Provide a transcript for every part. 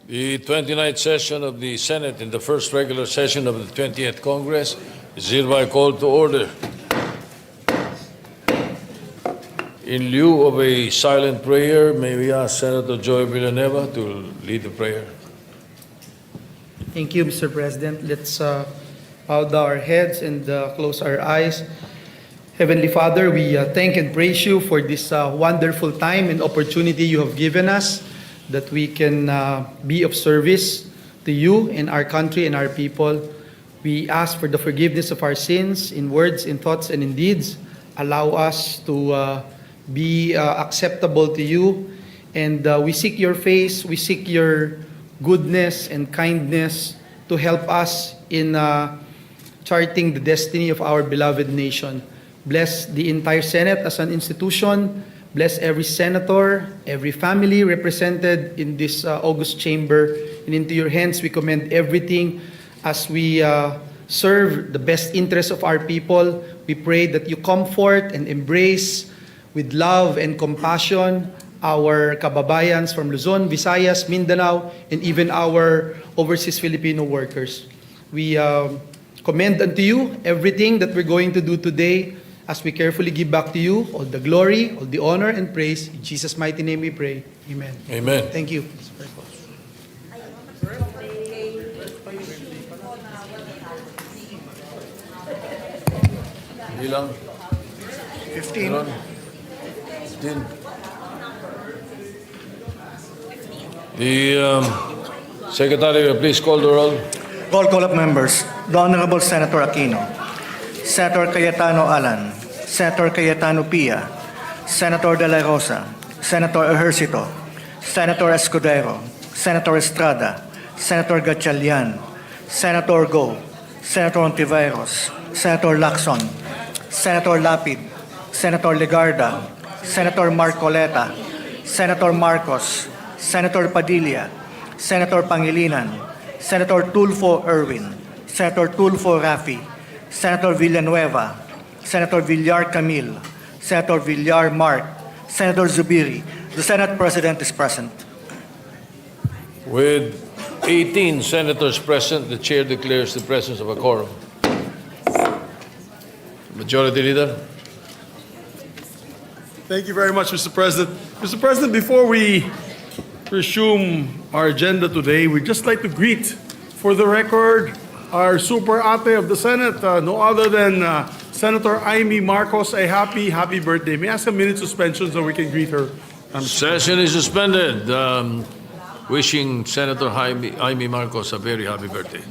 The 29th session of the Senate in the first regular session of the 20th Congress is hereby called to order. In lieu of a silent prayer, may we ask Senator Joy Villanueva to lead the prayer. Thank you, Mr. President. Let's bow down our heads and close our eyes. Heavenly Father, we thank and praise you for this wonderful time and opportunity you have given us, that we can be of service to you and our country and our people. We ask for the forgiveness of our sins in words, in thoughts, and in deeds. Allow us to be acceptable to you. And we seek your face, we seek your goodness and kindness to help us in charting the destiny of our beloved nation. Bless the entire Senate as an institution. Bless every senator, every family represented in this august chamber. And into your hands we commend everything as we serve the best interests of our people. We pray that you comfort and embrace with love and compassion our kababayans from Luzon, Visayas, Mindanao, and even our overseas Filipino workers. We commend unto you everything that we're going to do today, as we carefully give back to you all the glory, all the honor, and praise. In Jesus' mighty name we pray. Amen. Amen. Thank you. Ilang? 15. 15. The Secretary, please call the roll. Roll call of members. The Honorable Senator Aquino, Senator Cayetano Alan, Senator Cayetano Pia, Senator De La Rosa, Senator Ejercito, Senator Escudero, Senator Estrada, Senator Gatchalian, Senator Go, Senator Ontiveros, Senator Lacson, Senator Lapid, Senator Legarda, Senator Marcoleta, Senator Marcos, Senator Padilla, Senator Pangilinan, Senator Tulfo Erwin, Senator Tulfo Rafi, Senator Villanueva, Senator Villar Camille, Senator Villar Mark, Senator Zubiri. The Senate President is present. With 18 senators present, the chair declares the presence of a quorum. Majority Leader. Thank you very much, Mr. President. Mr. President, before we resume our agenda today, we'd just like to greet, for the record, our super ate of the Senate, no other than Senator Amy Marcos. A happy birthday. May I ask a minute suspension so we can greet her? Session is suspended. Wishing Senator Amy Marcos a very happy birthday.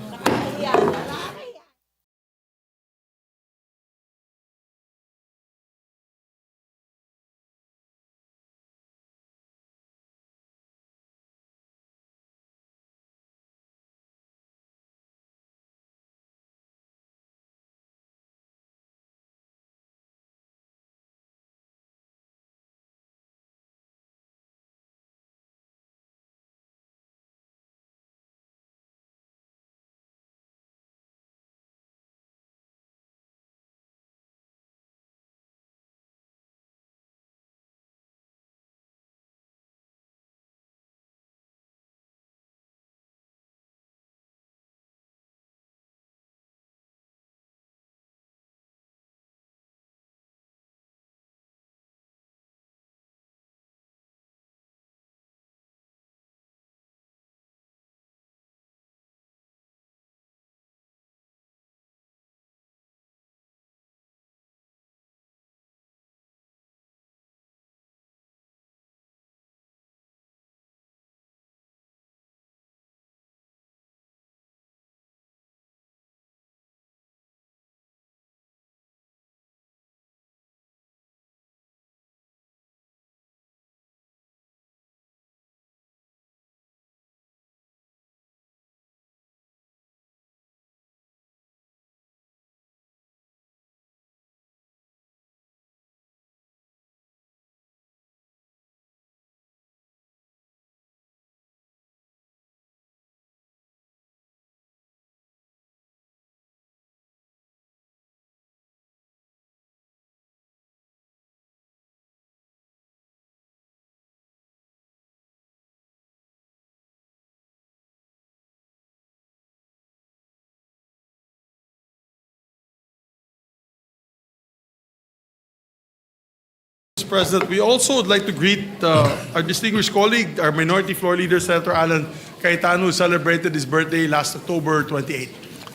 President. We also would like to greet our distinguished colleague, our Minority Floor Leader, Senator Alan Cayetano, who celebrated his birthday last October 28.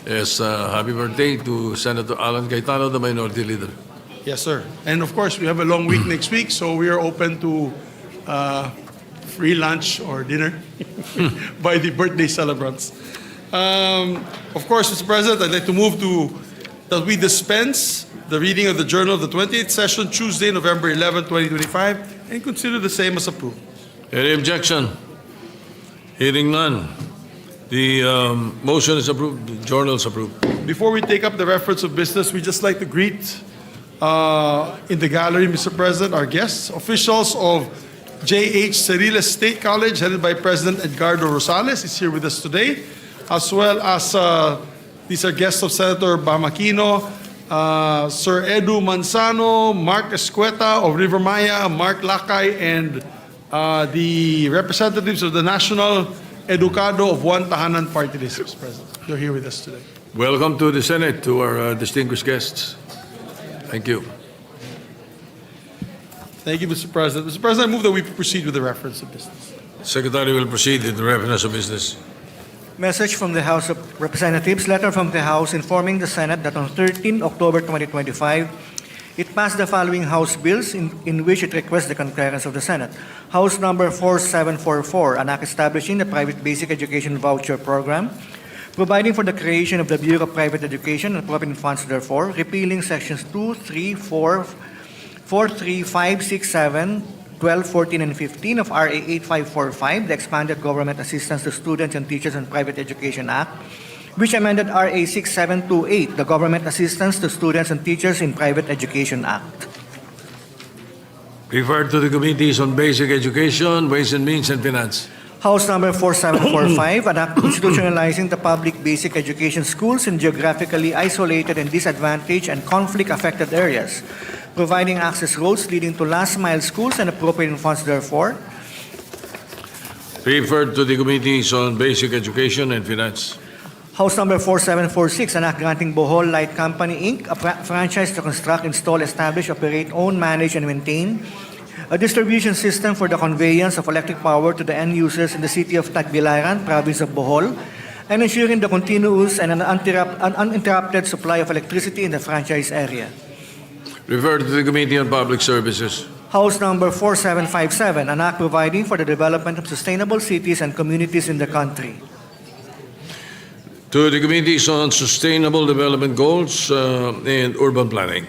Yes, happy birthday to Senator Alan Cayetano, the Minority Leader. Yes, sir. And of course, we have a long week next week, so we are open to free lunch or dinner by the birthday celebrants. Of course, Mr. President, I'd like to move that we dispense the reading of the journal of the 28th session, Tuesday, November 11, 2025, and consider the same as approved. Any objection? Hearing none. The motion is approved, the journal is approved. Before we take up the reference of business, we just like to greet in the gallery, Mr. President, our guests, officials of J.H. Ceriles State College, headed by President Edgardo Rosales, is here with us today, as well as these are guests of Senator Bamakino, Sir Edu Manzano, Mark Escueta of River Maya, Mark Lakay, and the representatives of the National Educado of One Tahanan Party List, Mr. President. They're here with us today. Welcome to the Senate, to our distinguished guests. Thank you. Thank you, Mr. President. Mr. President, I move that we proceed with the reference of business. Secretary will proceed with the reference of business. Message from the House of Representatives, letter from the House informing the Senate that on 13 October 2025, it passed the following House bills in which it requests the concurrence of the Senate. House number 4744, an act establishing the private basic education voucher program, providing for the creation of the Bureau of Private Education and appropriating funds therefore, repealing sections 2, 3, 4, 3, 5, 6, 7, 12, 14, and 15 of RA 8545, the Expanded Government Assistance to Students and Teachers in Private Education Act, which amended RA 6728, the Government Assistance to Students and Teachers in Private Education Act. Referred to the Committees on Basic Education, Ways and Means, and Finance. House number 4745, an act institutionalizing the public basic education schools in geographically isolated and disadvantaged and conflict-affected areas, providing access roads leading to last-mile schools and appropriating funds therefore. Referred to the Committees on Basic Education and Finance. House number 4746, an act granting Bohol Light Company, Inc., a franchise to construct, install, establish, operate, own, manage, and maintain a distribution system for the conveyance of electric power to the end users in the city of Tagbilaran, province of Bohol, and ensuring the continuous and uninterrupted supply of electricity in the franchise area. Referred to the Committee on Public Services. House number 4757, an act providing for the development of sustainable cities and communities in the country. To the Committees on Sustainable Development Goals and Urban Planning.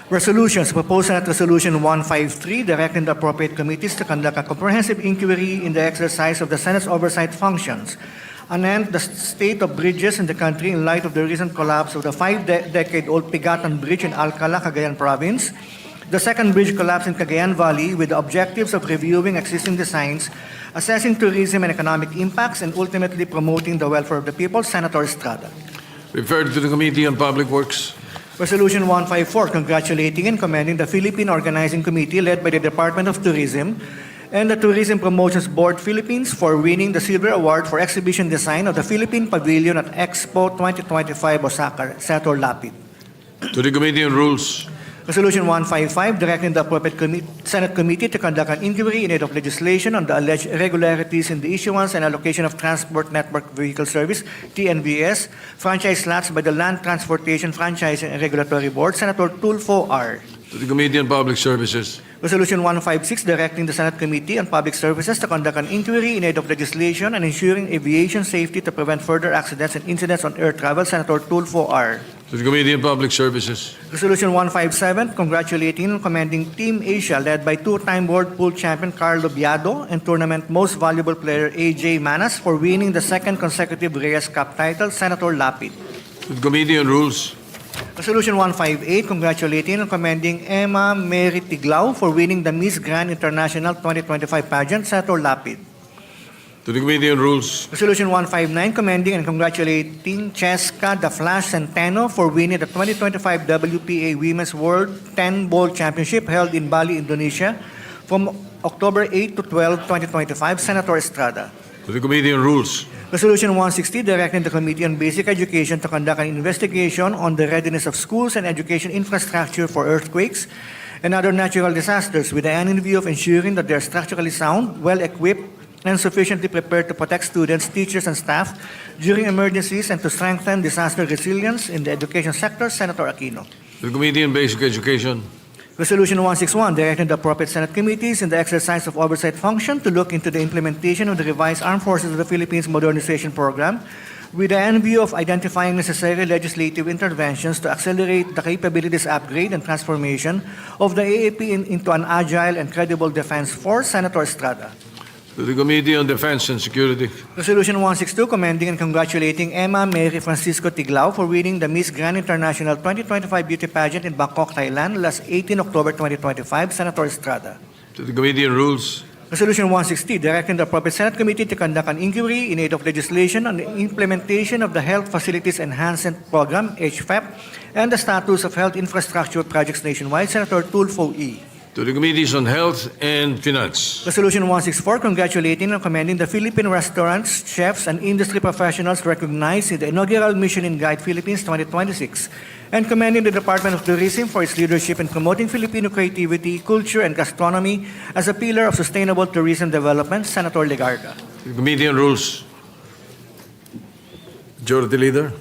Resolutions. Proposed Senate Resolution 153, directing the appropriate committees to conduct a comprehensive inquiry in the exercise of the Senate's oversight functions, and the state of bridges in the country in light of the recent collapse of the five-decade-old Pigatan Bridge in Alcala, Cagayan Province, the second bridge collapse in Cagayan Valley, with the objectives of reviewing existing designs, assessing tourism and economic impacts, and ultimately promoting the welfare of the people. Senator Estrada. Referred to the Committee on Public Works. Resolution 154, congratulating and commending the Philippine Organizing Committee led by the Department of Tourism and the Tourism Promotions Board Philippines for winning the Silver Award for Exhibition Design of the Philippine Pavilion at Expo 2025 Osaka. Senator Lapid. To the Committee on Rules. Resolution 155, directing the appropriate Senate committee to conduct an inquiry in aid of legislation on the alleged irregularities in the issuance and allocation of Transport Network Vehicle Service, TNVS, franchise slots by the Land Transportation Franchising and Regulatory Board. Senator Tulfo R. To the Committee on Public Services. Resolution 156, directing the Senate Committee on Public Services to conduct an inquiry in aid of legislation and ensuring aviation safety to prevent further accidents and incidents on air travel. Senator Tulfo R. To the Committee on Public Services. Resolution 157, congratulating and commending Team Asia led by two-time World Pool Champion Carlo Biado and Tournament Most Valuable Player AJ Manas for winning the second consecutive Reyes Cup title. Senator Lapid. To the Committee on Rules. Resolution 158, congratulating and commending Emma Mary Tiglao for winning the Miss Grand International 2025 pageant. Senator Lapid. To the Committee on Rules. Resolution 159, commending and congratulating Cheska The Flash Centeno for winning the 2025 WPA Women's World 10 Bowl Championship held in Bali, Indonesia from October 8 to 12, 2025. Senator Estrada. To the Committee on Rules. Resolution 160, directing the Committee on Basic Education to conduct an investigation on the readiness of schools and education infrastructure for earthquakes and other natural disasters with the end view of ensuring that they are structurally sound, well-equipped, and sufficiently prepared to protect students, teachers, and staff during emergencies and to strengthen disaster resilience in the education sector. Senator Aquino. To the Committee on Basic Education. Resolution 161, directing the appropriate Senate committees in the exercise of oversight function to look into the implementation of the revised Armed Forces of the Philippines Modernization Program with the end view of identifying necessary legislative interventions to accelerate the capabilities upgrade and transformation of the AAP into an agile and credible defense force. Senator Estrada. To the Committee on Defense and Security. Resolution 162, commending and congratulating Emma Mary Francisco Tiglao for winning the Miss Grand International 2025 Beauty Pageant in Bangkok, Thailand, last 18 October 2025. Senator Estrada. To the Committee on Rules. Resolution 160, directing the appropriate Senate committee to conduct an inquiry in aid of legislation on the implementation of the Health Facilities Enhancement Program, HFEP, and the status of health infrastructure projects nationwide. Senator Tulfo E. To the Committees on Health and Finance. Resolution 164, congratulating and commending the Philippine restaurants, chefs, and industry professionals recognized in the inaugural Michelin Guide Philippines 2026, and commending the Department of Tourism for its leadership in promoting Filipino creativity, culture, and gastronomy as a pillar of sustainable tourism development. Senator Legarda. To the Committee on Rules. Majority Leader.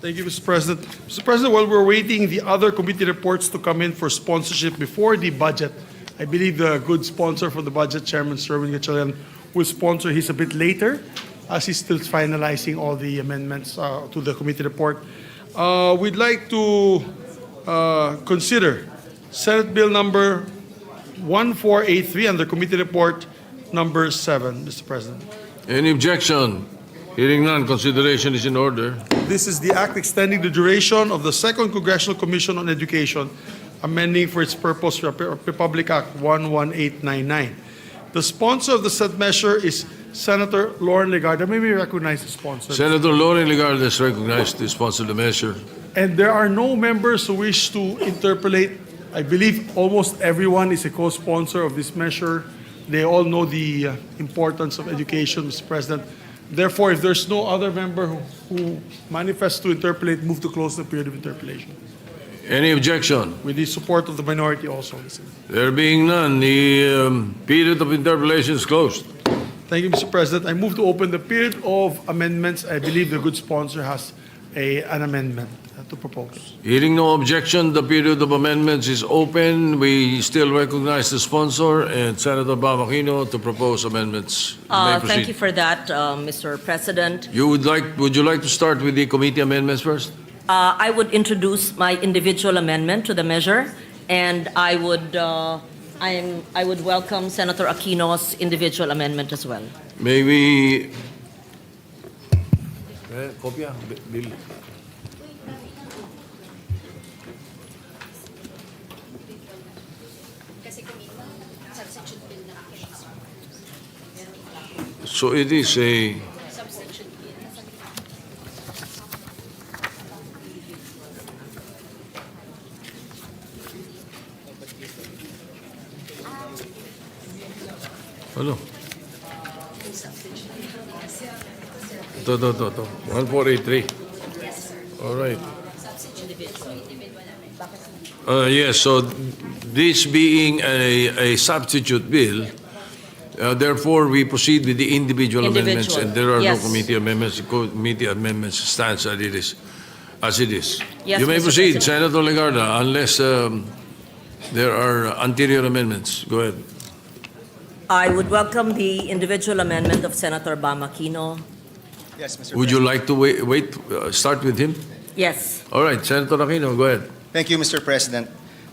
Thank you, Mr. President. Mr. President, while we're waiting the other committee reports to come in for sponsorship before the budget, I believe the good sponsor for the budget, Chairman Sherwin Gatchalian, will sponsor his a bit later as he's still finalizing all the amendments to the committee report. We'd like to consider Senate Bill number 1483 under committee report number 7, Mr. President. Any objection? Hearing none, consideration is in order. This is the act extending the duration of the Second Congressional Commission on Education, amending for its purpose Republic Act 11899. The sponsor of the said measure is Senator Lauren Legarda. May we recognize the sponsor? Senator Lauren Legarda is recognized to sponsor the measure. And there are no members who wish to interpolate. I believe almost everyone is a co-sponsor of this measure. They all know the importance of education, Mr. President. Therefore, if there's no other member who manifests to interpolate, move to close the period of interpolation. Any objection? With the support of the minority also. There being none, the period of interpolation is closed. Thank you, Mr. President. I move to open the period of amendments. I believe the good sponsor has an amendment to propose. Hearing no objection, the period of amendments is open. We still recognize the sponsor and Senator Bam Aquino to propose amendments. You may proceed. Thank you for that, Mr. President. Would you like to start with the committee amendments first? I would introduce my individual amendment to the measure, and I would welcome Senator Aquino's individual amendment as well. May we... Kopya? Bill. So it is a... Ano? Ito. 1483. All right. Yes, so this being a substitute bill, therefore we proceed with the individual amendments, and there are no Yes. committee amendments. Committee amendments stands as it is. Yes, You may Mr. proceed, President. Senator Legarda, unless there are anterior amendments. Go ahead. I would welcome the individual amendment of Senator Bam Aquino. Yes, Mr. Would you President. like to wait start with him? Yes. All right, Senator Aquino, go ahead. Thank you, Mr. President.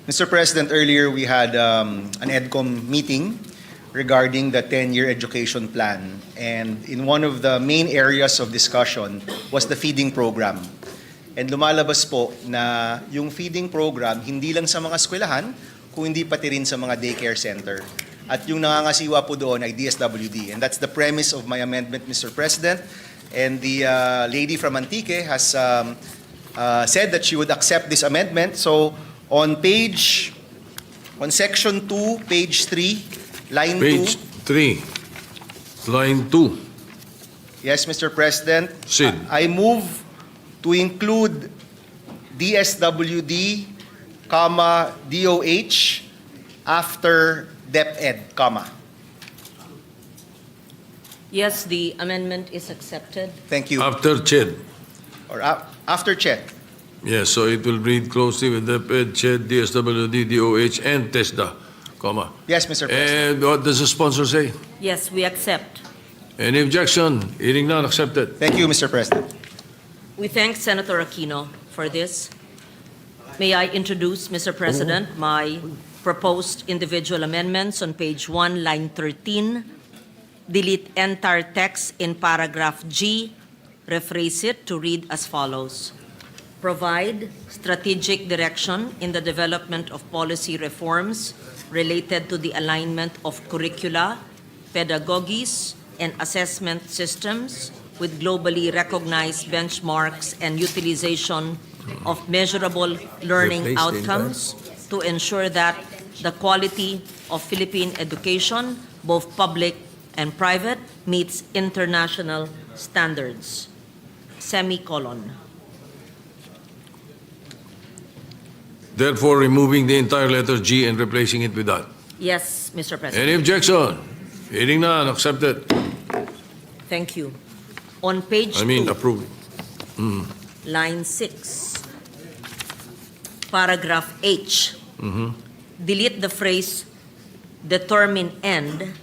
Mr. President, earlier we had an EDCOM meeting regarding the 10-year education plan. And in one of the main areas of discussion was the feeding program. And lumalabas po na yung feeding program hindi lang sa mga eskwelahan, kung hindi pati rin sa mga daycare center. At yung nangangasiwa po doon ay DSWD. And that's the premise of my amendment, Mr. President. And the lady from Antique has said that she would accept this amendment. So on section 2, page 3, line 2. Page 3. Line 2. Yes, Mr. President. Sid. I move to include DSWD, comma, DOH after DepEd, comma. Yes, the amendment is accepted. Thank you. After CHED. Or after check. Yes, so it will read closely with DepEd, CHED, DSWD, DOH, and TESDA, comma. Yes, Mr. President. And what does the sponsor say? Yes, we accept. Any objection? Hearing none, accepted. Thank you, Mr. President. We thank Senator Aquino for this. May I introduce, Mr. President, my proposed individual amendments on page 1, line 13. Delete entire text in paragraph G. Rephrase it to read as follows. Provide strategic direction in the development of policy reforms related to the alignment of curricula, pedagogies, and assessment systems with globally recognized benchmarks and utilization of measurable learning Replace the outcomes to ensure that the quality of Philippine education, both public and private, meets international standards. Semicolon. Therefore, removing the entire letter G and replacing it with that. Yes, Mr. President. Any objection? Hearing none, accepted. Thank you. On page 2, Approved. line 6, paragraph H, delete the phrase determine end.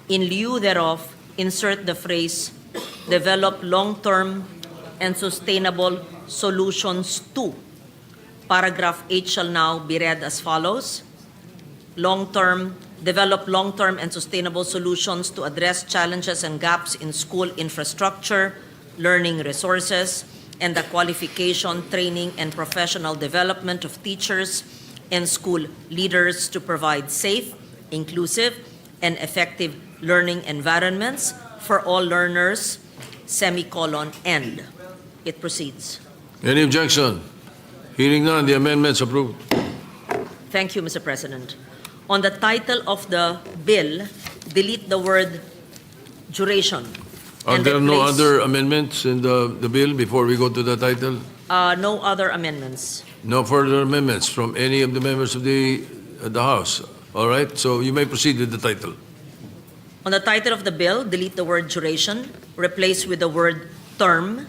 In lieu thereof, insert the phrase develop long-term and sustainable solutions to. Paragraph H shall now be read as follows. Develop long-term and sustainable solutions to address challenges and gaps in school infrastructure, learning resources, and the qualification, training, and professional development of teachers and school leaders to provide safe, inclusive, and effective learning environments for all learners, semicolon, end. It proceeds. Any objection? Hearing none, the amendment's approved. Thank you, Mr. President. On the title of the bill, delete the word duration. Are and there no replace- other amendments in the bill before we go to the title? No other amendments. No further amendments from any of the members of the House. All right, so you may proceed with the title. On the title of the bill, delete the word duration, replace with the word term.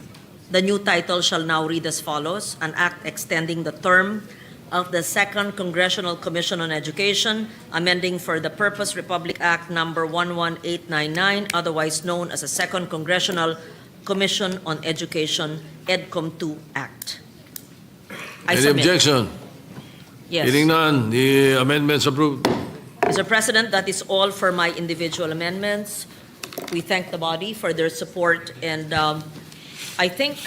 The new title shall now read as follows: An act extending the term of the Second Congressional Commission on Education, amending for the Purpose Republic Act number 11899, otherwise known as the Second Congressional Commission on Education, EDCOM 2 Act. I Any submit. objection? Yes. Hearing none, the amendment's approved. Mr. President, that is all for my individual amendments. We thank the body for their support, and I think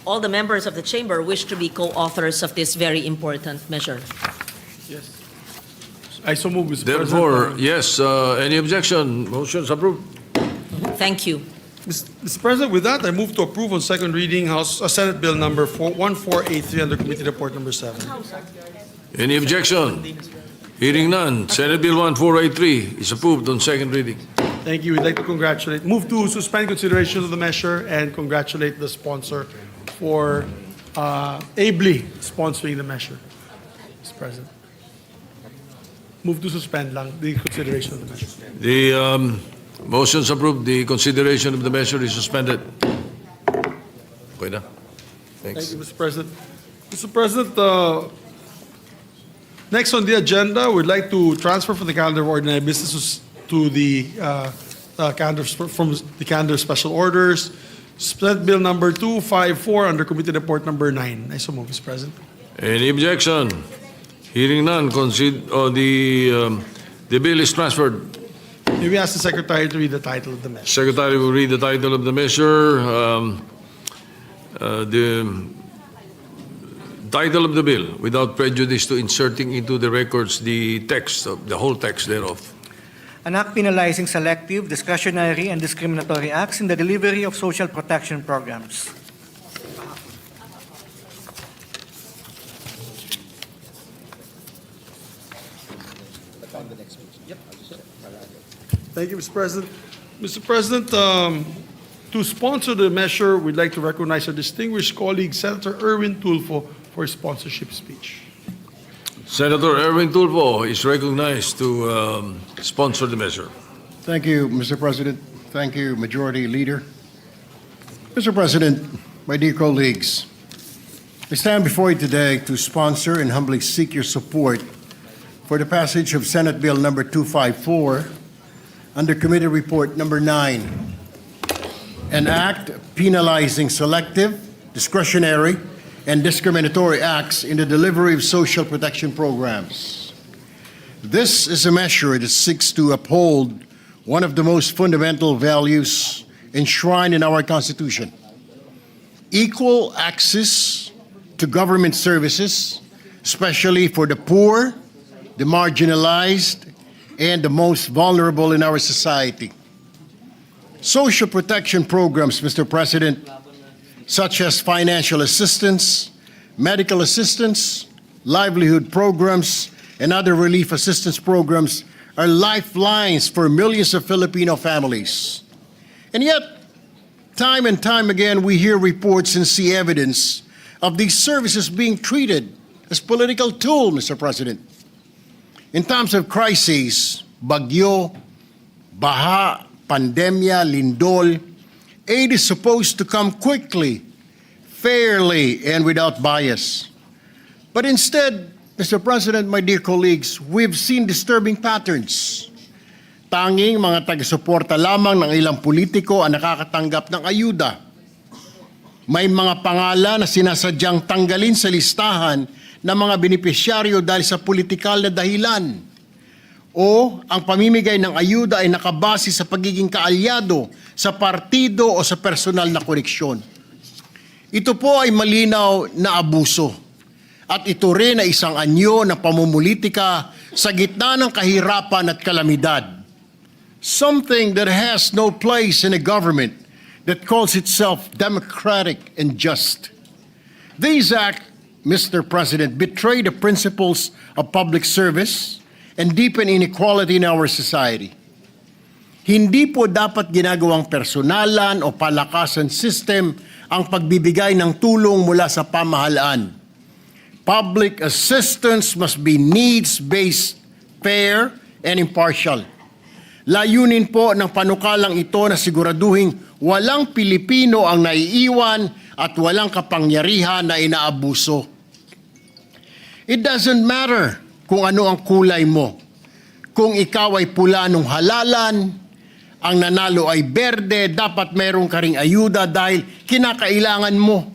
all the members of the chamber wish to be co-authors of this very important measure. Yes. I so move, Mr. Therefore, President. yes, any objection? Motion's approved. Thank you. Mr. President, with that, I move to approve on second reading Senate Bill number 1483 under Committee Report number 7. Any objection? Hearing none, Senate Bill 1483 is approved on second reading. Thank you. We'd like to move to suspend consideration of the measure and congratulate the sponsor for ably sponsoring the measure, Mr. President. Move to suspend lang the consideration of the measure. The motion's approved. The consideration of the measure is suspended. Okay na? Thank Thanks. you, Mr. President. Mr. President, next on the agenda, we'd like to transfer from the calendar of ordinary businesses to the calendar from the calendar of special orders. Senate Bill number 254 under Committee Report number 9. I so move, Mr. President. Any objection? Hearing none, the bill is transferred. May we ask the Secretary to read the title of the measure? Secretary will read the title of the measure. The title of the bill, without prejudice to inserting into the records the text, of the whole text thereof. An act penalizing selective, discretionary, and discriminatory acts in the delivery of social protection programs. Thank you, Mr. President. Mr. President, to sponsor the measure, we'd like to recognize our distinguished colleague, Senator Erwin Tulfo, for his sponsorship speech. Senator Erwin Tulfo is recognized to sponsor the measure. Thank you, Mr. President. Thank you, Majority Leader. Mr. President, my dear colleagues, I stand before you today to sponsor and humbly seek your support for the passage of Senate Bill number 254 under Committee Report number 9, an act penalizing selective, discretionary, and discriminatory acts in the delivery of social protection programs. This is a measure that seeks to uphold one of the most fundamental values enshrined in our Constitution: equal access to government services, especially for the poor, the marginalized, and the most vulnerable in our society. Social protection programs, Mr. President, such as financial assistance, medical assistance, livelihood programs, and other relief assistance programs are lifelines for millions of Filipino families. And yet, time and time again, we hear reports and see evidence of these services being treated as political tool, Mr. President. In times of crises, bagyo, baha, pandemya, lindol, aid is supposed to come quickly, fairly, and without bias. But instead, Mr. President, my dear colleagues, we've seen disturbing patterns. Tanging mga taga-suporta lamang ng ilang politiko ang nakakatanggap ng ayuda. May mga pangalan na sinasadyang tanggalin sa listahan ng mga benepisyaryo dahil sa politikal na dahilan. O ang pamimigay ng ayuda ay nakabase sa pagiging kaalyado sa partido o sa personal na koneksyon. Ito po ay malinaw na abuso. At ito rin ay isang anyo ng pamumulitika sa gitna ng kahirapan at kalamidad. Something that has no place in a government that calls itself democratic and just. These acts, Mr. President, betray the principles of public service and deepen inequality in our society. Hindi po dapat ginagawang personalan o palakasan system ang pagbibigay ng tulong mula sa pamahalaan. Public assistance must be needs-based, fair, and impartial. Layunin po ng panukalang ito na siguraduhin walang Pilipino ang naiiwan at walang kapangyarihan na inaabuso. It doesn't matter kung ano ang kulay mo. Kung ikaw ay pula nung halalan, ang nanalo ay berde, dapat meron ka ring ayuda dahil kinakailangan mo.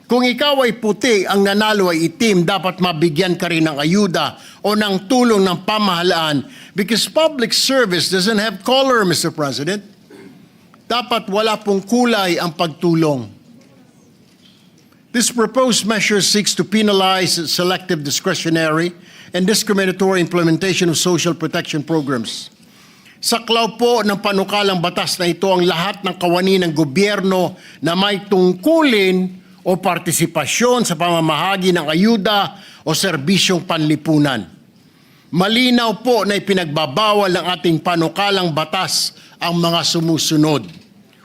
Kung ikaw ay puti, ang nanalo ay itim, dapat mabigyan ka rin ng ayuda o ng tulong ng pamahalaan because public service doesn't have color, Mr. President. Dapat wala pong kulay ang pagtulong. This proposed measure seeks to penalize selective, discretionary, and discriminatory implementation of social protection programs. Saklaw po ng panukalang batas na ito ang lahat ng kawani ng gobyerno na may tungkulin o partisipasyon sa pamamahagi ng ayuda o serbisyong panlipunan. Malinaw po na ipinagbabawal ng ating panukalang batas ang mga sumusunod.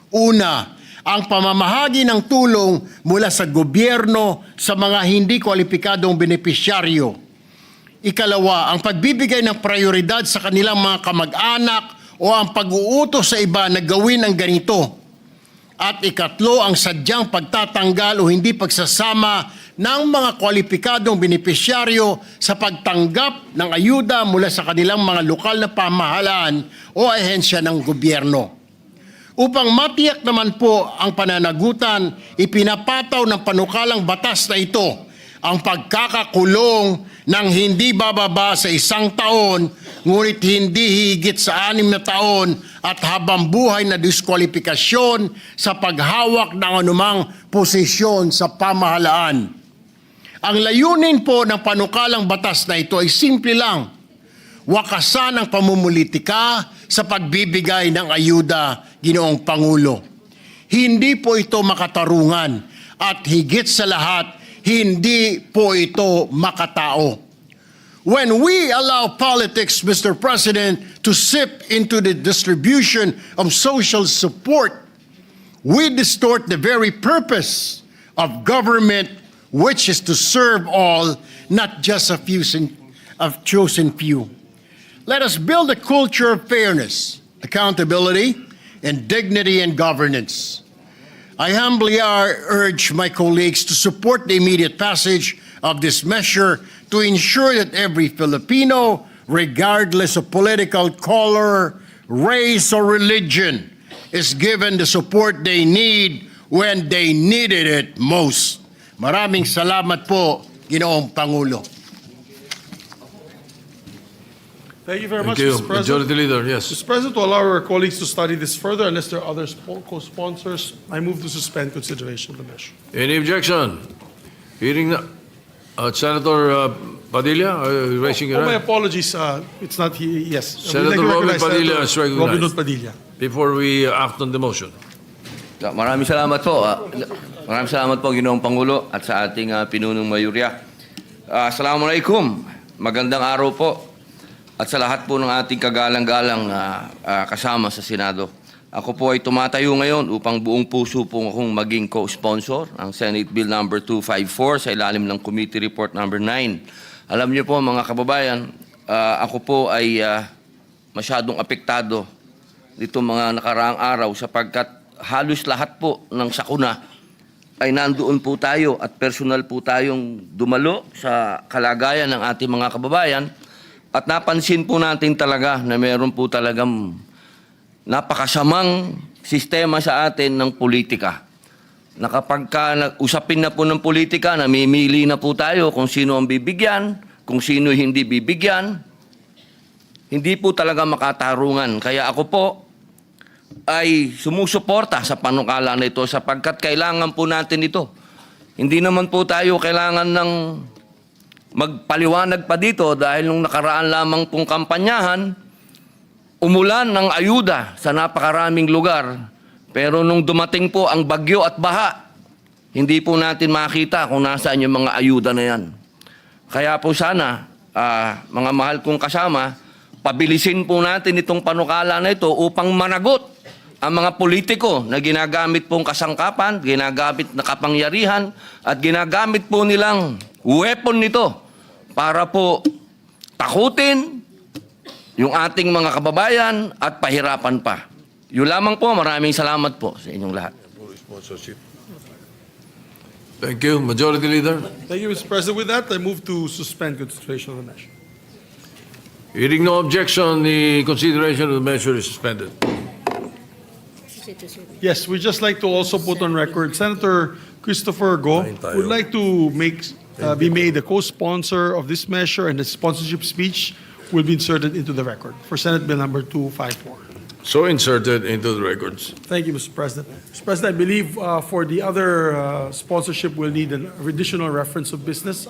Una, ang pamamahagi ng tulong mula sa gobyerno sa mga hindi kwalipikadong benepisyaryo. Ikalawa, ang pagbibigay ng prioridad sa kanilang mga kamag-anak o ang pag-uutos sa iba na gawin ang ganito. At ikatlo, ang sadyang pagtatanggal o hindi pagsasama ng mga kwalipikadong benepisyaryo sa pagtanggap ng ayuda mula sa kanilang mga lokal na pamahalaan o ahensya ng gobyerno. Upang matiyak naman po ang pananagutan, ipinapataw ng panukalang batas na ito ang pagkakakulong ng hindi bababa sa 1 taon, ngunit hindi higit sa 6 na taon at habang buhay na diskwalifikasyon sa paghawak ng anumang posisyon sa pamahalaan. Ang layunin po ng panukalang batas na ito ay simple lang: wakasan ang pamumulitika sa pagbibigay ng ayuda, Ginoong Pangulo. Hindi po ito makatarungan at higit sa lahat, hindi po ito makatao. When we allow politics, Mr. President, to sip into the distribution of social support, we distort the very purpose of government, which is to serve all, not just a few of chosen few. Let us build a culture of fairness, accountability, and dignity in governance. I humbly urge my colleagues to support the immediate passage of this measure to ensure that every Filipino, regardless of political color, race, or religion, is given the support they need when they needed it most. Maraming salamat po, Ginoong Pangulo. Thank you very Thank much, you. Mr. President. Majority Leader, yes. Mr. President, to allow our colleagues to study this further, unless there are other co-sponsors, I move to suspend consideration of the measure. Any objection? Hearing na, Senator Padilla, raising your Oh, my hand. apologies, it's not he, yes. Senator We'd Robin like to recognize Padilla Senator is recognized. Robin Hood Padilla. Before we act on the motion. Maraming salamat po. Maraming salamat po, Ginoong Pangulo, at sa ating pinunong mayurya. Assalamualaikum. Magandang araw po. At sa lahat po ng ating kagalang-galang kasama sa Senado. Ako po ay tumatayo ngayon upang buong puso po akong maging co-sponsor ng Senate Bill number 254 sa ilalim ng Committee Report number 9. Alam niyo po mga kababayan, ako po ay masyadong apektado dito mga nakaraang araw sapagkat halos lahat po ng sakuna ay nandoon po tayo at personal po tayong dumalo sa kalagayan ng ating mga kababayan. At napansin po natin talaga na meron po talagang napakasamang sistema sa atin ng politika. Na kapag usapin na po ng politika, namimili na po tayo kung sino ang bibigyan, kung sino hindi bibigyan. Hindi po talaga makatarungan. Kaya ako po ay sumusuporta sa panukala na ito sapagkat kailangan po natin ito. Hindi naman po tayo kailangan ng magpaliwanag pa dito dahil nung nakaraan lamang pong kampanyahan, umulan ng ayuda sa napakaraming lugar. Pero nung dumating po ang bagyo at baha, hindi po natin makita kung nasaan yung mga ayuda na yan. Kaya po sana, mga mahal kong kasama, pabilisin po natin itong panukala na ito upang managot ang mga politiko na ginagamit pong kasangkapan, ginagamit na kapangyarihan, at ginagamit po nilang weapon nito para po takutin yung ating mga kababayan at pahirapan pa. Yun lamang po, maraming salamat po sa inyong lahat. Thank you. Majority Leader. Thank you, Mr. President. With that, I move to suspend consideration of the measure. Hearing no objection, the consideration of the measure is suspended. Yes, we'd just like to also put on record, Senator Christopher Go would like to be made the co-sponsor of this measure, and the sponsorship speech will be inserted into the record for Senate Bill number 254. So inserted into the records. Thank you, Mr. President. Mr. President, I believe for the other sponsorship, we'll need an additional reference of business.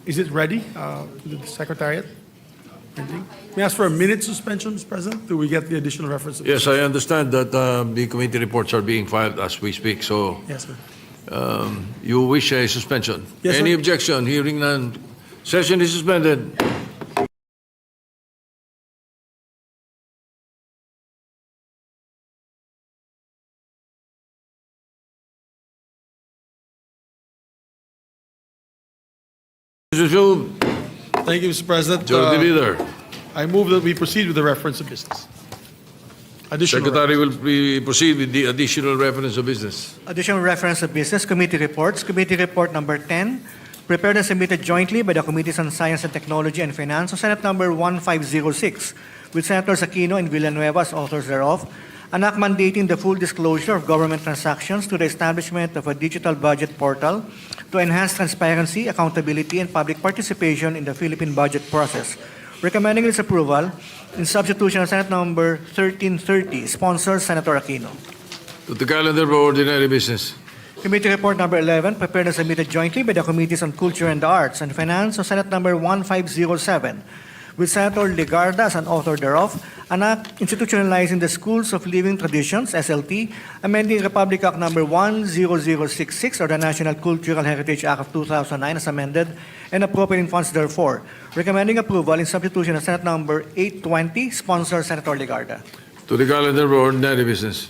Is it ready to the Secretariat? May I ask for a minute suspension, Mr. President? Do we get the additional reference of business? Yes, I understand that the committee reports are being filed as we speak, so Yes, sir. you wish a suspension. Yes, Any sir. objection? Hearing none. Session is suspended. Resumed. Thank you, Mr. President. Majority Leader. I move that we proceed with the reference of business. Additional Secretary will proceed with the additional reference of business. Additional reference of business, committee reports. Committee report number 10, prepared and submitted jointly by the Committees on Science and Technology and Finance, on Senate number 1506, with Senators Aquino and Villanueva as authors thereof, an act mandating the full disclosure of government transactions to the establishment of a digital budget portal to enhance transparency, accountability, and public participation in the Philippine budget process. Recommending its approval in substitution of Senate number 1330, sponsor Senator Aquino. To the calendar for ordinary business. Committee report number 11, prepared and submitted jointly by the Committees on Culture and the Arts and Finance, on Senate number 1507, with Senator Legarda as an author thereof, an act institutionalizing the Schools of Living Traditions, SLT, amending Republic Act Number 10066 or the National Cultural Heritage Act of 2009 as amended, and appropriating funds therefore. Recommending approval in substitution of Senate Number 820, sponsor Senator Legarda. To the calendar of ordinary business.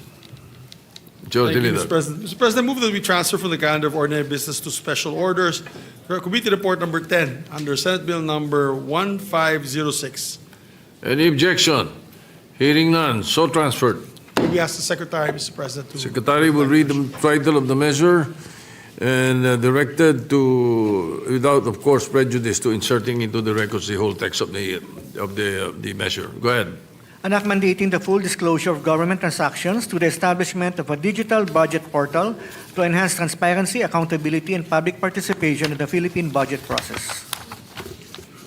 Majority Thank you, Leader. Mr. President. Mr. President, I move that we transfer from the calendar of ordinary business to special orders. Committee Report Number 10 under Senate Bill Number 1506. Any objection? Hearing none, so transferred. We ask the Secretary, Mr. President, to... Secretary will read the title of the measure and directed to, without of course prejudice, to inserting into the records the whole text of the measure. Go ahead. An act mandating the full disclosure of government transactions to the establishment of a digital budget portal to enhance transparency, accountability, and public participation in the Philippine budget process.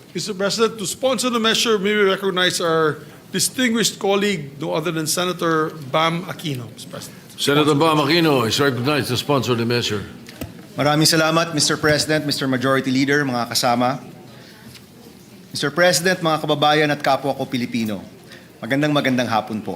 Mr. President, to sponsor the measure, may we recognize our distinguished colleague, no other than Senator Bam Aquino, Mr. President. Senator Bam Aquino is recognized to sponsor the measure. Maraming salamat, Mr. President, Mr. Majority Leader, mga kasama. Mr. President, mga kababayan at kapwa ko Pilipino, magandang hapon po.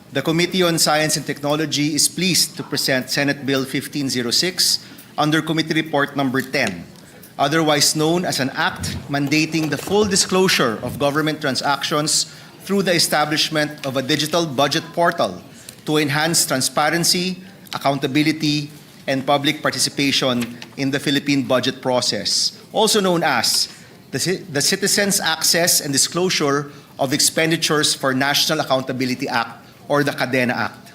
The Committee on Science and Technology is pleased to present Senate Bill 1506 under Committee Report Number 10, otherwise known as an act mandating the full disclosure of government transactions through the establishment of a digital budget portal to enhance transparency, accountability, and public participation in the Philippine budget process, also known as the Citizens Access and Disclosure of Expenditures for National Accountability Act or the Cadena Act.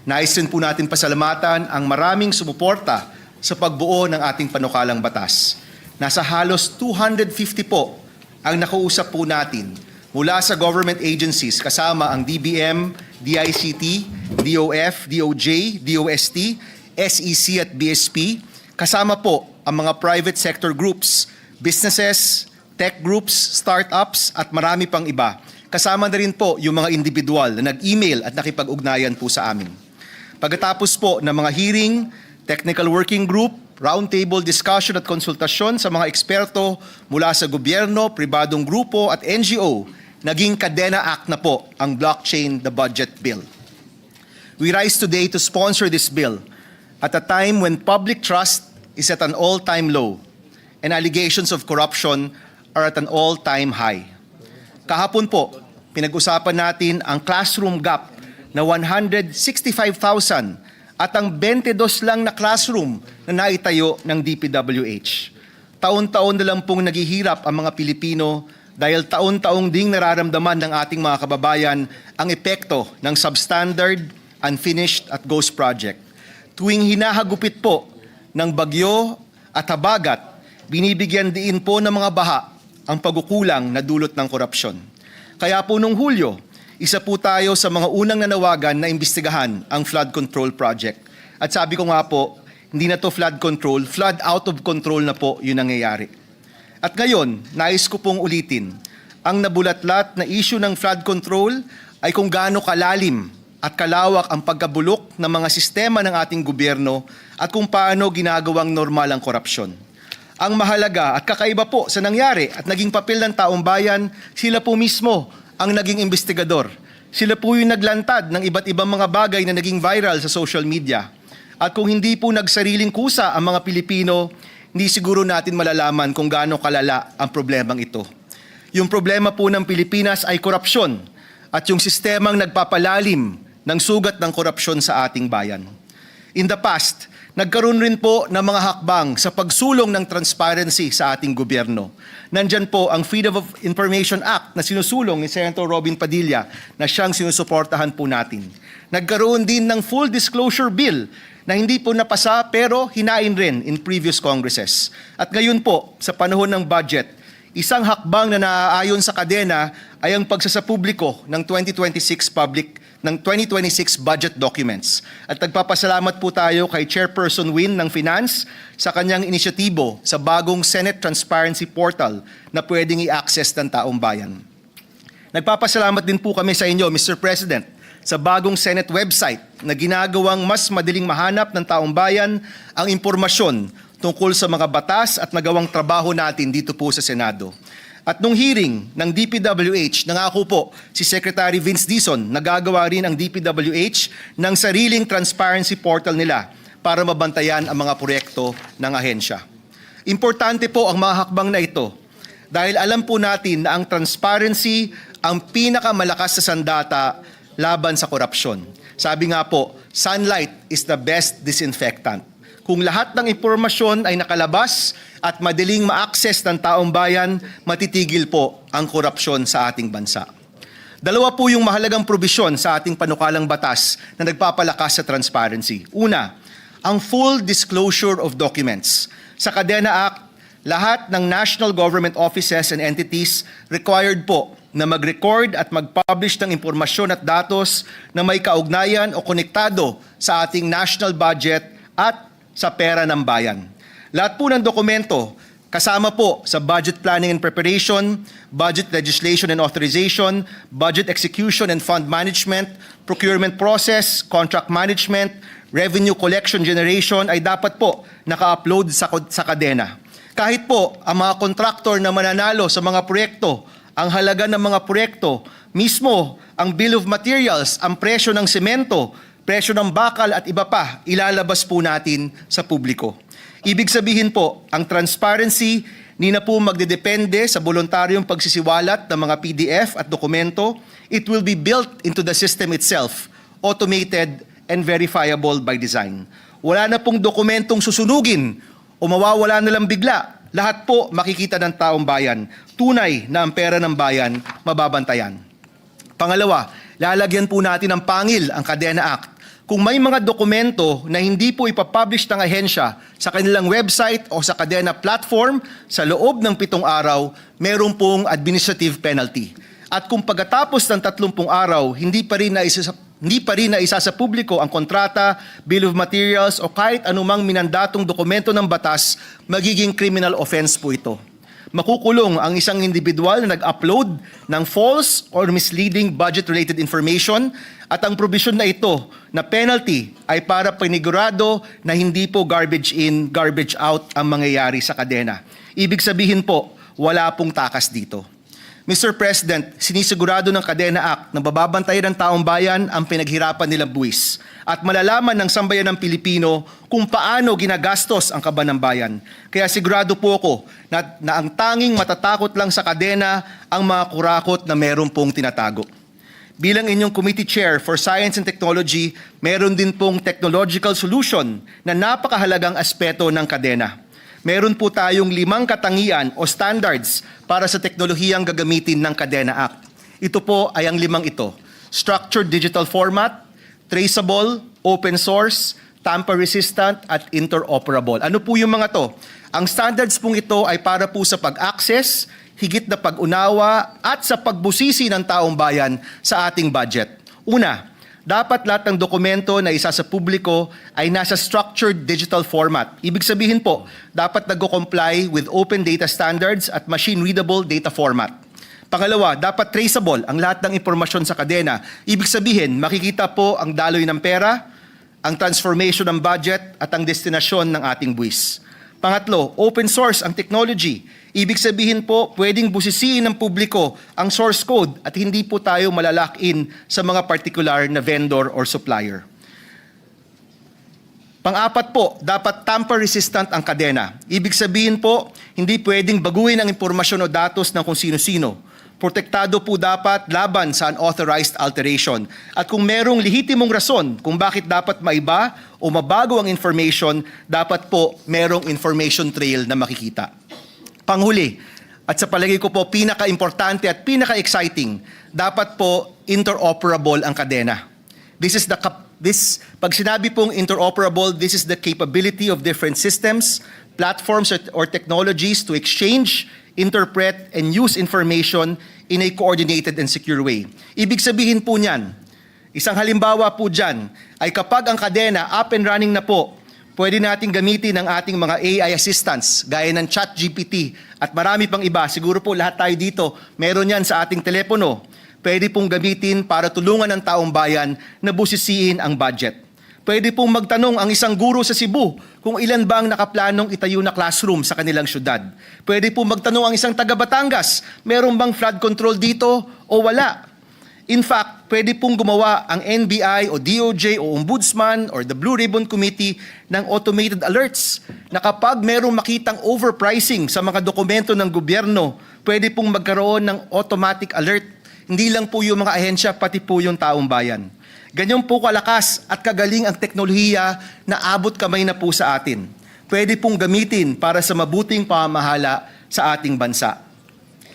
Nais rin po natin pasalamatan ang maraming sumuporta sa pagbuo ng ating panukalang batas. Nasa halos 250 po ang nakausap po natin mula sa government agencies kasama ang DBM, DICT, DOF, DOJ, DOST, SEC at BSP, kasama po ang mga private sector groups, businesses, tech groups, startups at marami pang iba. Kasama na rin po yung mga individual na nag-email at nakipag-ugnayan po sa amin. Pagkatapos po ng mga hearing, technical working group, roundtable discussion at konsultasyon sa mga eksperto mula sa gobyerno, pribadong grupo at NGO, naging Cadena Act na po ang Blockchain the Budget Bill. We rise today to sponsor this bill at a time when public trust is at an all-time low and allegations of corruption are at an all-time high. Kahapon po, pinag-usapan natin ang classroom gap na 165,000 at ang 22 lang na classroom na naitayo ng DPWH. Taon-taon na lang pong naghihirap ang mga Pilipino dahil taon-taong ding nararamdaman ng ating mga kababayan ang epekto ng substandard, unfinished at ghost project. Tuwing hinahagupit po ng bagyo at habagat, binibigyan diin po ng mga baha ang pagkukulang na dulot ng korupsyon. Kaya po nung Hulyo, isa po tayo sa mga unang nanawagan na imbestigahan ang flood control project. At sabi ko nga po, hindi na to flood control, flood out of control na po yun nangyayari. At ngayon, nais ko pong ulitin, ang nabulatlat na issue ng flood control ay kung gaano kalalim at kalawak ang pagkabulok ng mga sistema ng ating gobyerno at kung paano ginagawang normal ang korupsyon. Ang mahalaga at kakaiba po sa nangyari at naging papel ng taong bayan, sila po mismo ang naging investigador. Sila po yung naglantad ng iba't ibang mga bagay na naging viral sa social media. At kung hindi po nagsariling kusa ang mga Pilipino, hindi siguro natin malalaman kung gaano kalala ang problemang ito. Yung problema po ng Pilipinas ay korupsyon at yung sistemang nagpapalalim ng sugat ng korupsyon sa ating bayan. In the past, nagkaroon rin po ng mga hakbang sa pagsulong ng transparency sa ating gobyerno. Nandyan po ang Freedom of Information Act na sinusulong ni Senator Robin Padilla na siyang sinusuportahan po natin. Nagkaroon din ng Full Disclosure Bill na hindi po napasa pero hinain rin in previous Congresses. At ngayon po, sa panahon ng budget, isang hakbang na naaayon sa kadena ay ang pagsasapubliko ng 2026 budget documents. At nagpapasalamat po tayo kay Chairperson Win ng Finance sa kanyang inisyatibo sa bagong Senate Transparency Portal na pwedeng i-access ng taong bayan. Nagpapasalamat din po kami sa inyo, Mr. President, sa bagong Senate website na ginagawang mas madaling mahanap ng taong bayan ang impormasyon tungkol sa mga batas at nagawang trabaho natin dito po sa Senado. At nung hearing ng DPWH, nangako po si Secretary Vince Dizon na gagawa rin ang DPWH ng sariling transparency portal nila para mabantayan ang mga proyekto ng ahensya. Importante po ang mga hakbang na ito dahil alam po natin na ang transparency ang pinakamalakas na sandata laban sa korupsyon. Sabi nga po, sunlight is the best disinfectant. Kung lahat ng impormasyon ay nakalabas at madaling ma-access ng taong bayan, matitigil po ang korupsyon sa ating bansa. Dalawa po yung mahalagang probisyon sa ating panukalang batas na nagpapalakas sa transparency. Una, ang full disclosure of documents. Sa Kadena Act, lahat ng national government offices and entities required po na mag-record at mag-publish ng impormasyon at datos na may kaugnayan o konektado sa ating national budget at sa pera ng bayan. Lahat po ng dokumento kasama po sa budget planning and preparation, budget legislation and authorization, budget execution and fund management, procurement process, contract management, revenue collection generation ay dapat po naka-upload sa kadena. Kahit po ang mga kontraktor na mananalo sa mga proyekto, ang halaga ng mga proyekto, mismo ang bill of materials, ang presyo ng semento, presyo ng bakal at iba pa, ilalabas po natin sa publiko. Ibig sabihin po, ang transparency ni na po magdedepende sa voluntaryong pagsisiwalat ng mga PDF at dokumento. It will be built into the system itself, automated and verifiable by design. Wala na pong dokumentong susunugin o mawawala na lang bigla. Lahat po makikita ng taong bayan. Tunay na ang pera ng bayan mababantayan. Pangalawa, lalagyan po natin ng pangil ang Kadena Act. Kung may mga dokumento na hindi po ipapublish ng ahensya sa kanilang website o sa Kadena platform, sa loob ng 7 araw, meron pong administrative penalty. At kung pagkatapos ng 30 araw, hindi pa rin naisa sa publiko ang kontrata, bill of materials o kahit anumang minandatong dokumento ng batas, magiging criminal offense po ito. Makukulong ang isang individual na nag-upload ng false or misleading budget-related information at ang probisyon na ito na penalty ay para panigurado na hindi po garbage in, garbage out ang mangyayari sa kadena. Ibig sabihin po, wala pong takas dito. Mr. President, sinisigurado ng Kadena Act na bababantayan ng taong bayan ang pinaghirapan nilang buwis at malalaman ng sambayan ng Pilipino kung paano ginagastos ang kaban ng bayan. Kaya sigurado po ako na ang tanging matatakot lang sa kadena ang mga kurakot na meron pong tinatago. Bilang inyong Committee Chair for Science and Technology, meron din pong technological solution na napakahalagang aspeto ng kadena. Meron po tayong 5 katangian o standards para sa teknolohiyang gagamitin ng Kadena Act. Ito po ay ang 5 ito. Structured digital format, traceable, open source, tamper-resistant, at interoperable. Ano po yung mga to? Ang standards pong ito ay para po sa pag-access, higit na pag-unawa, at sa pagbusisi ng taong bayan sa ating budget. Una, dapat lahat ng dokumento na isa sa publiko ay nasa structured digital format. Ibig sabihin po, dapat nag-comply with open data standards at machine-readable data format. Pangalawa, dapat traceable ang lahat ng impormasyon sa kadena. Ibig sabihin, makikita po ang daloy ng pera, ang transformation ng budget at ang destinasyon ng ating buwis. Pangatlo, open source ang technology. Ibig sabihin po, pwedeng busisiin ng publiko ang source code at hindi po tayo malalock in sa mga particular na vendor or supplier. Pang-apat po, dapat tamper-resistant ang kadena. Ibig sabihin po, hindi pwedeng baguhin ang impormasyon o datos ng kung sino-sino. Protektado po dapat laban sa unauthorized alteration. At kung merong lehitimong rason kung bakit dapat maiba o mabago ang information, dapat po merong information trail na makikita. Panghuli, at sa palagay ko po pinaka-importante at pinaka-exciting, dapat po interoperable ang kadena. Pag sinabi pong interoperable, this is the capability of different systems, platforms or technologies to exchange, interpret, and use information in a coordinated and secure way. Ibig sabihin po niyan, isang halimbawa po dyan, ay kapag ang kadena up and running na po, pwede natin gamitin ang ating mga AI assistants, gaya ng ChatGPT at marami pang iba. Siguro po lahat tayo dito, meron yan sa ating telepono. Pwede pong gamitin para tulungan ang taong bayan na busisiin ang budget. Pwede pong magtanong ang isang guro sa Cebu kung ilan ba ang nakaplanong itayo na classroom sa kanilang syudad. Pwede pong magtanong ang isang taga Batangas, meron bang flood control dito o wala? In fact, pwede pong gumawa ang NBI o DOJ o Ombudsman or the Blue Ribbon Committee ng automated alerts na kapag merong makitang overpricing sa mga dokumento ng gobyerno, pwede pong magkaroon ng automatic alert. Hindi lang po yung mga ahensya, pati po yung taong bayan. Ganyan po kalakas at kagaling ang teknolohiya na abot kamay na po sa atin. Pwede pong gamitin para sa mabuting pamamahala sa ating bansa.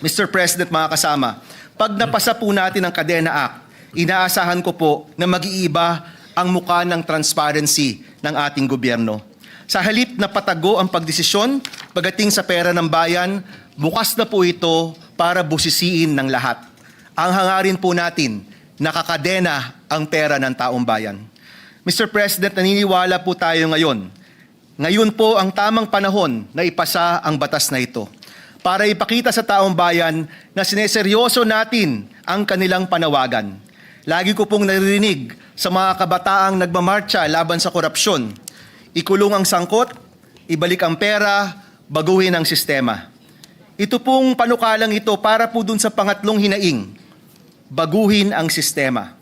Mr. President, mga kasama, pag napasa po natin ang Kadena Act, inaasahan ko po na mag-iiba ang mukha ng transparency ng ating gobyerno. Sa halip na patago ang pagdesisyon pagdating sa pera ng bayan, bukas na po ito para busisiin ng lahat. Ang hangarin po natin, nakakadena ang pera ng taong bayan. Mr. President, naniniwala po tayo ngayon. Ngayon po ang tamang panahon na ipasa ang batas na ito para ipakita sa taong bayan na sineseryoso natin ang kanilang panawagan. Lagi ko pong naririnig sa mga kabataang nagmamarcha laban sa korupsyon. Ikulong ang sangkot, ibalik ang pera, baguhin ang sistema. Ito pong panukalang ito para po dun sa pangatlong hinaing, baguhin ang sistema.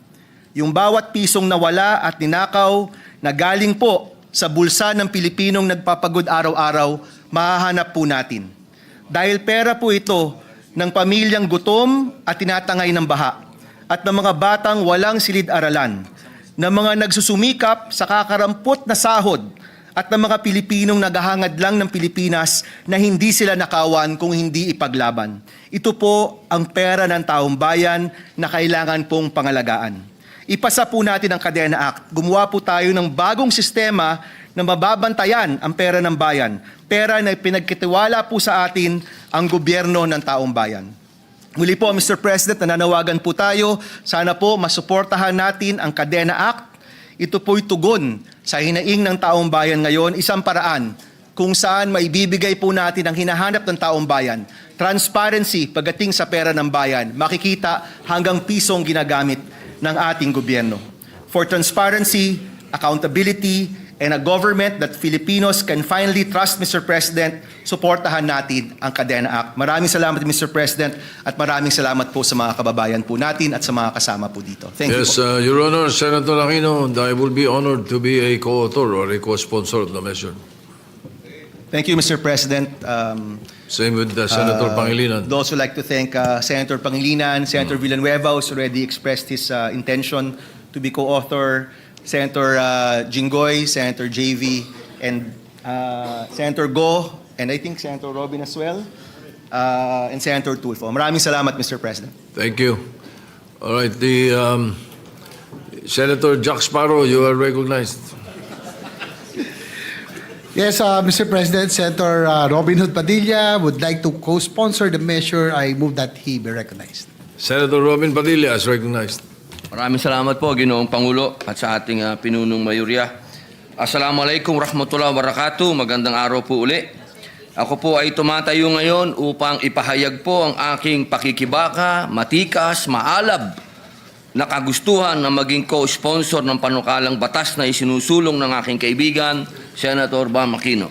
Yung bawat pisong nawala at ninakaw na galing po sa bulsa ng Pilipinong nagpapagod araw-araw, mahahanap po natin. Dahil pera po ito ng pamilyang gutom at tinatangay ng baha at ng mga batang walang silid-aralan, ng mga nagsusumikap sa kakarampot na sahod at ng mga Pilipinong naghahangad lang ng Pilipinas na hindi sila nakawan kung hindi ipaglaban. Ito po ang pera ng taong bayan na kailangan pong pangalagaan. Ipasa po natin ang Kadena Act. Gumawa po tayo ng bagong sistema na mababantayan ang pera ng bayan. Pera na pinagkitiwala po sa atin ang gobyerno ng taong bayan. Muli po, Mr. President, nananawagan po tayo. Sana po masuportahan natin ang Kadena Act. Ito po'y tugon sa hinaing ng taong bayan ngayon, isang paraan kung saan maibibigay po natin ang hinahanap ng taong bayan. Transparency pagdating sa pera ng bayan, makikita hanggang pisong ginagamit ng ating gobyerno. For transparency, accountability, and a government that Filipinos can finally trust, Mr. President, suportahan natin ang Kadena Act. Maraming salamat, Mr. President, at maraming salamat po sa mga kababayan po natin at sa mga kasama po dito. Thank you Yes, po. Your Honor, Senator Aquino, I will be honored to be a co-author or a co-sponsor of the measure. Thank you, Mr. President. Same with Senator Pangilinan. I'd also like to thank Senator Pangilinan, Senator Villanueva, who's already expressed his intention to be co-author, Senator Jinggoy, Senator JV, and Senator Go, and I think Senator Robin as well, and Senator Tulfo. Maraming salamat, Mr. President. Thank you. All right, the Senator Jack Sparrow, you are recognized. Yes, Mr. President, Senator Robin Hood Padilla would like to co-sponsor the measure. I move that he be recognized. Senator Robin Padilla is recognized. Maraming salamat po, Ginoong Pangulo, at sa ating pinunong mayurya. Assalamualaikum warahmatullahi wabarakatuh. Magandang araw po uli. Ako po ay tumatayo ngayon upang ipahayag po ang aking pakikibaka, matikas, maalab na kagustuhan na maging co-sponsor ng panukalang batas na isinusulong ng aking kaibigan, Senator Bam Aquino.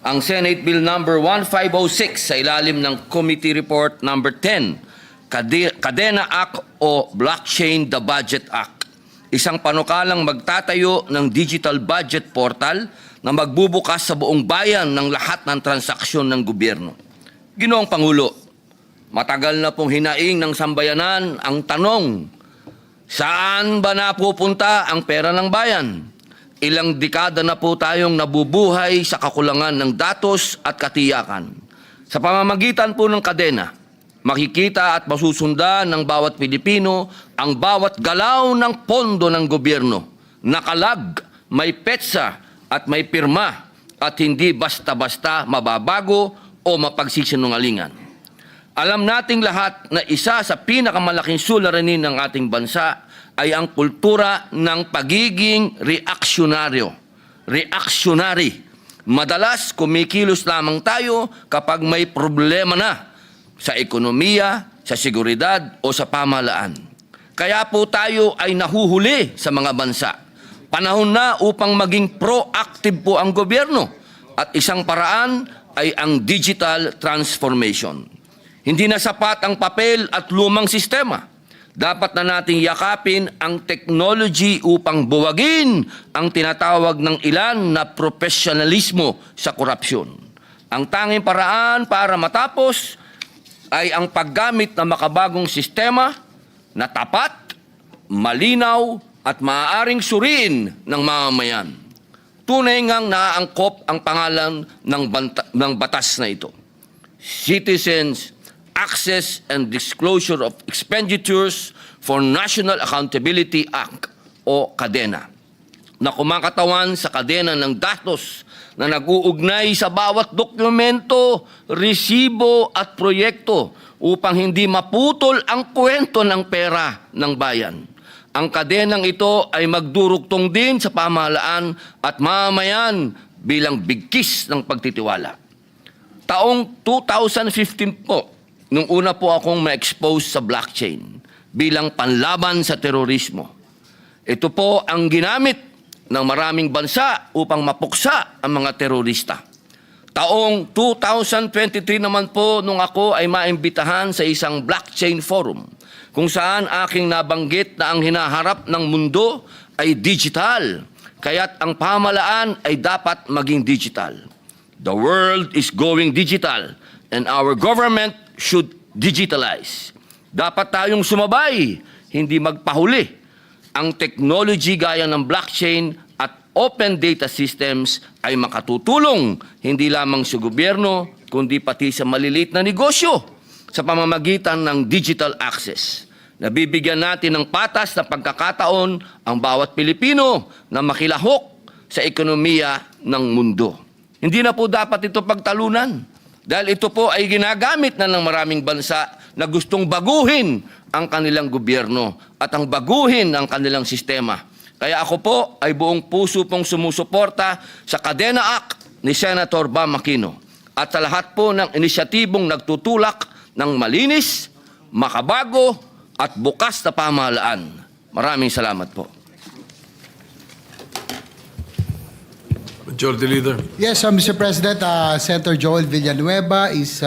Ang Senate Bill number 1506 sa ilalim ng Committee Report number 10, Kadena Act o Blockchain the Budget Act. Isang panukalang magtatayo ng digital budget portal na magbubukas sa buong bayan ng lahat ng transaksyon ng gobyerno. Ginoong Pangulo, matagal na pong hinaing ng sambayanan ang tanong, saan ba napupunta ang pera ng bayan? Ilang dekada na po tayong nabubuhay sa kakulangan ng datos at katiyakan. Sa pamamagitan po ng kadena, makikita at masusundan ng bawat Pilipino ang bawat galaw ng pondo ng gobyerno. Nakalag, may petsa at may pirma at hindi basta-basta mababago o mapagsisinungalingan. Alam nating lahat na isa sa pinakamalaking suliranin ng ating bansa ay ang kultura ng pagiging reactionary. Madalas kumikilos lamang tayo kapag may problema na sa ekonomiya, sa seguridad o sa pamahalaan. Kaya po tayo ay nahuhuli sa mga bansa. Panahon na upang maging proactive po ang gobyerno at isang paraan ay ang digital transformation. Hindi na sapat ang papel at lumang sistema. Dapat na nating yakapin ang technology upang buwagin ang tinatawag ng ilan na professionalismo sa korupsyon. Ang tanging paraan para matapos ay ang paggamit ng makabagong sistema na tapat, malinaw at maaaring suriin ng mamamayan. Tunay ngang naaangkop ang pangalan ng batas na ito. Citizens Access and Disclosure of Expenditures for National Accountability Act o KADENA, na kumakatawan sa kadena ng datos na nag-uugnay sa bawat dokumento, resibo at proyekto upang hindi maputol ang kwento ng pera ng bayan. Ang kadenang ito ay magdurugtong din sa pamahalaan at mamamayan bilang bigkis ng pagtitiwala. Taong 2015 po, nung una po akong ma-expose sa blockchain bilang panlaban sa terorismo. Ito po ang ginamit ng maraming bansa upang mapuksa ang mga terorista. Taong 2023 naman po nung ako ay maimbitahan sa isang blockchain forum kung saan aking nabanggit na ang hinaharap ng mundo ay digital, kaya't ang pamahalaan ay dapat maging digital. The world is going digital and our government should digitalize. Dapat tayong sumabay, hindi magpahuli. Ang technology gaya ng blockchain at open data systems ay makatutulong hindi lamang sa gobyerno, kundi pati sa maliliit na negosyo sa pamamagitan ng digital access. Nabibigyan natin ng patas na pagkakataon ang bawat Pilipino na makilahok sa ekonomiya ng mundo. Hindi na po dapat ito pagtalunan. Dahil ito po ay ginagamit na ng maraming bansa na gustong baguhin ang kanilang gobyerno at ang baguhin ang kanilang sistema. Kaya ako po ay buong puso pong sumusuporta sa KADENA Act ni Senator Bam Aquino at sa lahat po ng inisyatibong nagtutulak ng malinis, makabago at bukas na pamahalaan. Maraming salamat po. Majority Leader. Yes, Mr. President, Senator Joel Villanueva is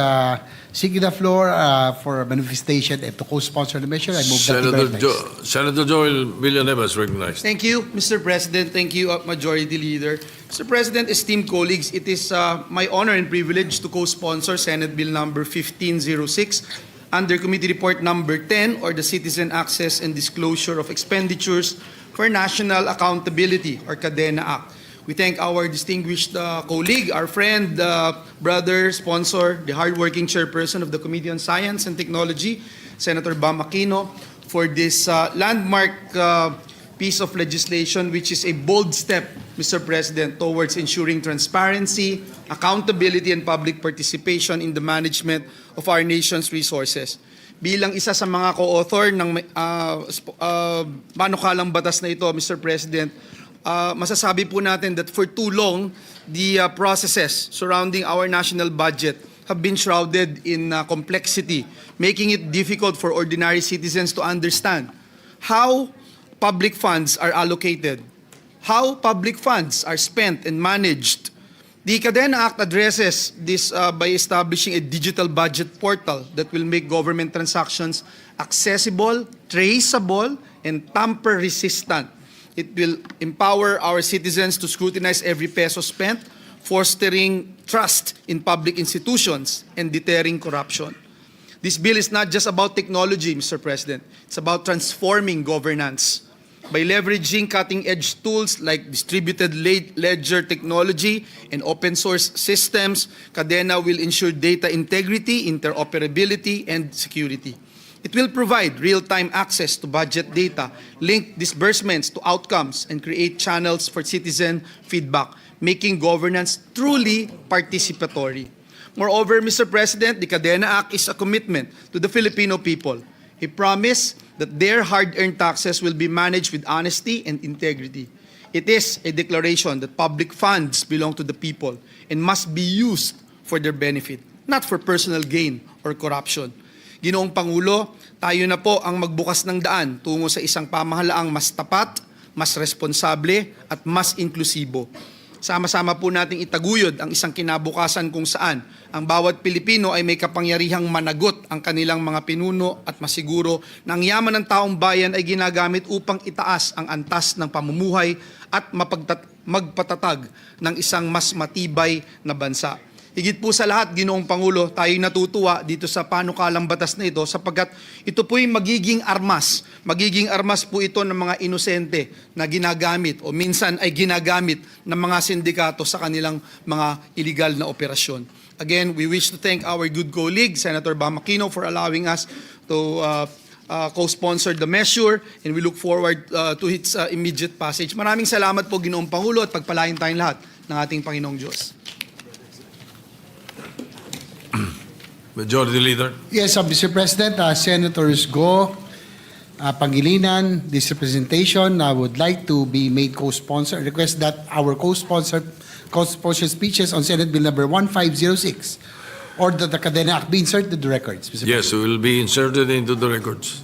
seeking the floor for a manifestation and to co-sponsor the measure. I move that he be recognized. Senator Joel Villanueva is recognized. Thank you, Mr. President. Thank you, Majority Leader. Mr. President, esteemed colleagues, it is my honor and privilege to co-sponsor Senate Bill number 1506 under Committee Report number 10, or the Citizen Access and Disclosure of Expenditures for National Accountability, or KADENA Act. We thank our distinguished colleague, our friend, brother, sponsor, the hardworking chairperson of the Committee on Science and Technology, Senator Bam Aquino, for this landmark piece of legislation, which is a bold step, Mr. President, towards ensuring transparency, accountability, and public participation in the management of our nation's resources. Bilang isa sa mga co-author ng manukalang batas na ito, Mr. President, masasabi po natin that for too long, the processes surrounding our national budget have been shrouded in complexity, making it difficult for ordinary citizens to understand how public funds are allocated, how public funds are spent and managed. The KADENA Act addresses this by establishing a digital budget portal that will make government transactions accessible, traceable, and tamper-resistant. It will empower our citizens to scrutinize every peso spent, fostering trust in public institutions and deterring corruption. This bill is not just about technology, Mr. President. It's about transforming governance. By leveraging cutting-edge tools like distributed ledger technology and open-source systems, KADENA will ensure data integrity, interoperability, and security. It will provide real-time access to budget data, link disbursements to outcomes, and create channels for citizen feedback, making governance truly participatory. Moreover, Mr. President, the KADENA Act is a commitment to the Filipino people, a promise that their hard-earned taxes will be managed with honesty and integrity. It is a declaration that public funds belong to the people and must be used for their benefit, not for personal gain or corruption. Ginoong Pangulo, tayo na po ang magbukas ng daan tungo sa isang pamahalaang mas tapat, mas responsable at mas inklusibo. Sama-sama po nating itaguyod ang isang kinabukasan kung saan ang bawat Pilipino ay may kapangyarihang managot ang kanilang mga pinuno at masiguro na ang yaman ng taong bayan ay ginagamit upang itaas ang antas ng pamumuhay at magpatatag ng isang mas matibay na bansa. Higit po sa lahat, Ginoong Pangulo, tayo'y natutuwa dito sa panukalang batas na ito sapagkat ito po'y magiging armas. Magiging armas po ito ng mga inosente na ginagamit o minsan ay ginagamit ng mga sindikato sa kanilang mga illegal na operasyon. Again, we wish to thank our good colleague, Senator Bam Aquino, for allowing us to co-sponsor the measure and we look forward to its immediate passage. Maraming salamat po, Ginoong Pangulo, at pagpalain tayong lahat ng ating Panginoong Diyos. Majority Leader. Yes, Mr. President, Senators Go, Pangilinan, this representation would like to be made co-sponsor. Request that our co-sponsor speeches on Senate Bill number 1506 or that the Cadena Act be inserted to the records, Mr. Yes, President. it will be inserted into the records.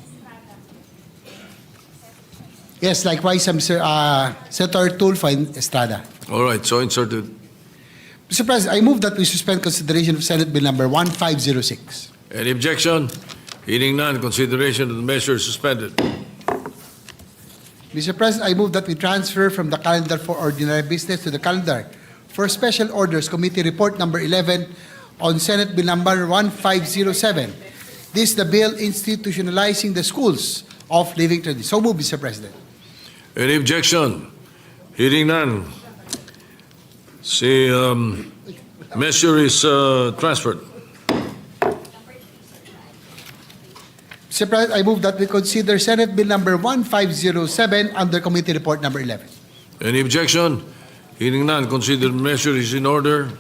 Yes, likewise, Senator Tulfo and Estrada. All right, so inserted. Mr. President, I move that we suspend consideration of Senate Bill number 1506. Any objection? Hearing none, consideration of the measure is suspended. Mr. President, I move that we transfer from the calendar for ordinary business to the calendar for Special Orders Committee Report number 11 on Senate Bill number 1507. This is the bill institutionalizing the schools of living tradition. So move, Mr. President. Any objection? Hearing none. Measure is transferred. Mr. President, I move that we consider Senate Bill number 1507 under Committee Report number 11. Any objection? Hearing none, consider measure is in order.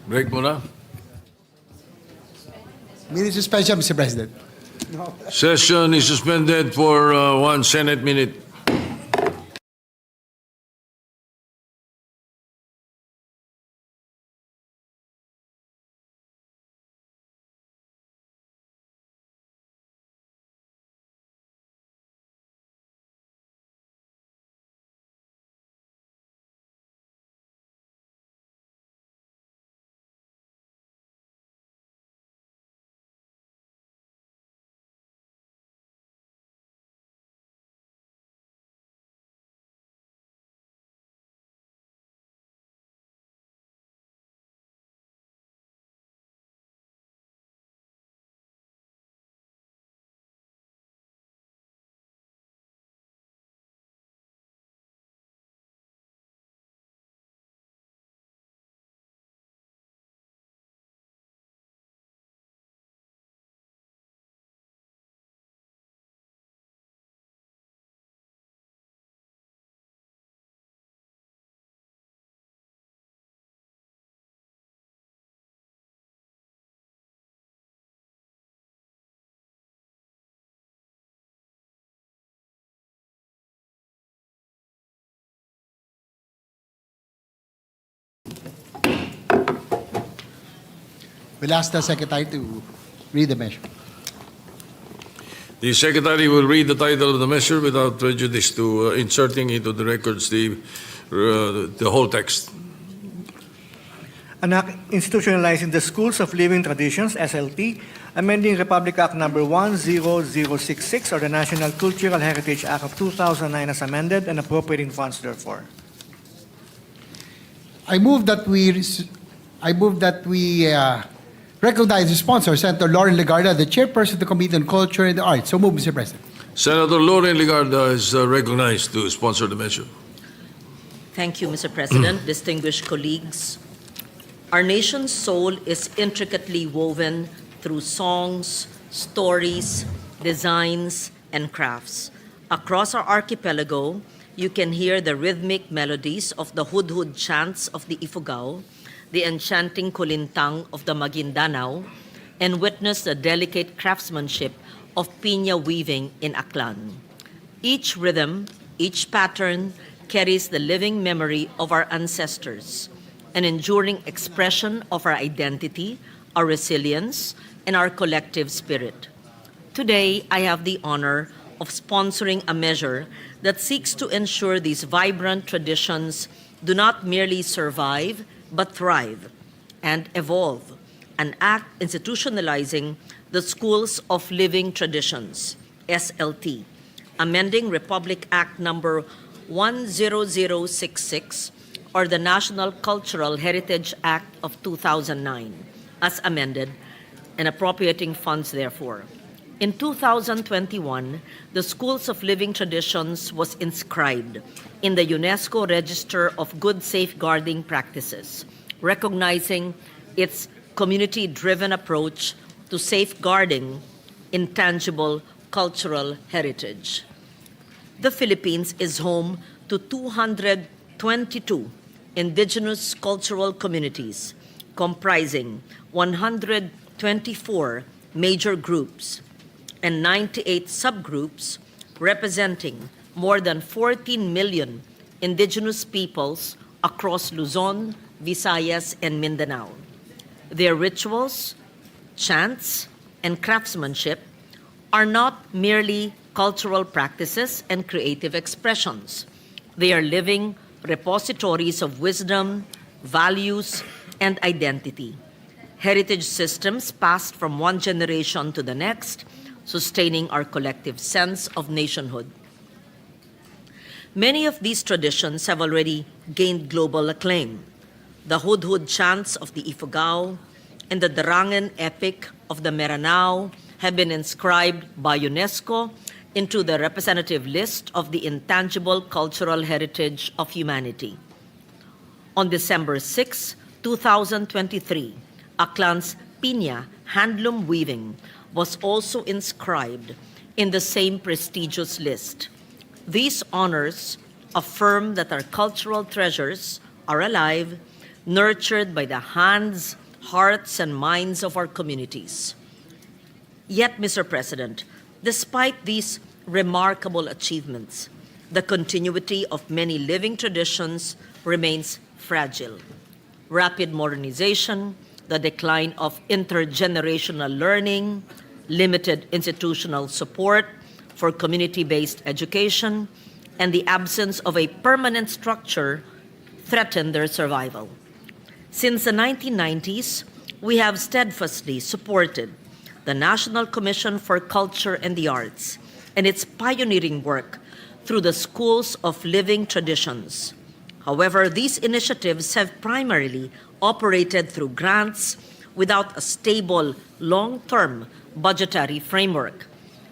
Break muna. Minute suspension, Mr. President. Session is suspended for 1 Senate minute. We'll ask the Secretary to read the measure. The Secretary will read the title of the measure without prejudice to inserting into the records the whole text. An act institutionalizing the Schools of Living Traditions, SLT, amending Republic Act number 10066 or the National Cultural Heritage Act of 2009 as amended and appropriating funds therefore. I move that we recognize the sponsor, Senator Lauren Legarda, the chairperson of the Committee on Culture and the Arts. So move, Mr. President. Senator Lauren Legarda is recognized to sponsor the measure. Thank you, Mr. President, distinguished colleagues. Our nation's soul is intricately woven through songs, stories, designs, and crafts. Across our archipelago, you can hear the rhythmic melodies of the hudhud chants of the Ifugao, the enchanting kulintang of the Maguindanao, and witness the delicate craftsmanship of piña weaving in Aklan. Each rhythm, each pattern carries the living memory of our ancestors, an enduring expression of our identity, our resilience, and our collective spirit. Today, I have the honor of sponsoring a measure that seeks to ensure these vibrant traditions do not merely survive, but thrive and evolve, an act institutionalizing the Schools of Living Traditions, SLT, amending Republic Act number 10066, or the National Cultural Heritage Act of 2009, as amended, and appropriating funds therefore. In 2021, the Schools of Living Traditions was inscribed in the UNESCO Register of Good Safeguarding Practices, recognizing its community-driven approach to safeguarding intangible cultural heritage. The Philippines is home to 222 indigenous cultural communities, comprising 124 major groups and 98 subgroups, representing more than 14 million indigenous peoples across Luzon, Visayas, and Mindanao. Their rituals, chants, and craftsmanship are not merely cultural practices and creative expressions. They are living repositories of wisdom, values, and identity. Heritage systems passed from one generation to the next, sustaining our collective sense of nationhood. Many of these traditions have already gained global acclaim. The Hudhud chants of the Ifugao and the Darangan epic of the Meranao have been inscribed by UNESCO into the representative list of the intangible cultural heritage of humanity. On December 6, 2023, Aklan's Piña handloom weaving was also inscribed in the same prestigious list. These honors affirm that our cultural treasures are alive, nurtured by the hands, hearts, and minds of our communities. Yet, Mr. President, despite these remarkable achievements, the continuity of many living traditions remains fragile. Rapid modernization, the decline of intergenerational learning, limited institutional support for community-based education, and the absence of a permanent structure threaten their survival. Since the 1990s, we have steadfastly supported the National Commission for Culture and the Arts and its pioneering work through the Schools of Living Traditions. However, these initiatives have primarily operated through grants without a stable, long-term budgetary framework.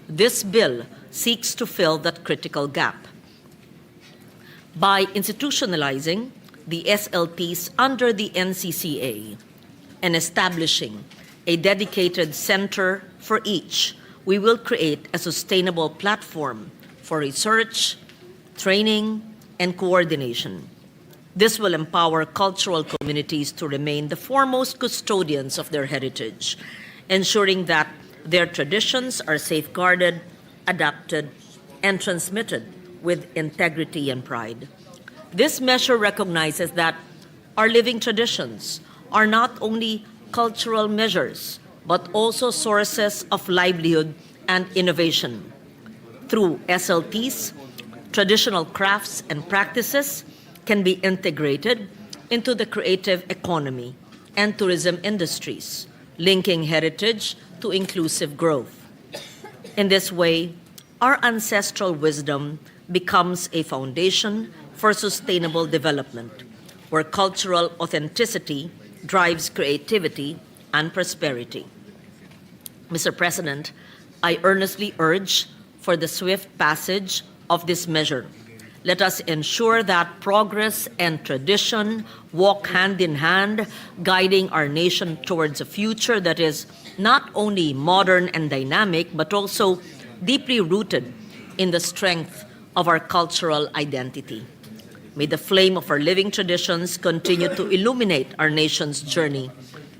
This bill seeks to fill that critical gap. By institutionalizing the SLTs under the NCCA and establishing a dedicated center for each, we will create a sustainable platform for research, training, and coordination. This will empower cultural communities to remain the foremost custodians of their heritage, ensuring that their traditions are safeguarded, adapted, and transmitted with integrity and pride. This measure recognizes that our living traditions are not only cultural measures, but also sources of livelihood and innovation. Through SLTs, traditional crafts and practices can be integrated into the creative economy and tourism industries, linking heritage to inclusive growth. In this way, our ancestral wisdom becomes a foundation for sustainable development, where cultural authenticity drives creativity and prosperity. Mr. President, I earnestly urge for the swift passage of this measure. Let us ensure that progress and tradition walk hand in hand, guiding our nation towards a future that is not only modern and dynamic, but also deeply rooted in the strength of our cultural identity. May the flame of our living traditions continue to illuminate our nation's journey,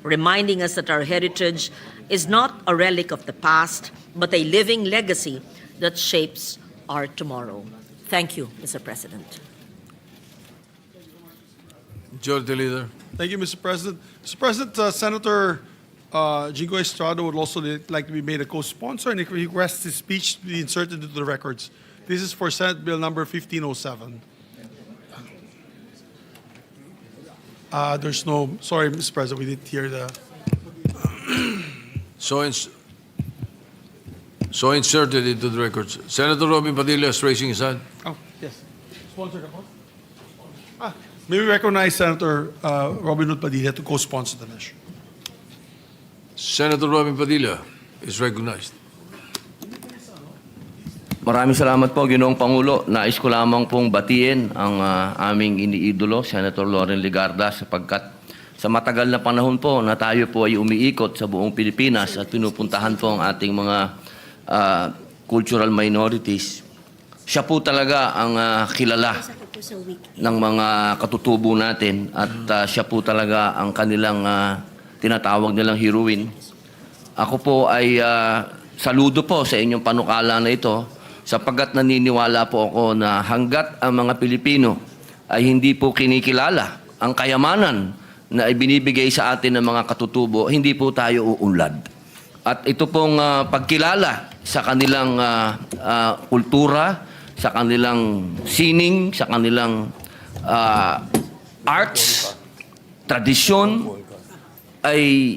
reminding us that our heritage is not a relic of the past, but a living legacy that shapes our tomorrow. Thank you, Mr. President. Majority Leader. Thank you, Mr. President. Mr. President, Senator Jingo Estrada would also like to be made a co-sponsor and he requests his speech to be inserted into the records. This is for Senate Bill number 1507. There's no, sorry, Mr. President, we didn't hear the, So inserted into the records. Senator Robin Padilla is raising his hand. oh, yes. Sponsor ka po? May we recognize Senator Robin Hood Padilla to co-sponsor the measure. Senator Robin Padilla is recognized. Maraming salamat po, Ginoong Pangulo. Nais ko lamang pong batiin ang aming iniidolo, Senator Loren Legarda, sapagkat sa matagal na panahon po na tayo po ay umiikot sa buong Pilipinas at pinupuntahan po ang ating mga cultural minorities. Siya po talaga ang kilala ng mga katutubo natin at siya po talaga ang kanilang tinatawag nilang heroine. Ako po ay saludo po sa inyong panukala na ito sapagkat naniniwala po ako na hanggat ang mga Pilipino ay hindi po kinikilala ang kayamanan na ibinibigay sa atin ng mga katutubo, hindi po tayo uunlad. At ito pong pagkilala sa kanilang kultura, sa kanilang sining, sa kanilang arts, tradisyon, ay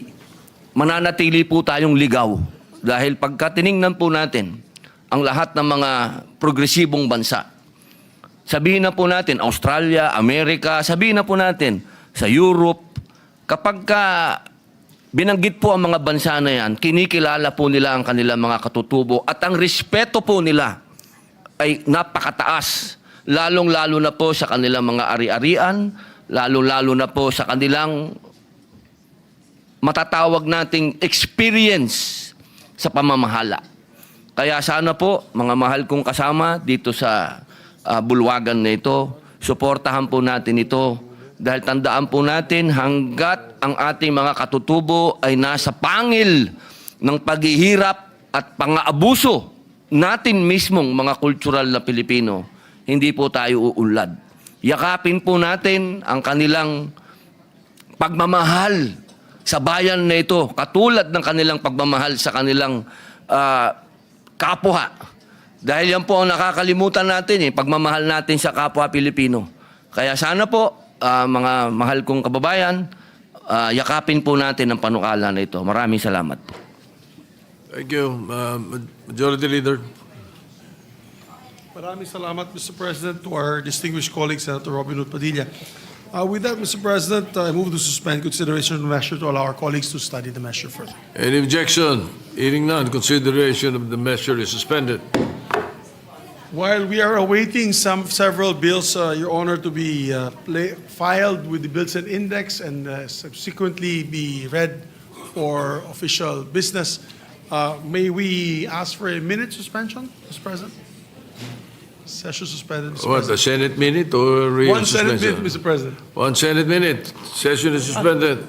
mananatili po tayong ligaw. Dahil pagka tiningnan po natin ang lahat ng mga progresibong bansa, sabihin na po natin, Australia, Amerika, sabihin na po natin, sa Europe, kapag binanggit po ang mga bansa na yan, kinikilala po nila ang kanilang mga katutubo at ang respeto po nila ay napakataas, lalong-lalo na po sa kanilang mga ari-arian, lalong-lalo na po sa kanilang matatawag nating experience sa pamamahala. Kaya sana po, mga mahal kong kasama dito sa bulwagan na ito, suportahan po natin ito dahil tandaan po natin hanggat ang ating mga katutubo ay nasa pangil ng paghihirap at pang-aabuso natin mismong mga kultural na Pilipino, hindi po tayo uunlad. Yakapin po natin ang kanilang pagmamahal sa bayan na ito, katulad ng kanilang pagmamahal sa kanilang kapwa. Dahil yan po ang nakakalimutan natin, pagmamahal natin sa kapwa Pilipino. Kaya sana po, mga mahal kong kababayan, yakapin po natin ang panukala na ito. Maraming salamat po. Thank you. Majority Leader. Maraming salamat, Mr. President, to our distinguished colleague, Senator Robin Hood Padilla. With that, Mr. President, I move to suspend consideration of the measure to allow our colleagues to study the measure further. Any objection? Hearing none, consideration of the measure is suspended. While we are awaiting several bills, Your Honor, to be filed with the bills and index and subsequently be read for official business, may we ask for a minute suspension, Mr. President? Session suspended, Mr. What, a President. Senate minute or real One Senate suspension? minute, Mr. President. 1 Senate minute. Session is suspended.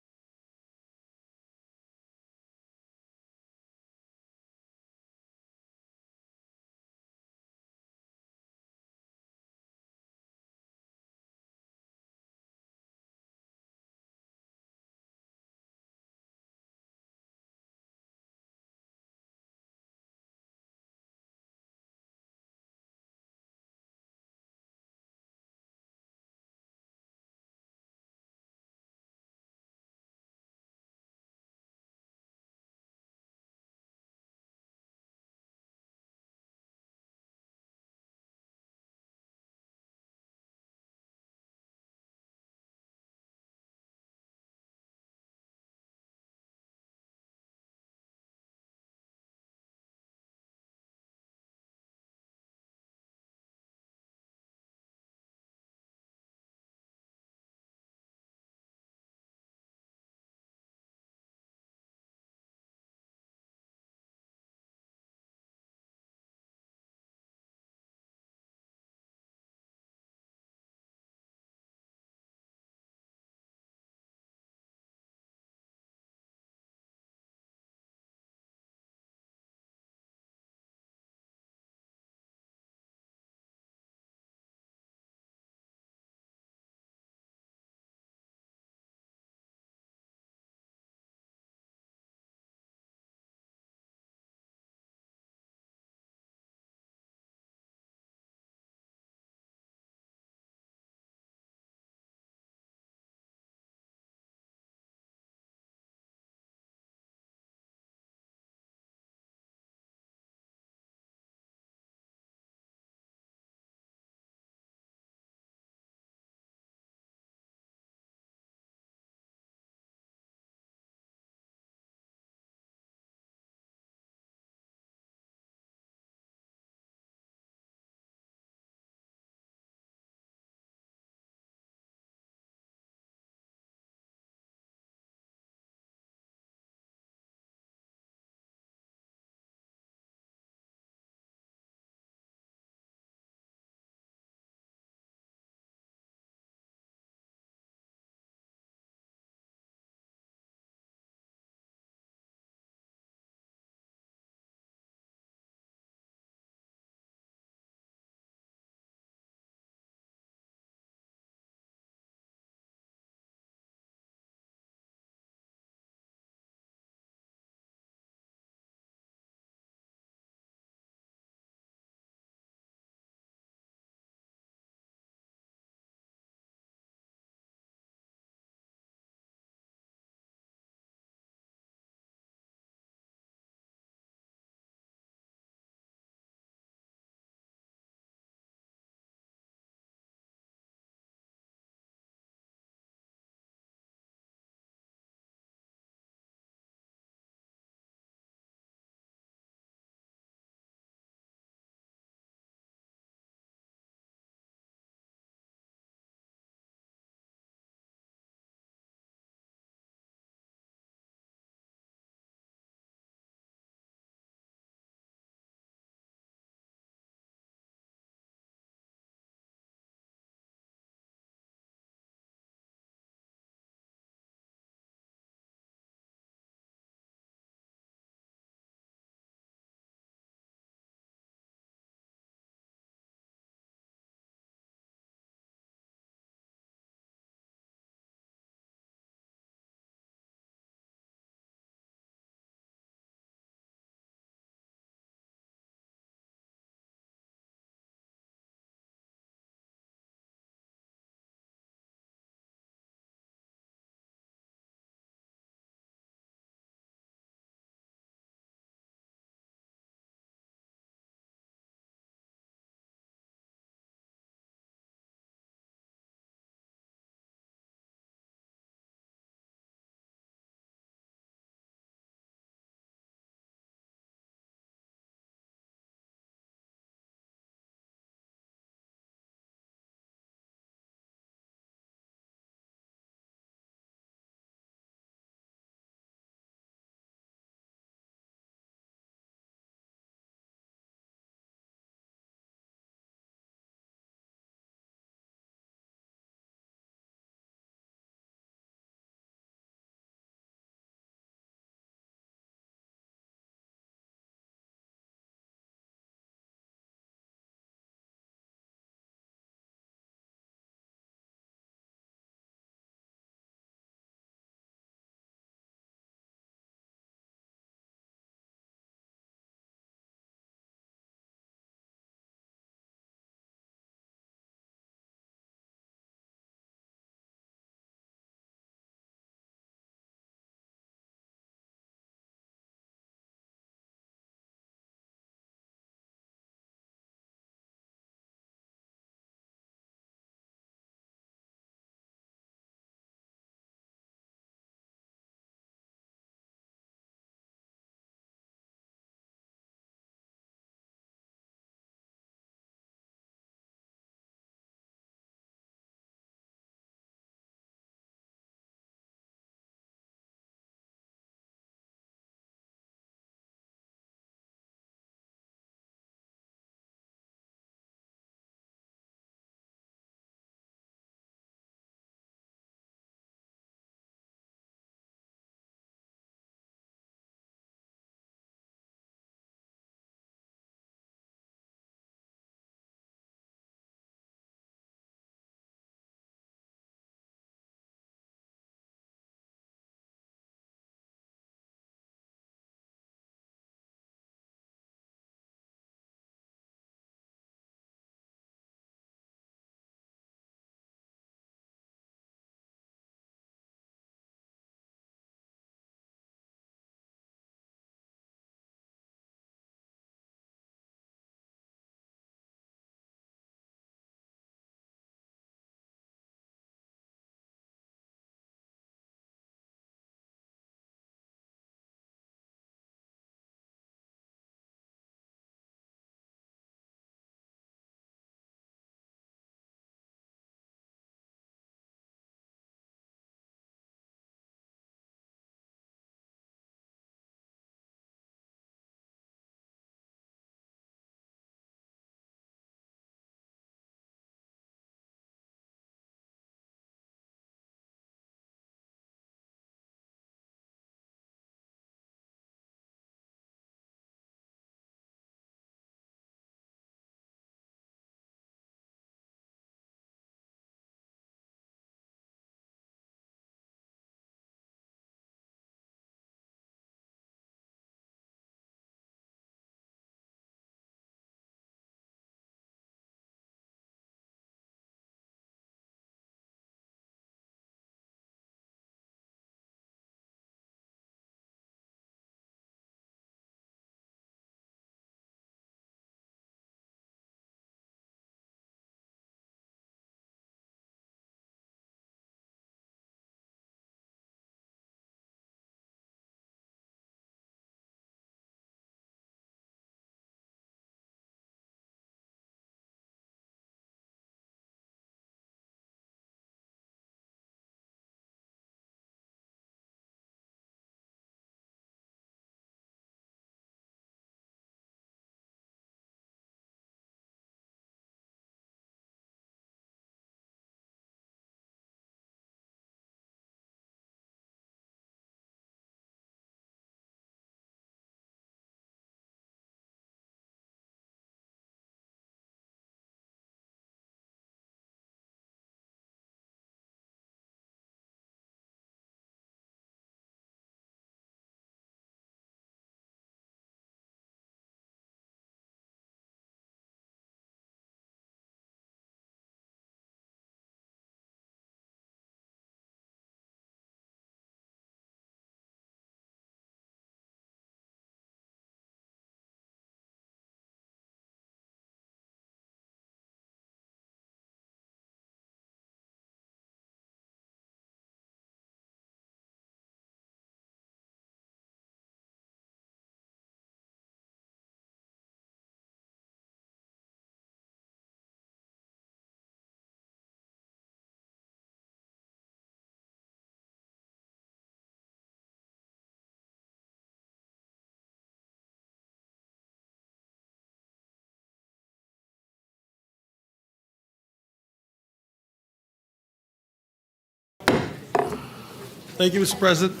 Thank you, Mr. President.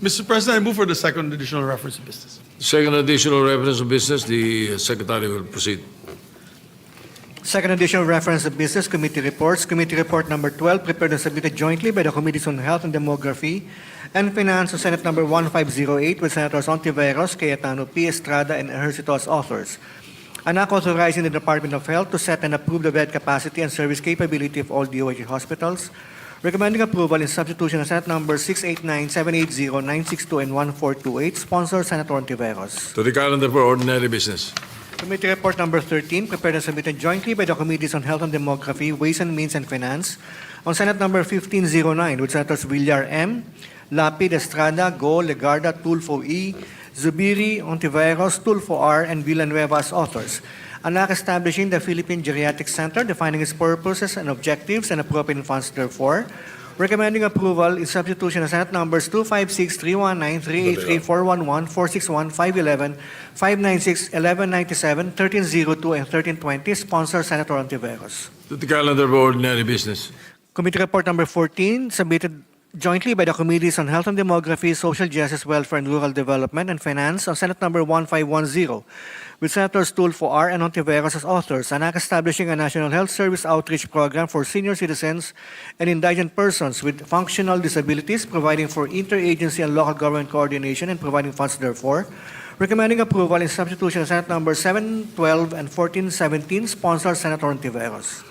Mr. President, I move for the second additional reference of business. Second additional reference of business, the Secretary will proceed. Second additional reference of business committee reports. Committee report number 12, prepared and submitted jointly by the Committees on Health and Demography and Finance on Senate number 1508 with Senators Ontiveros, Cayetano P. Estrada, and Ejercito as authors. An act authorizing the Department of Health to set and approve the bed capacity and service capability of all DOH hospitals. Recommending approval in substitution of Senate number 689, 780, 962, and 1428. Sponsor, Senator Ontiveros. To the calendar for ordinary business. Committee report number 13, prepared and submitted jointly by the Committees on Health and Demography, Ways and Means, and Finance on Senate number 1509 with Senators Villar M., Lapid, Estrada, Go, Legarda, Tulfo E., Zubiri, Ontiveros, Tulfo R., and Villanueva as authors. An act establishing the Philippine Geriatric Center, defining its purposes and objectives and appropriating funds therefore. Recommending approval in substitution of Senate numbers 256, 319, 383, 411, 461, 511, 596, 1197, 1302, and 1320. Sponsor, Senator Ontiveros. To the calendar for ordinary business. Committee report number 14, submitted jointly by the Committees on Health and Demography, Social Justice, Welfare, and Rural Development, and Finance on Senate number 1510 with Senators Tulfo R. and Ontiveros as authors. An act establishing a National Health Service Outreach Program for senior citizens and indigent persons with functional disabilities, providing for interagency and local government coordination and providing funds therefore. Recommending approval in substitution of Senate number 712 and 1417. Sponsor, Senator Ontiveros.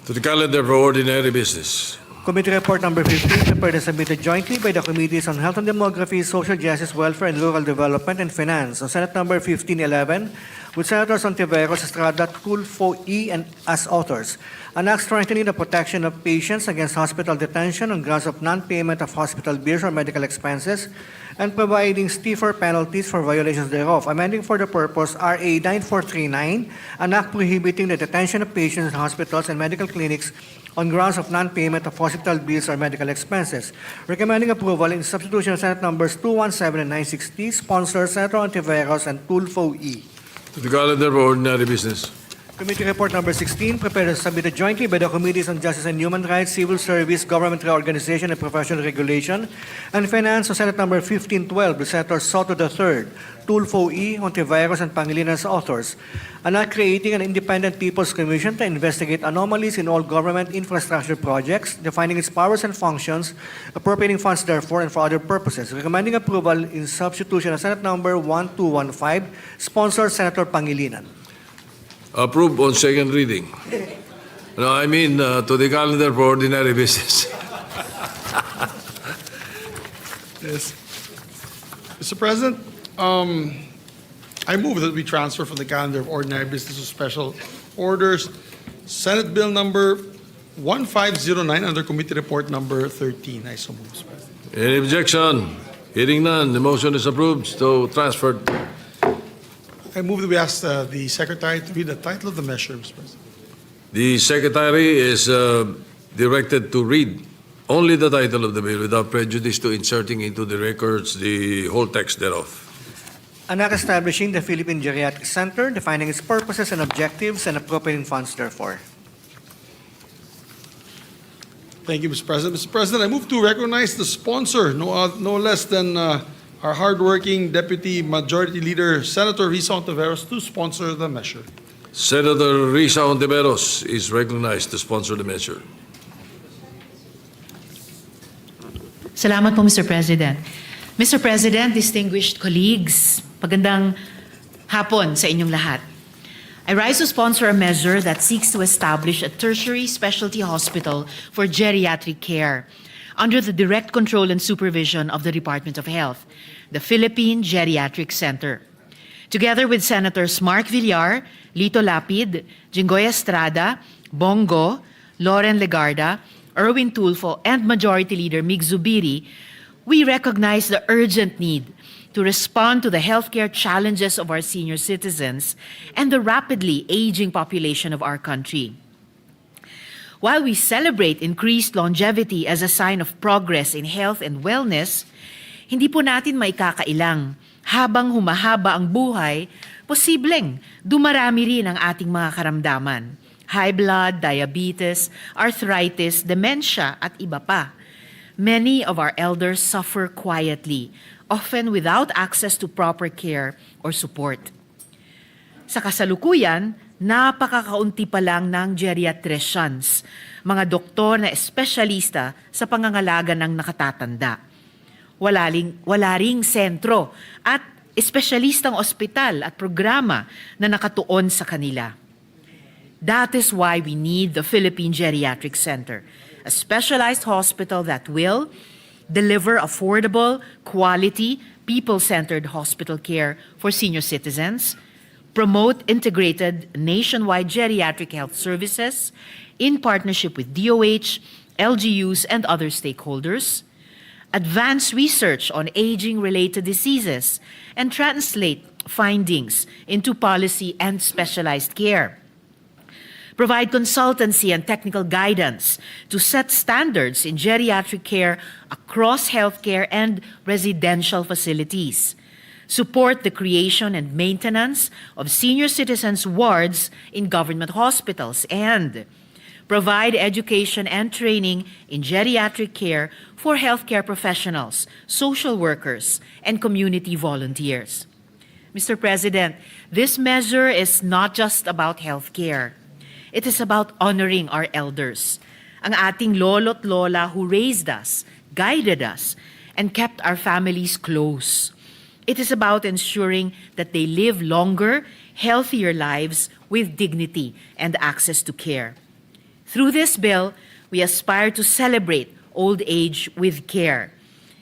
To the calendar for ordinary business. Committee report number 15, prepared and submitted jointly by the Committees on Health and Demography, Social Justice, Welfare, and Rural Development, and Finance on Senate number 1511 with Senators Ontiveros, Estrada, Tulfo E. and as authors. An act strengthening the protection of patients against hospital detention on grounds of non-payment of hospital bills or medical expenses and providing stiffer penalties for violations thereof. Amending for the purpose RA 9439, an act prohibiting the detention of patients in hospitals and medical clinics on grounds of non-payment of hospital bills or medical expenses. Recommending approval in substitution of Senate numbers 217 and 960. Sponsors, Senator Ontiveros and Tulfo E. To the calendar for ordinary business. Committee report number 16, prepared and submitted jointly by the Committees on Justice and Human Rights, Civil Service, Government Reorganization, and Professional Regulation, and Finance on Senate number 1512 with Senator Soto III, Tulfo E., Ontiveros, and Pangilinan as authors. An act creating an independent People's Commission to investigate anomalies in all government infrastructure projects, defining its powers and functions, appropriating funds therefore, and for other purposes. Recommending approval in substitution of Senate number 1215, sponsor Senator Pangilinan. Approved on second reading. No, I mean to the calendar for ordinary business. Yes. Mr. President, I move that we transfer from the calendar of ordinary business to special orders Senate Bill number 1509 under Committee Report number 13. I so move, Mr. President. Any objection? Hearing none, the motion is approved. So transferred. I move that we ask the Secretary to read the title of the measure, Mr. President. The Secretary is directed to read only the title of the bill without prejudice to inserting into the records the whole text thereof. An act establishing the Philippine Geriatric Center, defining its purposes and objectives, and appropriating funds therefore. Thank you, Mr. President. Mr. President, I move to recognize the sponsor, no less than our hardworking Deputy Majority Leader, Senator Risa Ontiveros, to sponsor the measure. Senator Risa Ontiveros is recognized to sponsor the measure. Salamat po, Mr. President. Mr. President, distinguished colleagues, magandang hapon sa inyong lahat. I rise to sponsor a measure that seeks to establish a tertiary specialty hospital for geriatric care under the direct control and supervision of the Department of Health, the Philippine Geriatric Center. Together with Senators Mark Villar, Lito Lapid, Jinggoy Estrada, Bongo, Loren Legarda, Erwin Tulfo, and Majority Leader Mig Zubiri, we recognize the urgent need to respond to the healthcare challenges of our senior citizens and the rapidly aging population of our country. While we celebrate increased longevity as a sign of progress in health and wellness, hindi po natin maikakailang habang humahaba ang buhay, posibleng dumarami rin ang ating mga karamdaman. High blood, diabetes, arthritis, dementia at iba pa. many of our elders suffer quietly, often without access to proper care or support. Sa kasalukuyan, napakakaunti pa lang ng geriatricians, mga doktor na espesyalista sa pangangalaga ng nakatatanda. Wala ring sentro at espesyalistang ospital at programa na nakatuon sa kanila. That is why we need the Philippine Geriatric Center, a specialized hospital that will deliver affordable, quality, people-centered hospital care for senior citizens, promote integrated nationwide geriatric health services in partnership with DOH, LGUs, and other stakeholders, advance research on aging-related diseases, and translate findings into policy and specialized care. Provide consultancy and technical guidance to set standards in geriatric care across healthcare and residential facilities. Support the creation and maintenance of senior citizens' wards in government hospitals, and provide education and training in geriatric care for healthcare professionals, social workers, and community volunteers. Mr. President, this measure is not just about healthcare. It is about honoring our elders, ang ating lolo't lola who raised us, guided us, and kept our families close. It is about ensuring that they live longer, healthier lives with dignity and access to care. Through this bill, we aspire to celebrate old age with care.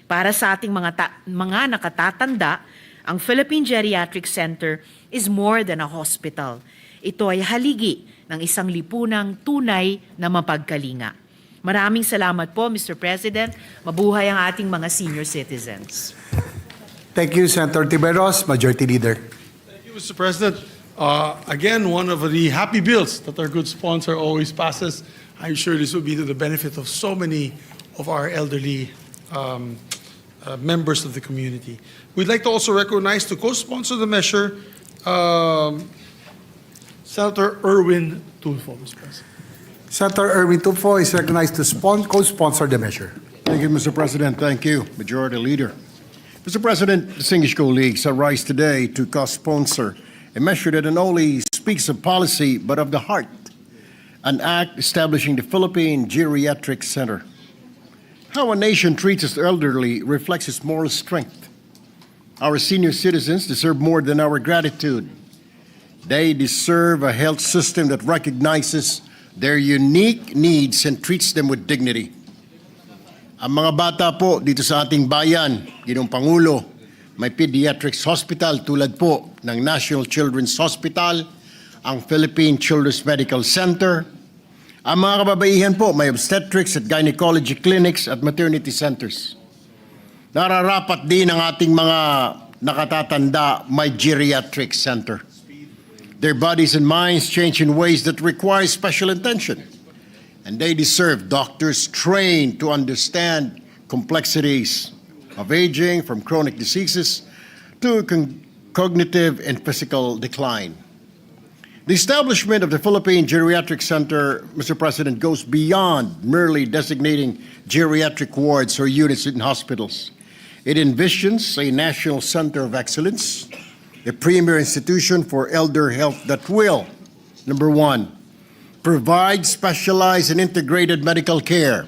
Para sa ating mga nakatatanda, ang Philippine Geriatric Center is more than a hospital. Ito ay haligi ng isang lipunang tunay na mapagkalinga. Maraming salamat po, Mr. President. Mabuhay ang ating mga senior citizens. Thank you, Senator Tiberos, Majority Leader. Thank you, Mr. President. Again, one of the happy bills that our good sponsor always passes. I'm sure this will be to the benefit of so many of our elderly members of the community. We'd like to also recognize to co-sponsor the measure, Senator Erwin Tulfo, Mr. President. Senator Erwin Tulfo is recognized to co-sponsor the measure. Thank you, Mr. President. Thank you, Majority Leader. Mr. President, distinguished colleagues, I rise today to co-sponsor a measure that not only speaks of policy but of the heart, an act establishing the Philippine Geriatric Center. How a nation treats its elderly reflects its moral strength. Our senior citizens deserve more than our gratitude. They deserve a health system that recognizes their unique needs and treats them with dignity. Ang mga bata po dito sa ating bayan, Ginoong Pangulo, may pediatrics hospital tulad po ng National Children's Hospital, ang Philippine Children's Medical Center. Ang mga kababaihan po may obstetrics at gynecology clinics at maternity centers. Nararapat din ang ating mga nakatatanda may geriatric center. Their bodies and minds change in ways that require special attention. And they deserve doctors trained to understand complexities of aging, from chronic diseases to cognitive and physical decline. The establishment of the Philippine Geriatric Center, Mr. President, goes beyond merely designating geriatric wards or units in hospitals. It envisions a national center of excellence, a premier institution for elder health that will, number one, provide specialized and integrated medical care.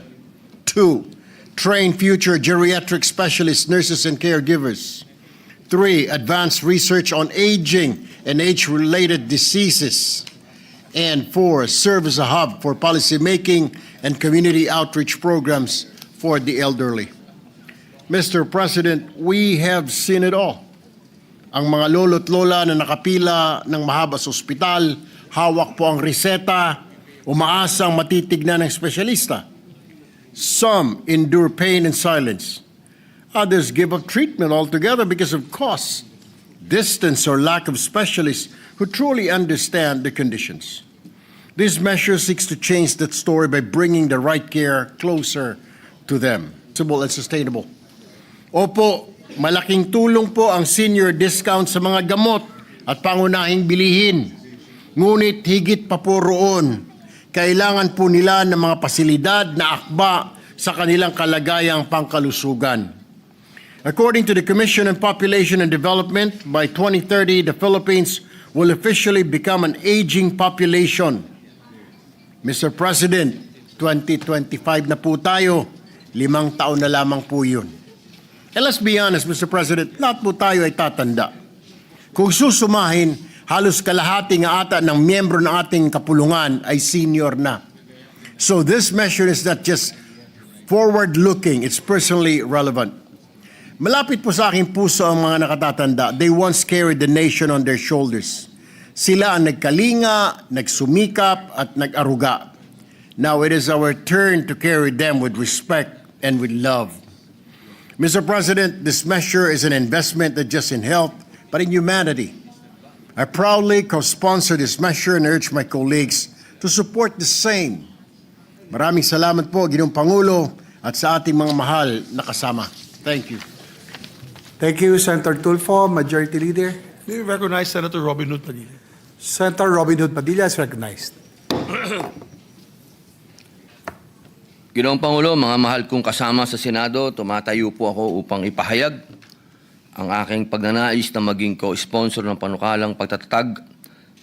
2, train future geriatric specialists, nurses, and caregivers. 3, advance research on aging and age-related diseases. And 4, serve as a hub for policymaking and community outreach programs for the elderly. Mr. President, we have seen it all. Ang mga lolo't lola na nakapila ng mahaba sa ospital, hawak po ang reseta, umaasang matitignan ng espesyalista. Some endure pain in silence. Others give up treatment altogether because of cost, distance, or lack of specialists who truly understand the conditions. This measure seeks to change that story by bringing the right care closer to them, and sustainable. Opo, malaking tulong po ang senior discount sa mga gamot at pangunahing bilihin. Ngunit higit pa po roon, kailangan po nila ng mga pasilidad na akba sa kanilang kalagayang pangkalusugan. According to the Commission on Population and Development, by 2030, the Philippines will officially become an aging population. Mr. President, 2025 na po tayo, 5 taon na lamang po yun. And let's be honest, Mr. President, lahat po tayo ay tatanda. Kung susumahin, halos kalahati nga ata ng miyembro ng ating kapulungan ay senior na. So this measure is not just forward-looking, it's personally relevant. Malapit po sa aking puso ang mga nakatatanda. They once carried the nation on their shoulders. Sila ang nagkalinga, nagsumikap, at nag-aruga. Now it is our turn to carry them with respect and with love. Mr. President, this measure is an investment not just in health, but in humanity. I proudly co-sponsor this measure and urge my colleagues to support the same. Maraming salamat po, Ginoong Pangulo, at sa ating mga mahal na kasama. Thank you. Thank you, Senator Tulfo. Majority Leader. May we recognize Senator Robin Hood Padilla. Senator Robin Hood Padilla is recognized. Ginoong Pangulo, mga mahal kong kasama sa Senado, tumatayo po ako upang ipahayag ang aking pagnanais na maging co-sponsor ng panukalang pagtatatag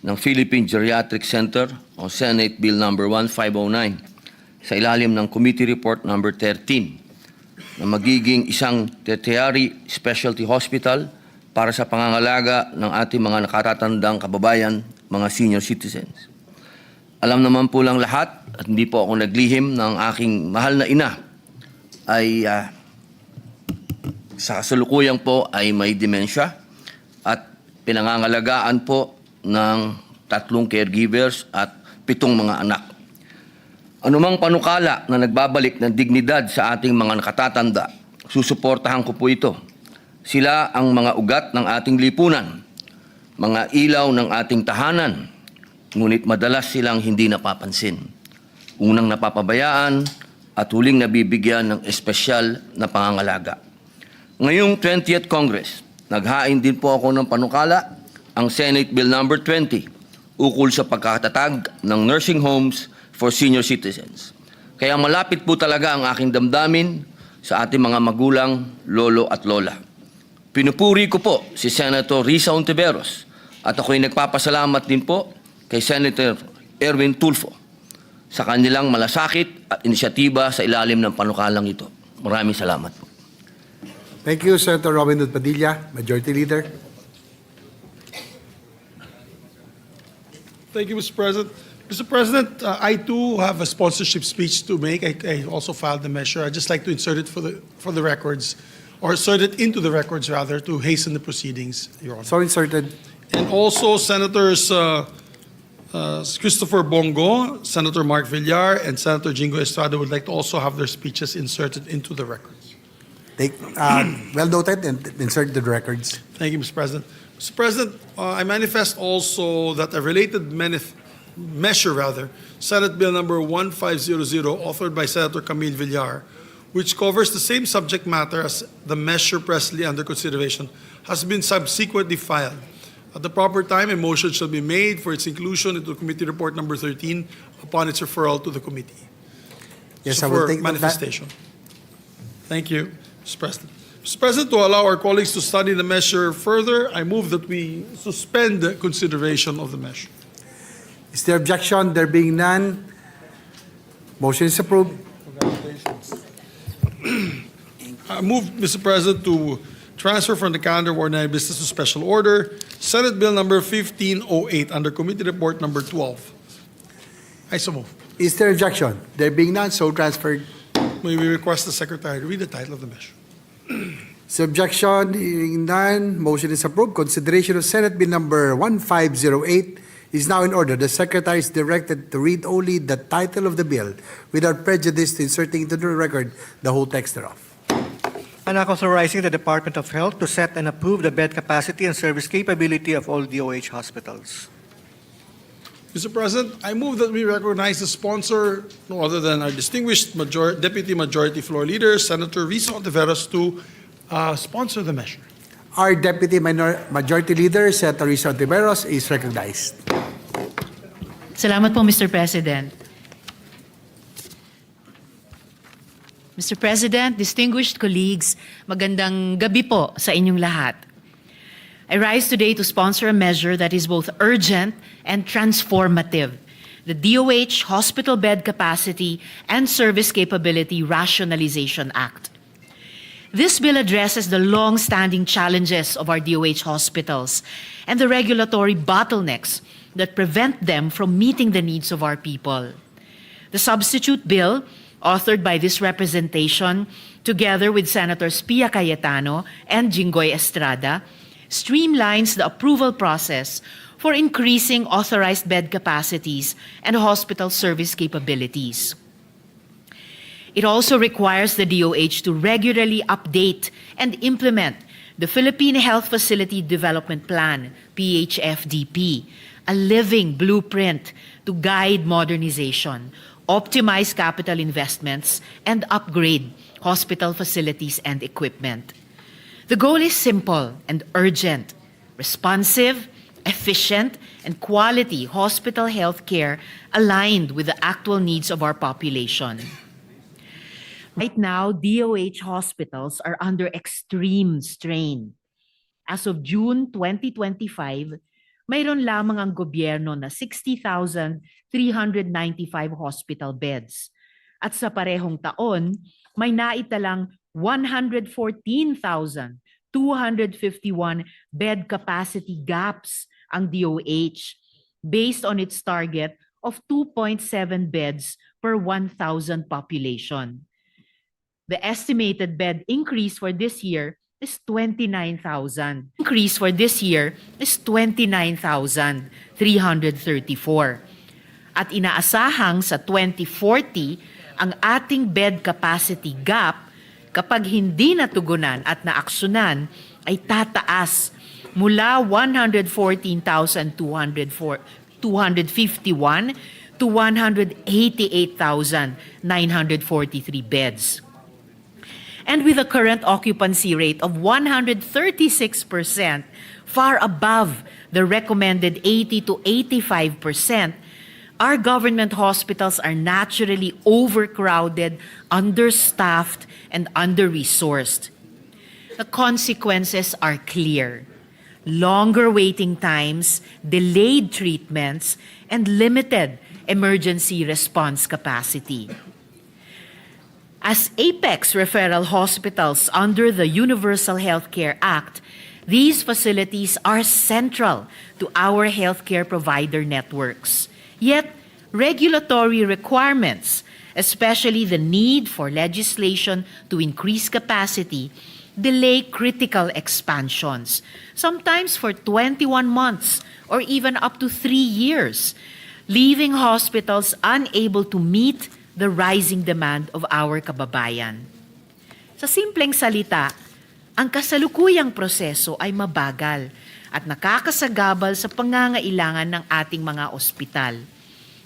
ng Philippine Geriatric Center o Senate Bill No. 1509 sa ilalim ng Committee Report No. 13 na magiging isang tertiary specialty hospital para sa pangangalaga ng ating mga nakatatandang kababayan, mga senior citizens. Alam naman po lang lahat, at hindi po ako naglihim, ng aking mahal na ina ay sa kasalukuyan po ay may demensya at pinangangalagaan po ng 3 caregivers at 7 mga anak. Anumang panukala na nagbabalik ng dignidad sa ating mga nakatatanda, susuportahan ko po ito. Sila ang mga ugat ng ating lipunan, mga ilaw ng ating tahanan, ngunit madalas silang hindi napapansin. Unang napapabayaan at huling nabibigyan ng espesyal na pangangalaga. Ngayong 20th Congress, naghain din po ako ng panukala, ang Senate Bill No. 20, ukol sa pagkakatatag ng nursing homes for senior citizens. Kaya malapit po talaga ang aking damdamin sa ating mga magulang, lolo at lola. Pinupuri ko po si Senator Risa Ontiveros at ako'y nagpapasalamat din po kay Senator Erwin Tulfo sa kanilang malasakit at inisyatiba sa ilalim ng panukalang ito. Maraming salamat po. Thank you, Senator Robin Hood Padilla. Majority Leader. Thank you, Mr. President. Mr. President, I too have a sponsorship speech to make. I also filed the measure. I'd just like to insert it for the records, or insert it into the records rather, to hasten the proceedings, Your Honor. So inserted. And also Senators Christopher Bongo, Senator Mark Villar, and Senator Jingo Estrada would like to also have their speeches inserted into the records. Well noted and insert the records. Thank you, Mr. President. Mr. President, I manifest also that a related measure, Senate Bill Number 1500, authored by Senator Camille Villar, which covers the same subject matter as the measure presently under consideration, has been subsequently filed. At the proper time, a motion shall be made for its inclusion into Committee Report Number 13 upon its referral to the committee. Yes, So I will for take note of that. manifestation. Thank you, Mr. President. Mr. President, to allow our colleagues to study the measure further, I move that we suspend the consideration of the measure. Is there objection? There being none, motion is approved. I move, Mr. President, to transfer from the calendar of ordinary business to special order Senate Bill Number 1508 under Committee Report Number 12. I so move. Is there objection? There being none, so transferred. May we request the Secretary to read the title of the measure. Subjection, hearing none, motion is approved. Consideration of Senate Bill Number 1508 is now in order. The Secretary is directed to read only the title of the bill without prejudice to inserting into the record the whole text thereof. An act authorizing the Department of Health to set and approve the bed capacity and service capability of all DOH hospitals. Mr. President, I move that we recognize the sponsor, no other than our distinguished Deputy Majority Floor Leader, Senator Risa Ontiveros, to sponsor the measure. Our Deputy Majority Leader, Senator Risa Ontiveros, is recognized. Salamat po, Mr. President. Mr. President, distinguished colleagues, magandang gabi po sa inyong lahat. I rise today to sponsor a measure that is both urgent and transformative, the DOH Hospital Bed Capacity and Service Capability Rationalization Act. This bill addresses the long-standing challenges of our DOH hospitals and the regulatory bottlenecks that prevent them from meeting the needs of our people. The substitute bill, authored by this representation, together with Senators Pia Cayetano and Jinggoy Estrada, streamlines the approval process for increasing authorized bed capacities and hospital service capabilities. It also requires the DOH to regularly update and implement the Philippine Health Facility Development Plan, PHFDP, a living blueprint to guide modernization, optimize capital investments, and upgrade hospital facilities and equipment. The goal is simple and urgent: responsive, efficient, and quality hospital health care aligned with the actual needs of our population. Right now, DOH hospitals are under extreme strain. As of June 2025, mayroon lamang ang gobyerno na 60,395 hospital beds. At sa parehong taon, may naitalang 114,251 bed capacity gaps ang DOH based on its target of 2.7 beds per 1,000 population. The estimated bed increase for this year is 29,000. Increase for this year is 29,334. At inaasahang sa 2040, ang ating bed capacity gap, kapag hindi natugunan at naaksyonan, ay tataas mula 114,251 to 188,943 beds. And with a current occupancy rate of 136%, far above the recommended 80 to 85%, our government hospitals are naturally overcrowded, understaffed, and under-resourced. The consequences are clear: longer waiting times, delayed treatments, and limited emergency response capacity. As apex referral hospitals under the Universal Healthcare Act, these facilities are central to our healthcare provider networks. Yet, regulatory requirements, especially the need for legislation to increase capacity, delay critical expansions, sometimes for 21 months or even up to 3 years, leaving hospitals unable to meet the rising demand of our kababayan. Sa simpleng salita, ang kasalukuyang proseso ay mabagal at nakakasagabal sa pangangailangan ng ating mga ospital.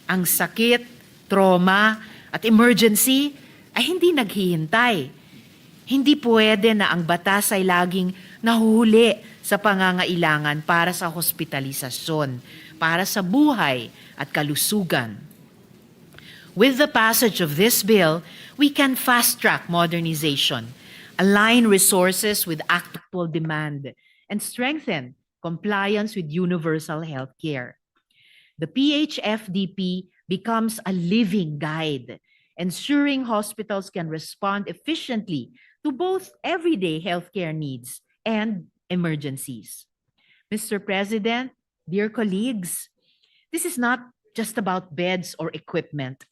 Ang sakit, trauma, at emergency ay hindi naghihintay. Hindi pwede na ang batas ay laging nahuhuli sa pangangailangan para sa hospitalisasyon, para sa buhay at kalusugan. With the passage of this bill, we can fast-track modernization, align resources with actual demand, and strengthen compliance with universal health care. The PHFDP becomes a living guide, ensuring hospitals can respond efficiently to both everyday healthcare needs and emergencies. Mr. President, dear colleagues, this is not just about beds or equipment.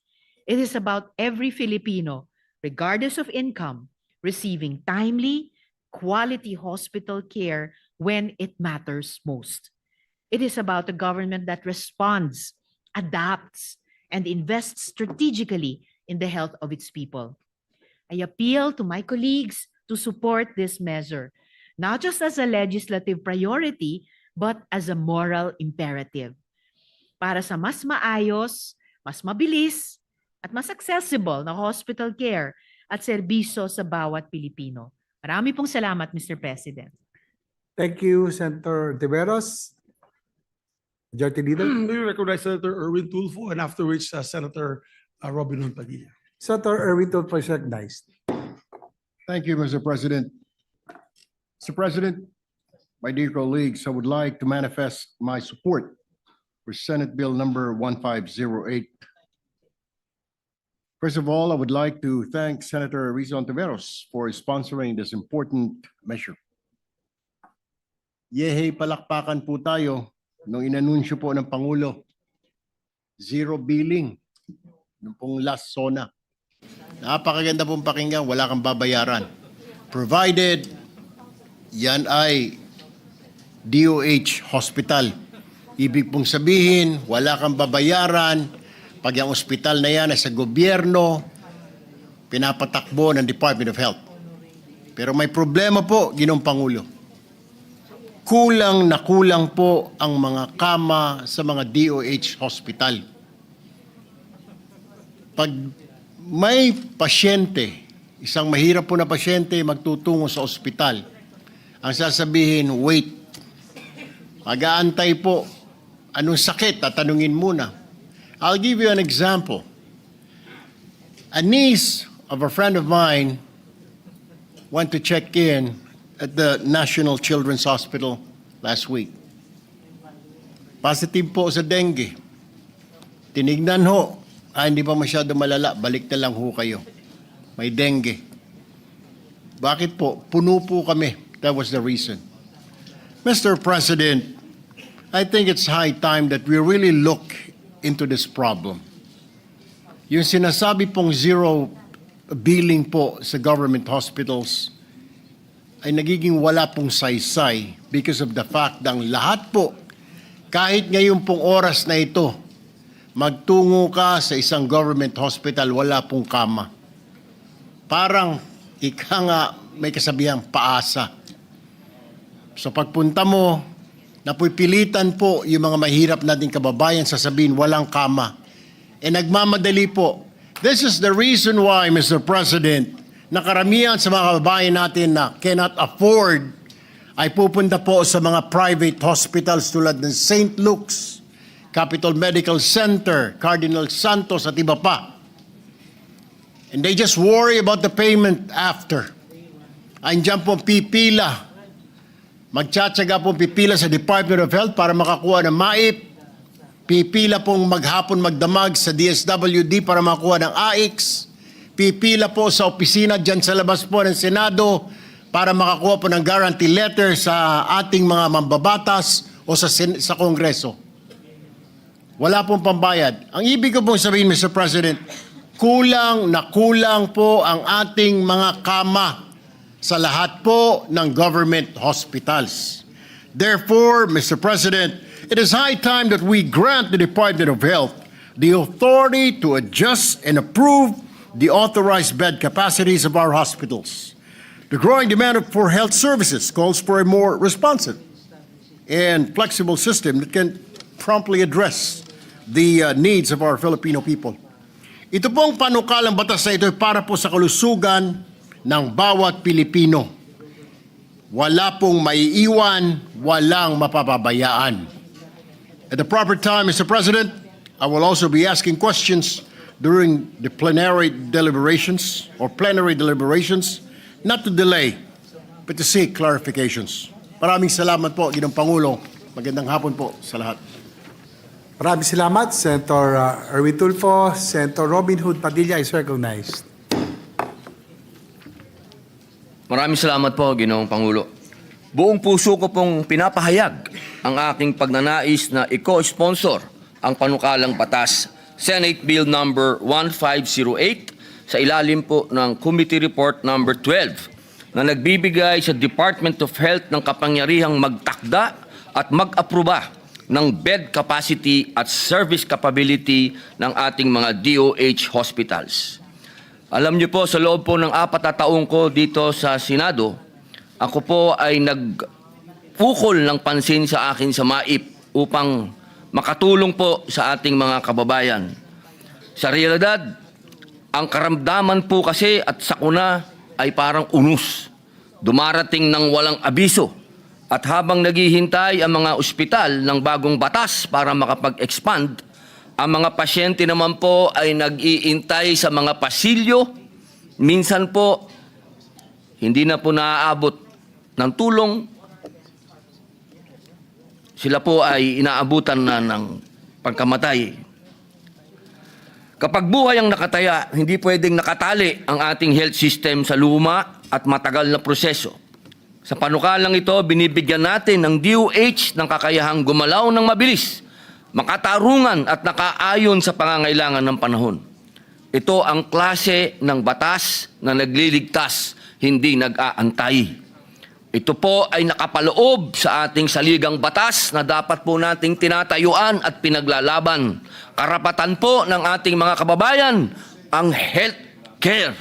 It is about every Filipino, regardless of income, receiving timely, quality hospital care when it matters most. It is about a government that responds, adapts, and invests strategically in the health of its people. I appeal to my colleagues to support this measure, not just as a legislative priority, but as a moral imperative. Para sa mas maayos, mas mabilis, at mas accessible na hospital care at serbisyo sa bawat Pilipino. Marami pong salamat, Mr. President. Thank you, Senator Tiveros. Majority Leader. We recognize Senator Erwin Tulfo, and after which Senator Robin Hood Padilla. Senator Erwin Tulfo is recognized. Thank you, Mr. President. Mr. President, my dear colleagues, I would like to manifest my support for Senate Bill number 1508. First of all, I would like to thank Senator Rizon Tiveros for sponsoring this important measure. Yehey, palakpakan po tayo nung inanunsyo po ng Pangulo. Zero billing nung pong last SONA. Napakaganda pong pakinggan, wala kang babayaran. Provided yan ay DOH hospital. Ibig pong sabihin, wala kang babayaran. Pag yung ospital na yan ay sa gobyerno, pinapatakbo ng Department of Health. Pero may problema po, Ginoong Pangulo. Kulang na kulang po ang mga kama sa mga DOH hospital. Pag may pasyente, isang mahirap po na pasyente magtutungo sa ospital, ang sasabihin, wait. Mag-aantay po. Anong sakit? Tatanungin muna. I'll give you an example. A niece of a friend of mine went to check in at the National Children's Hospital last week. Positive po sa dengue. Tinignan ho, hindi pa masyado malala, balik na lang ho kayo. May dengue. Bakit po? Puno po kami. That was the reason. Mr. President, I think it's high time that we really look into this problem. Yung sinasabi pong zero billing po sa government hospitals ay nagiging wala pong saysay because of the fact na ang lahat po, kahit ngayon pong oras na ito, magtungo ka sa isang government hospital, wala pong kama. Parang ika nga may kasabihang paasa. So pagpunta mo, napipilitan po yung mga mahirap nating kababayan sasabihin walang kama. Nagmamadali po. This is the reason why, Mr. President, na karamihan sa mga kababayan natin na cannot afford ay pupunta po sa mga private hospitals tulad ng St. Luke's, Capital Medical Center, Cardinal Santos at iba pa. And they just worry about the payment after. Andiyan po pipila. Magtsatsaga pong pipila sa Department of Health para makakuha ng MAIP. Pipila pong maghapon magdamag sa DSWD para makakuha ng AIX. Pipila po sa opisina dyan sa labas po ng Senado para makakuha po ng guarantee letter sa ating mga mambabatas o sa Kongreso. Wala pong pambayad. Ang ibig ko pong sabihin, Mr. President, kulang na kulang po ang ating mga kama sa lahat po ng government hospitals. Therefore, Mr. President, it is high time that we grant the Department of Health the authority to adjust and approve the authorized bed capacities of our hospitals. The growing demand for health services calls for a more responsive and flexible system that can promptly address the needs of our Filipino people. Ito pong panukalang batas na ito ay para po sa kalusugan ng bawat Pilipino. Wala pong maiiwan, walang mapapabayaan. At the proper time, Mr. President, I will also be asking questions during the plenary deliberations, not to delay, but to seek clarifications. Maraming salamat po, Ginoong Pangulo. Magandang hapon po sa lahat. Maraming salamat, Senator Erwin Tulfo. Senator Robin Hood Padilla is recognized. Maraming salamat po, Ginoong Pangulo. Buong puso ko pong pinapahayag ang aking pagnanais na i-co-sponsor ang panukalang batas, Senate Bill number 1508, sa ilalim po ng Committee Report number 12, na nagbibigay sa Department of Health ng kapangyarihang magtakda at mag-aproba ng bed capacity at service capability ng ating mga DOH hospitals. Alam niyo po, sa loob po ng 4 na taong ko dito sa Senado, ako po ay nagpukol ng pansin sa akin sa MAIP upang makatulong po sa ating mga kababayan. Sa realidad, ang karamdaman po kasi at sakuna ay parang unus. Dumarating ng walang abiso. At habang naghihintay ang mga ospital ng bagong batas para makapag-expand, ang mga pasyente naman po ay nag-iintay sa mga pasilyo. Minsan po, hindi na po naaabot ng tulong. Sila po ay inaabutan na ng pagkamatay. Kapag buhay ang nakataya, hindi pwedeng nakatali ang ating health system sa luma at matagal na proseso. Sa panukalang ito, binibigyan natin ng DOH ng kakayahang gumalaw ng mabilis, makatarungan at nakaayon sa pangangailangan ng panahon. Ito ang klase ng batas na nagliligtas, hindi nag-aantay. Ito po ay nakapaloob sa ating saligang batas na dapat po nating tinatayuan at pinaglalaban. Karapatan po ng ating mga kababayan ang health care.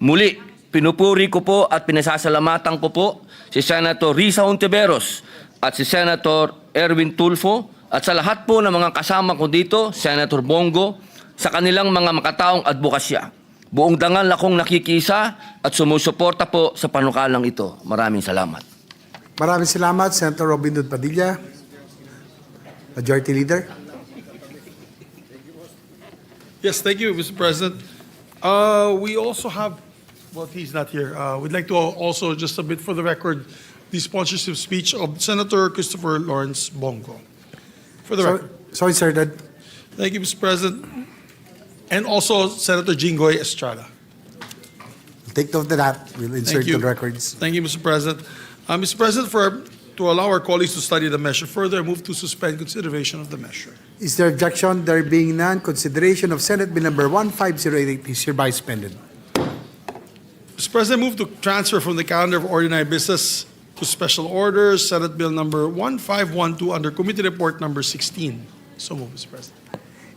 Muli, pinupuri ko po at pinasasalamatan ko po si Senator Risa Hontiveros at si Senator Erwin Tulfo at sa lahat po ng mga kasama ko dito, Senator Bongo, sa kanilang mga makataong advokasya. Buong dangal akong nakikisa at sumusuporta po sa panukalang ito. Maraming salamat. Maraming salamat, Senator Robin Hood Padilla, Majority Leader. Yes, thank you, Mr. President. We also have, well, he's not here. We'd like to also just submit for the record the sponsorship speech of Senator Christopher Lawrence Bongo. For the record. Sorry, sir. Thank you, Mr. President. And also Senator Jinggoy Estrada. Take note of that. We'll insert Thank you. the records. Thank you, Mr. President. Mr. President, to allow our colleagues to study the measure further, I move to suspend consideration of the measure. Is there objection? There being none, consideration of Senate Bill number 15088 is hereby suspended. Mr. President, I move to transfer from the calendar of ordinary business to special orders, Senate Bill number 1512 under Committee Report number 16. So move, Mr. President.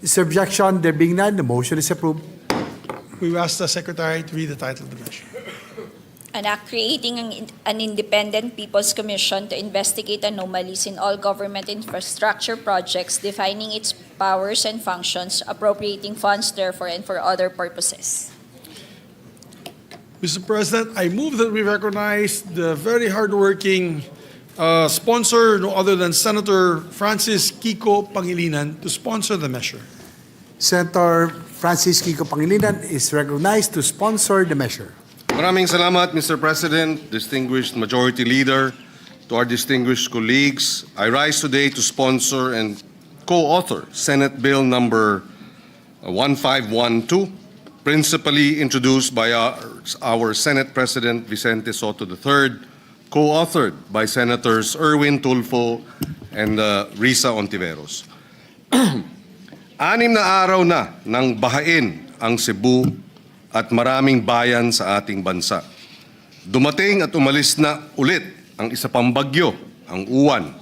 Is there objection? There being none, the motion is approved. We will ask the Secretary to read the title of the measure. An act creating an independent People's Commission to investigate anomalies in all government infrastructure projects, defining its powers and functions, appropriating funds therefore and for other purposes. Mr. President, I move that we recognize the very hardworking sponsor, no other than Senator Francis Kiko Pangilinan, to sponsor the measure. Senator Francis Kiko Pangilinan is recognized to sponsor the measure. Maraming salamat, Mr. President, distinguished Majority Leader, to our distinguished colleagues. I rise today to sponsor and co-author Senate Bill number 1512, principally introduced by our Senate President Vicente Soto III, co-authored by Senators Erwin Tulfo and Risa Hontiveros. 6 na araw na nang bahain ang Cebu at maraming bayan sa ating bansa. Dumating at umalis na ulit ang isa pang bagyo, ang Uwan.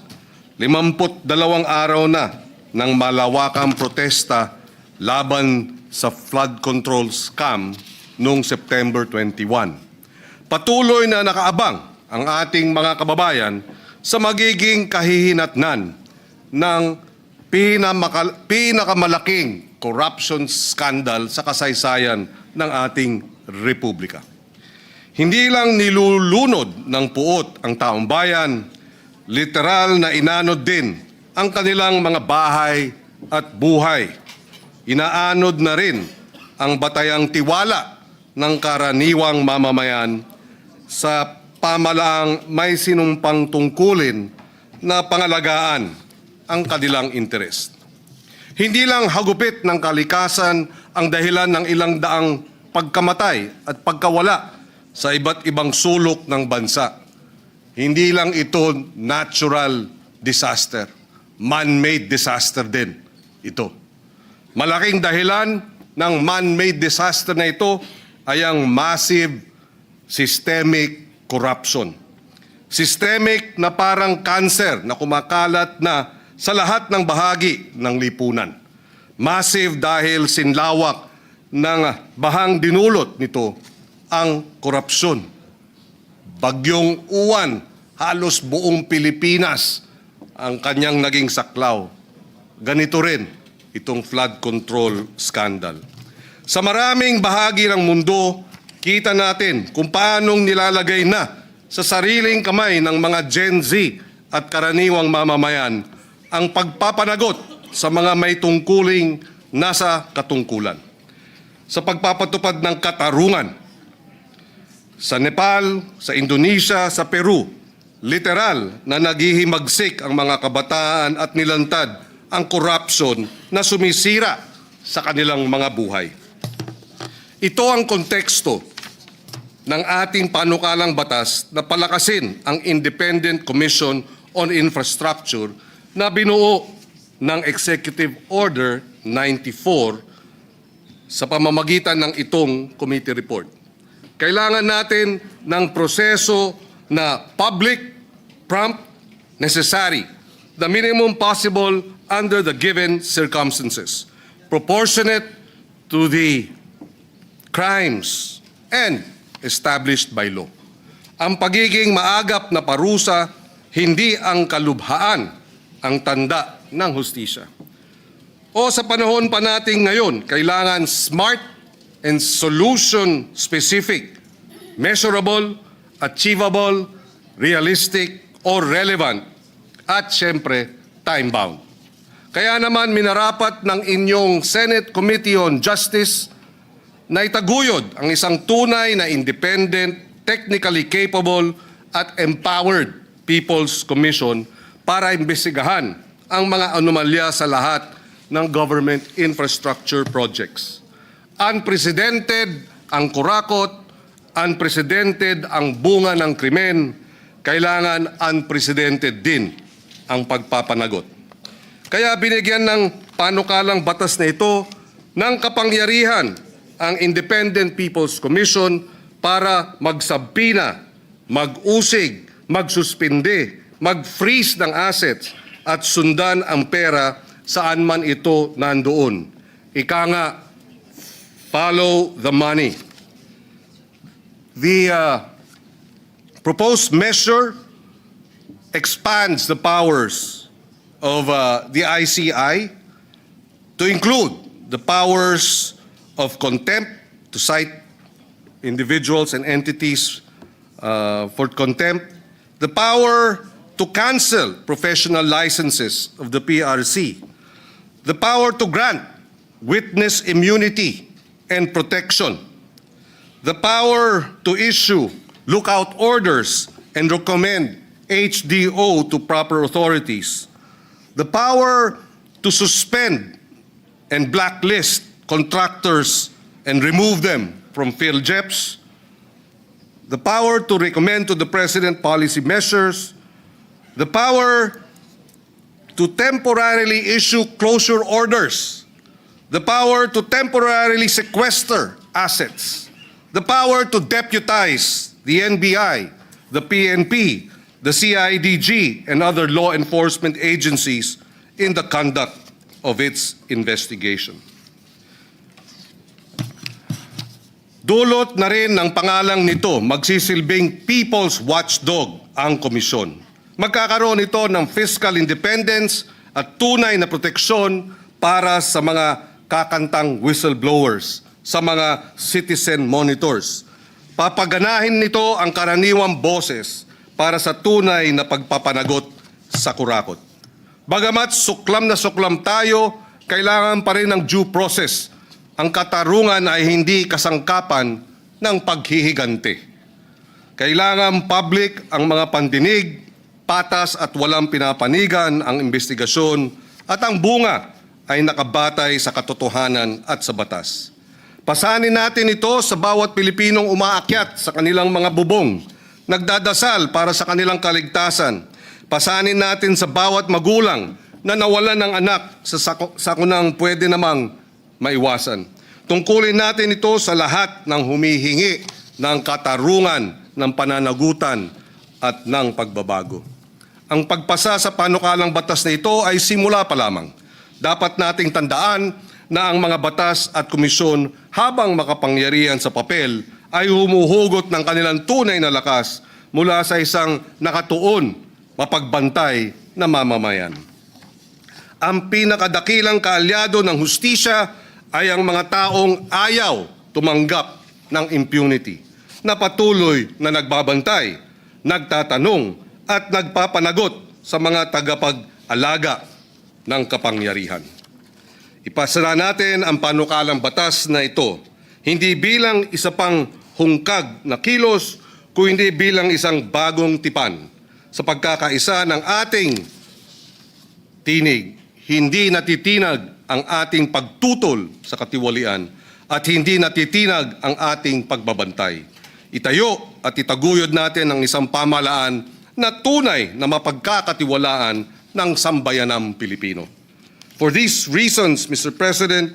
52 araw na ng malawakang protesta laban sa flood control scam noong September 21. Patuloy na nakaabang ang ating mga kababayan sa magiging kahihinatnan ng pinakamalaking corruption scandal sa kasaysayan ng ating republika. Hindi lang nilulunod ng puot ang taong bayan, literal na inanod din ang kanilang mga bahay at buhay. Inaanod na rin ang batayang tiwala ng karaniwang mamamayan sa pamalaang may sinumpang tungkulin na pangalagaan ang kanilang interes. Hindi lang hagupit ng kalikasan ang dahilan ng ilang daang pagkamatay at pagkawala sa iba't ibang sulok ng bansa. Hindi lang ito natural disaster, man-made disaster din ito. Malaking dahilan ng man-made disaster na ito ay ang massive systemic corruption. Systemic na parang cancer na kumakalat na sa lahat ng bahagi ng lipunan. Massive dahil sinlawak ng bahang dinulot nito ang korupsyon. Bagyong Uwan, halos buong Pilipinas ang kanyang naging saklaw. Ganito rin itong flood control scandal. Sa maraming bahagi ng mundo, kita natin kung paanong nilalagay na sa sariling kamay ng mga Gen Z at karaniwang mamamayan ang pagpapanagot sa mga may tungkuling nasa katungkulan. Sa pagpapatupad ng katarungan, sa Nepal, sa Indonesia, sa Peru, literal na naghihimagsik ang mga kabataan at nilantad ang corruption na sumisira sa kanilang mga buhay. Ito ang konteksto ng ating panukalang batas na palakasin ang Independent Commission on Infrastructure na binuo ng Executive Order 94 sa pamamagitan ng itong committee report. Kailangan natin ng proseso na public, prompt, necessary, the minimum possible under the given circumstances, proportionate to the crimes and established by law. Ang pagiging maagap na parusa, hindi ang kalubhaan ang tanda ng hustisya. O sa panahon pa natin ngayon, kailangan smart and solution-specific, measurable, achievable, realistic, or relevant, at syempre, time-bound. Kaya naman minarapat ng inyong Senate Committee on Justice na itaguyod ang isang tunay na independent, technically capable, at empowered People's Commission para imbestigahan ang mga anomalya sa lahat ng government infrastructure projects. Unprecedented ang kurakot, unprecedented ang bunga ng krimen, kailangan unprecedented din ang pagpapanagot. Kaya binigyan ng panukalang batas na ito ng kapangyarihan ang Independent People's Commission para magsabpina, mag-usig, magsuspinde, mag-freeze ng assets at sundan ang pera saan man ito nandoon. Ika nga, follow the money. The proposed measure expands the powers of the ICI to include the powers of contempt to cite individuals and entities for contempt, the power to cancel professional licenses of the PRC, the power to grant witness immunity and protection, the power to issue lookout orders and recommend HDO to proper authorities, the power to suspend and blacklist contractors and remove them from PhilJeps, the power to recommend to the President policy measures, the power to temporarily issue closure orders, the power to temporarily sequester assets, the power to deputize the NBI, the PNP, the CIDG, and other law enforcement agencies in the conduct of its investigation. Dulot na rin ng pangalang nito, magsisilbing People's Watchdog ang komisyon. Magkakaroon ito ng fiscal independence at tunay na proteksyon para sa mga kakantang whistleblowers, sa mga citizen monitors. Papaganahin nito ang karaniwang boses para sa tunay na pagpapanagot sa kurakot. Bagamat suklam na suklam tayo, kailangan pa rin ng due process. Ang katarungan ay hindi kasangkapan ng paghihigante. Kailangan public ang mga pandinig, patas at walang pinapanigan ang investigasyon at ang bunga ay nakabatay sa katotohanan at sa batas. Pasanin natin ito sa bawat Pilipinong umaakyat sa kanilang mga bubong, nagdadasal para sa kanilang kaligtasan. Pasanin natin sa bawat magulang na nawalan ng anak sa sakunang pwede namang maiwasan. Tungkulin natin ito sa lahat ng humihingi ng katarungan, ng pananagutan at ng pagbabago. Ang pagpasa sa panukalang batas na ito ay simula pa lamang. Dapat nating tandaan na ang mga batas at komisyon habang makapangyarihan sa papel ay humuhugot ng kanilang tunay na lakas mula sa isang nakatuon, mapagbantay na mamamayan. Ang pinakadakilang kaalyado ng hustisya ay ang mga taong ayaw tumanggap ng impunity, na patuloy na nagbabantay, nagtatanong at nagpapanagot sa mga tagapag-alaga ng kapangyarihan. Ipasa natin ang panukalang batas na ito, hindi bilang isa pang hungkag na kilos, kundi bilang isang bagong tipan sa pagkakaisa ng ating tinig. Hindi natitinag ang ating pagtutol sa katiwalian at hindi natitinag ang ating pagbabantay. Itayo at itaguyod natin ang isang pamahalaan na tunay na mapagkakatiwalaan ng sambayanang Pilipino. For these reasons, Mr. President,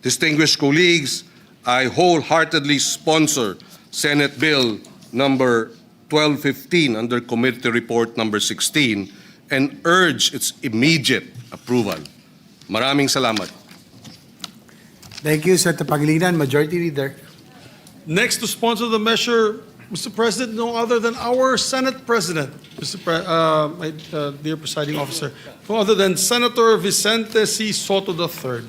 distinguished colleagues, I wholeheartedly sponsor Senate Bill number 1215 under Committee Report number 16 and urge its immediate approval. Maraming salamat. Thank you, Senator Pangilinan, Majority Leader. Next to sponsor the measure, Mr. President, no other than our Senate President, my dear presiding officer, no other than Senator Vicente C. Soto III.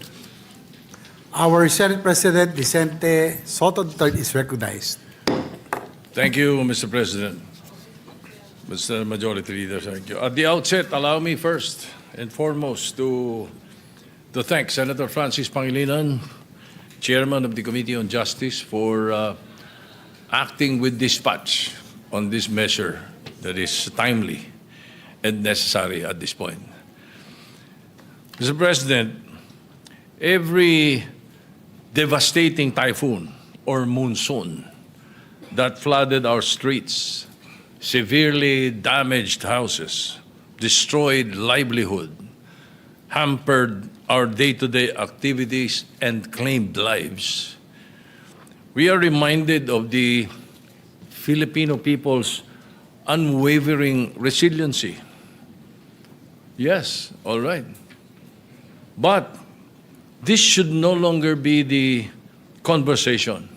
Our Senate President, Vicente Soto III, is recognized. Thank you, Mr. President. Mr. Majority Leader, thank you. At the outset, allow me first and foremost to thank Senator Francis Pangilinan, Chairman of the Committee on Justice, for acting with dispatch on this measure that is timely and necessary at this point. Mr. President, every devastating typhoon or monsoon that flooded our streets, severely damaged houses, destroyed livelihood, hampered our day-to-day activities, and claimed lives. We are reminded of the Filipino people's unwavering resiliency. Yes, all right. But this should no longer be the conversation.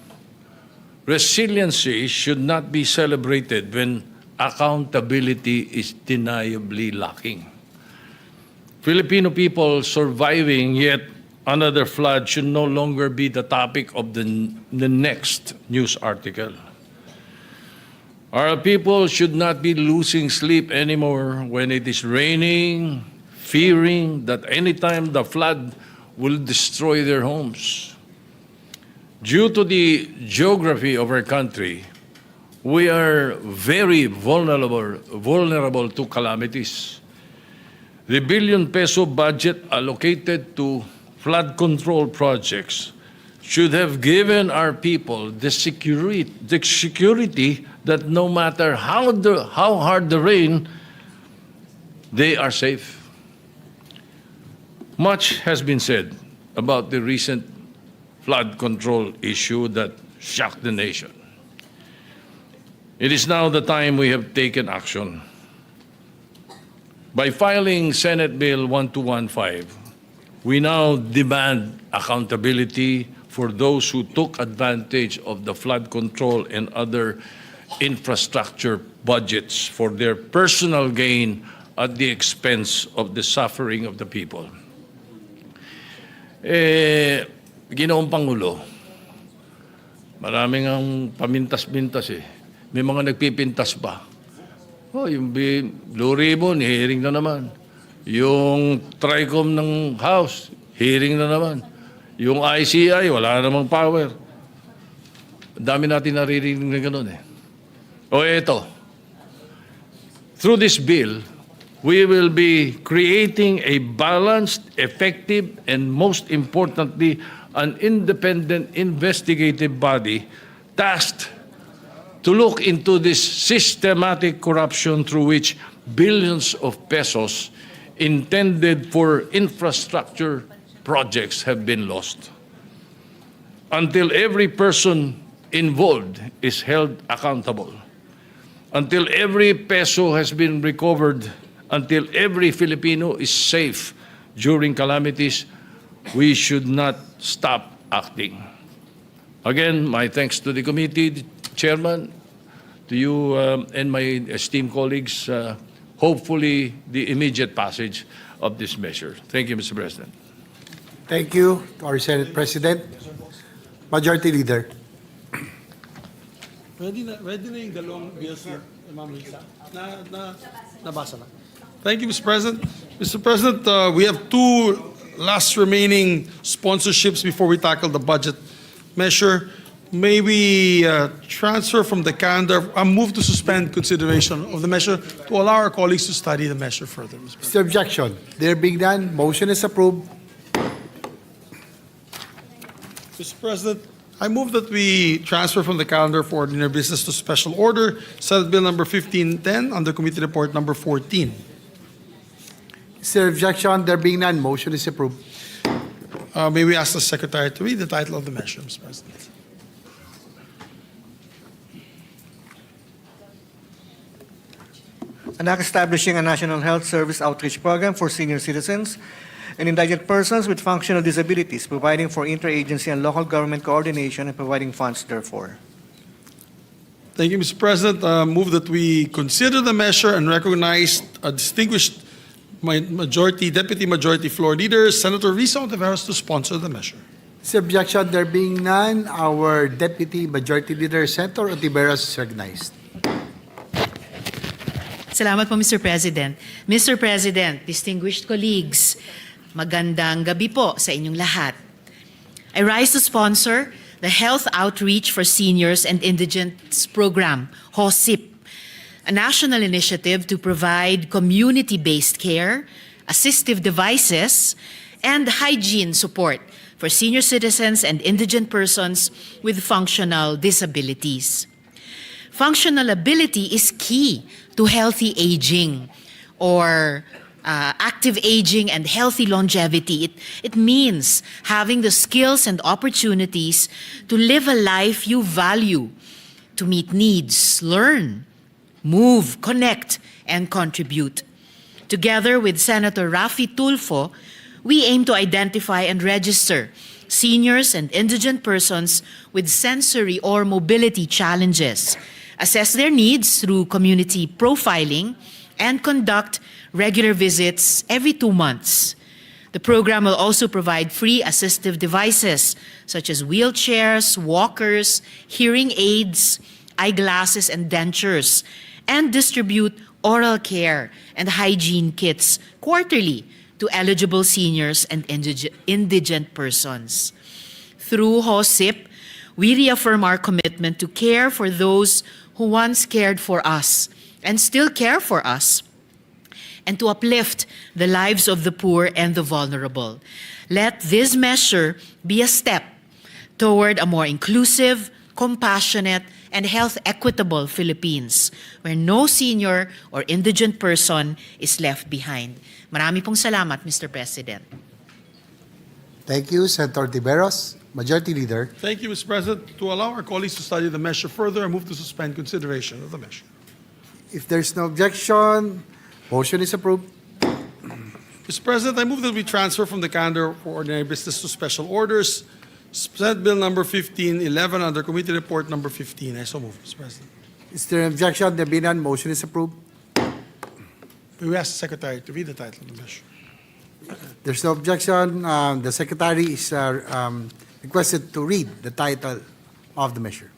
Resiliency should not be celebrated when accountability is deniably lacking. Filipino people surviving yet another flood should no longer be the topic of the next news article. Our people should not be losing sleep anymore when it is raining, fearing that anytime the flood will destroy their homes. Due to the geography of our country, we are very vulnerable to calamities. The billion-peso budget allocated to flood control projects should have given our people the security that no matter how hard the rain, they are safe. Much has been said about the recent flood control issue that shocked the nation. It is now the time we have taken action. By filing Senate Bill 1215, we now demand accountability for those who took advantage of the flood control and other infrastructure budgets for their personal gain at the expense of the suffering of the people. Ginoong Pangulo, maraming ang pamintas-mintas eh. May mga nagpipintas pa. Oh, yung Blue Ribbon, hearing na naman. Yung TRICOM ng House, hearing na naman. Yung ICI, wala namang power. Dami natin naririnig na gano'n eh. O eto, through this bill, we will be creating a balanced, effective, and most importantly, an independent investigative body tasked to look into this systematic corruption through which billions of pesos intended for infrastructure projects have been lost. Until every person involved is held accountable, until every peso has been recovered, until every Filipino is safe during calamities, we should not stop acting. Again, my thanks to the committee, Chairman, to you and my esteemed colleagues, hopefully the immediate passage of this measure. Thank you, Mr. President. Thank you to our Senate President. Majority Leader. Ready na yung dalawang bills na Ma'am Lisa. Nabasa na. Thank you, Mr. President. Mr. President, we have two last remaining sponsorships before we tackle the budget measure. may we transfer from the calendar, move to suspend consideration of the measure to allow our colleagues to study the measure further, Mr. President. Is there objection? There being none, motion is approved. Mr. President, I move that we transfer from the calendar for ordinary business to special order, Senate Bill number 1510, under Committee Report number 14. Is there objection? There being none, motion is approved. May we ask the Secretary to read the title of the measure, Mr. President? An act establishing a National Health Service Outreach Program for senior citizens and indigent persons with functional disabilities, providing for interagency and local government coordination and providing funds therefore. Thank you, Mr. President. Move that we consider the measure and recognize a distinguished Deputy Majority Floor Leader, Senator Risa Ontiveros, to sponsor the measure. Is there objection? There being none, our Deputy Majority Leader, Senator Ontiveros, is recognized. Salamat po, Mr. President. Mr. President, distinguished colleagues, magandang gabi po sa inyong lahat. I rise to sponsor the Health Outreach for Seniors and Indigents Program, HOSIP, a national initiative to provide community-based care, assistive devices, and hygiene support for senior citizens and indigent persons with functional disabilities. Functional ability is key to healthy aging or active aging and healthy longevity. It means having the skills and opportunities to live a life you value, to meet needs, learn, move, connect, and contribute. Together with Senator Raffy Tulfo, we aim to identify and register seniors and indigent persons with sensory or mobility challenges, assess their needs through community profiling, and conduct regular visits every 2 months. The program will also provide free assistive devices such as wheelchairs, walkers, hearing aids, eyeglasses, and dentures, and distribute oral care and hygiene kits quarterly to eligible seniors and indigent persons. Through HOSIP, we reaffirm our commitment to care for those who once cared for us and still care for us, and to uplift the lives of the poor and the vulnerable. Let this measure be a step toward a more inclusive, compassionate, and health equitable Philippines, where no senior or indigent person is left behind. Marami pong salamat, Mr. President. Thank you, Senator Ontiveros. Majority Leader. Thank you, Mr. President. To allow our colleagues to study the measure further, I move to suspend consideration of the measure. If there's no objection, motion is approved. Mr. President, I move that we transfer from the calendar for ordinary business to special orders, Senate Bill number 1511 under Committee Report number 15. I so move, Mr. President. Is there an objection? There being none, motion is approved. We ask the Secretary to read the title of the measure. There's no objection. The Secretary is requested to read the title of the measure.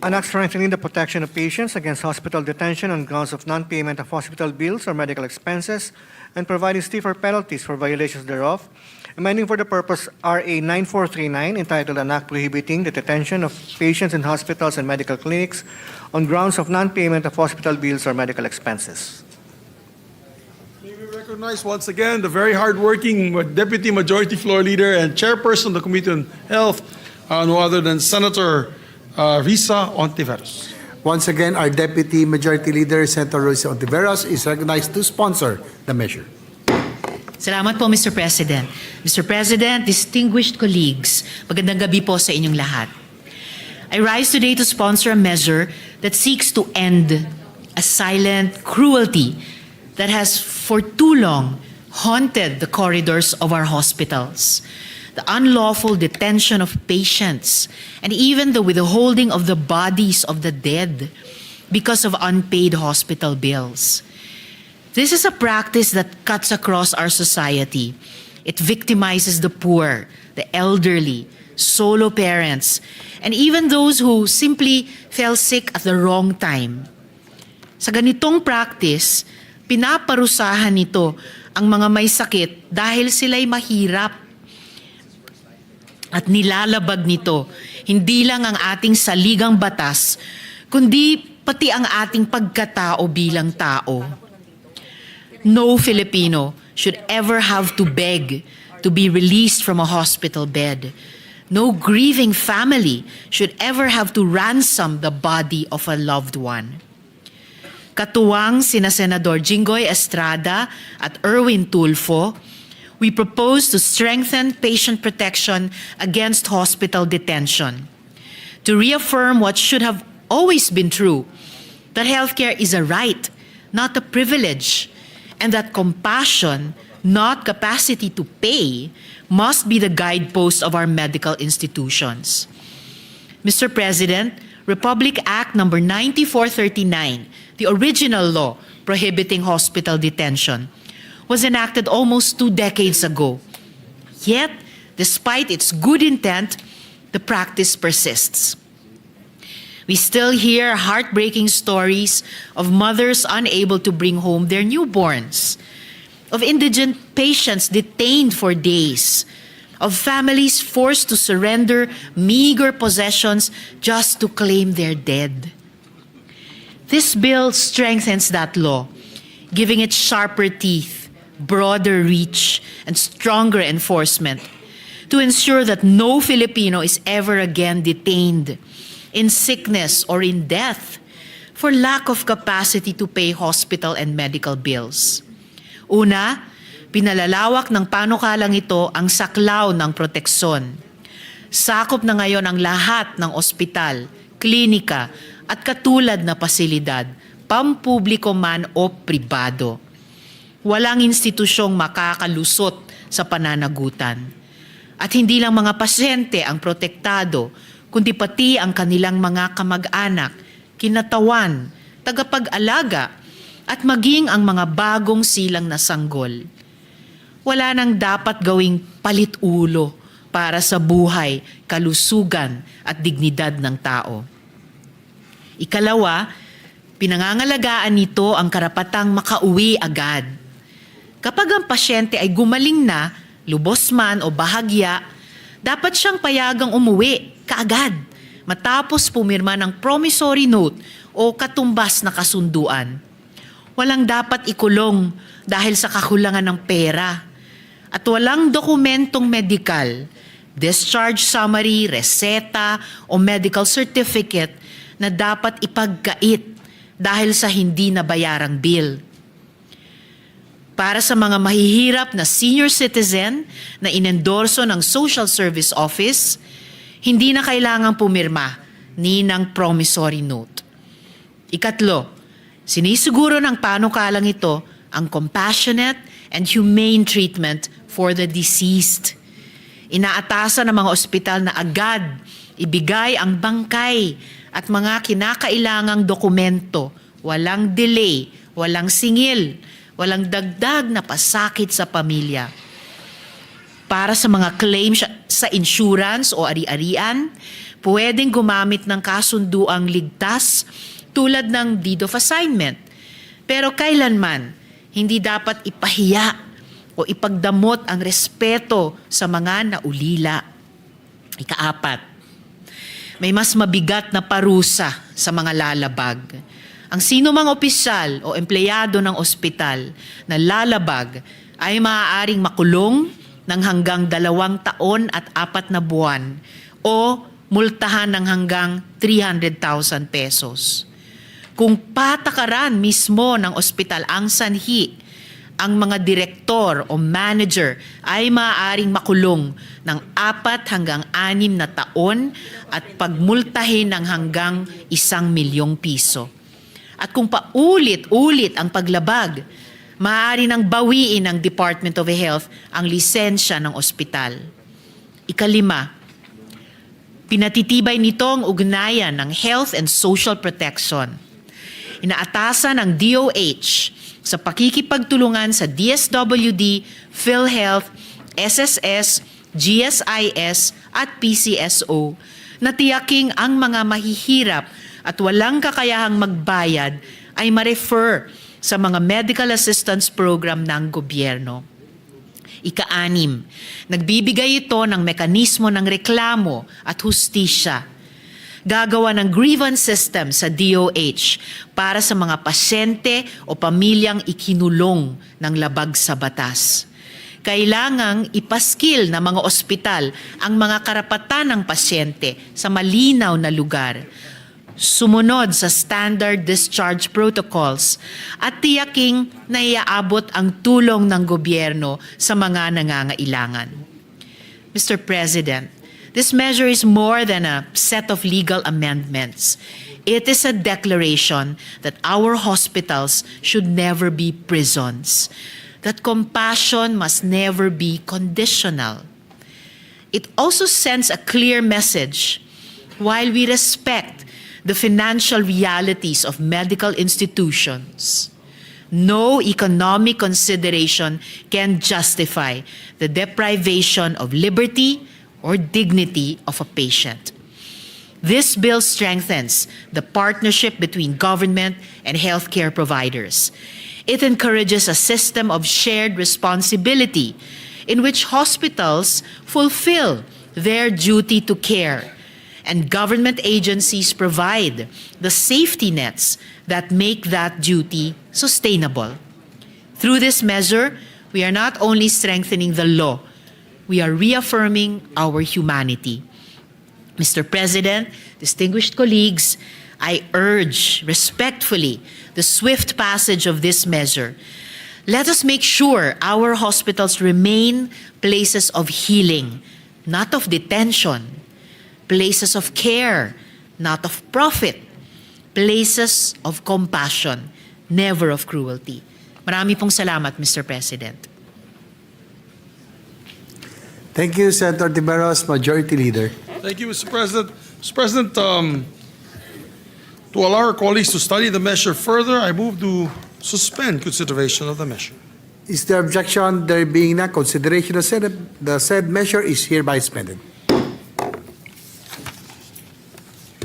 An act strengthening the protection of patients against hospital detention on grounds of non-payment of hospital bills or medical expenses and providing stiffer penalties for violations thereof, amending for the purpose RA 9439 entitled An Act Prohibiting the Detention of Patients in Hospitals and Medical Clinics on grounds of non-payment of hospital bills or medical expenses. May we recognize once again the very hardworking Deputy Majority Floor Leader and Chairperson of the Committee on Health, no other than Senator Risa Ontiveros. Once again, our Deputy Majority Leader, Senator Risa Ontiveros, is recognized to sponsor the measure. Salamat po, Mr. President. Mr. President, distinguished colleagues, magandang gabi po sa inyong lahat. I rise today to sponsor a measure that seeks to end a silent cruelty that has for too long haunted the corridors of our hospitals. The unlawful detention of patients, and even the withholding of the bodies of the dead because of unpaid hospital bills. This is a practice that cuts across our society. It victimizes the poor, the elderly, solo parents, and even those who simply fell sick at the wrong time. Sa ganitong practice, pinaparusahan nito ang mga may sakit dahil sila'y mahirap. At nilalabag nito hindi lang ang ating saligang batas, kundi pati ang ating pagkatao bilang tao. No Filipino should ever have to beg to be released from a hospital bed. No grieving family should ever have to ransom the body of a loved one. Katuwang sina Senador Jinggoy Estrada at Erwin Tulfo, we propose to strengthen patient protection against hospital detention, to reaffirm what should have always been true, that healthcare is a right, not a privilege, and that compassion, not capacity to pay, must be the guidepost of our medical institutions. Mr. President, Republic Act No. 9439, the original law prohibiting hospital detention, was enacted almost 2 decades ago. Yet, despite its good intent, the practice persists. We still hear heartbreaking stories of mothers unable to bring home their newborns, of indigent patients detained for days, of families forced to surrender meager possessions just to claim their dead. This bill strengthens that law, giving it sharper teeth, broader reach, and stronger enforcement to ensure that no Filipino is ever again detained in sickness or in death for lack of capacity to pay hospital and medical bills. Una, pinalalawak ng panukalang ito ang saklaw ng proteksyon. Sakop na ngayon ang lahat ng ospital, klinika, at katulad na pasilidad, pampubliko man o pribado. Walang institusyong makakalusot sa pananagutan. At hindi lang mga pasyente ang protektado, kundi pati ang kanilang mga kamag-anak, kinatawan, tagapag-alaga, at maging ang mga bagong silang na sanggol. Wala nang dapat gawing palit-ulo para sa buhay, kalusugan at dignidad ng tao. Ikalawa, pinangangalagaan nito ang karapatang makauwi agad. Kapag ang pasyente ay gumaling na, lubos man o bahagya, dapat siyang payagang umuwi kaagad matapos pumirma ng promissory note o katumbas na kasunduan. Walang dapat ikulong dahil sa kakulangan ng pera. At walang dokumentong medikal, discharge summary, reseta o medical certificate na dapat ipagkait dahil sa hindi nabayarang bill. Para sa mga mahihirap na senior citizen na inendorso ng Social Service Office, hindi na kailangang pumirma ni ng promissory note. Ikatlo, sinisiguro ng panukalang ito ang compassionate and humane treatment for the deceased. Inaatasan ng mga ospital na agad ibigay ang bangkay at mga kinakailangang dokumento, walang delay, walang singil, walang dagdag na pasakit sa pamilya. Para sa mga claim sa insurance o ari-arian, pwedeng gumamit ng kasunduang ligtas tulad ng deed of assignment. Pero kailanman, hindi dapat ipahiya o ipagdamot ang respeto sa mga naulila. Ikaapat, may mas mabigat na parusa sa mga lalabag. Ang sino mang opisyal o empleyado ng ospital na lalabag ay maaaring makulong ng hanggang 2 taon at 4 na buwan o multahan ng hanggang 300,000 pesos. Kung patakaran mismo ng ospital ang sanhi, ang mga direktor o manager ay maaaring makulong ng 4 hanggang 6 na taon at pagmultahin ng hanggang 1 milyong piso. At kung paulit-ulit ang paglabag, maaari nang bawiin ng Department of Health ang lisensya ng ospital. Ikalima, pinatitibay nito ang ugnayan ng health and social protection. Inaatasan ng DOH sa pakikipagtulungan sa DSWD, PhilHealth, SSS, GSIS at PCSO na tiyaking ang mga mahihirap at walang kakayahang magbayad ay ma-refer sa mga medical assistance program ng gobyerno. Ika-6, nagbibigay ito ng mekanismo ng reklamo at hustisya. Gagawa ng grievance system sa DOH para sa mga pasyente o pamilyang ikinulong ng labag sa batas. Kailangang ipaskil ng mga ospital ang mga karapatan ng pasyente sa malinaw na lugar. Sumunod sa standard discharge protocols at tiyaking na iaabot ang tulong ng gobyerno sa mga nangangailangan. Mr. President, this measure is more than a set of legal amendments. It is a declaration that our hospitals should never be prisons, that compassion must never be conditional. It also sends a clear message. While we respect the financial realities of medical institutions, no economic consideration can justify the deprivation of liberty or dignity of a patient. This bill strengthens the partnership between government and healthcare providers. It encourages a system of shared responsibility in which hospitals fulfill their duty to care and government agencies provide the safety nets that make that duty sustainable. Through this measure, we are not only strengthening the law, we are reaffirming our humanity. Mr. President, distinguished colleagues, I urge respectfully the swift passage of this measure. Let us make sure our hospitals remain places of healing, not of detention, places of care, not of profit, places of compassion, never of cruelty. Marami pong salamat, Mr. President. Thank you, Senator Tiberos, Majority Leader. Thank you, Mr. President. Mr. President, to allow our colleagues to study the measure further, I move to suspend consideration of the measure. Is there objection? There being none, consideration of the said measure is hereby suspended.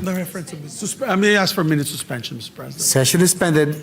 The reference of I may ask for a minute suspension, Mr. President. Session is suspended.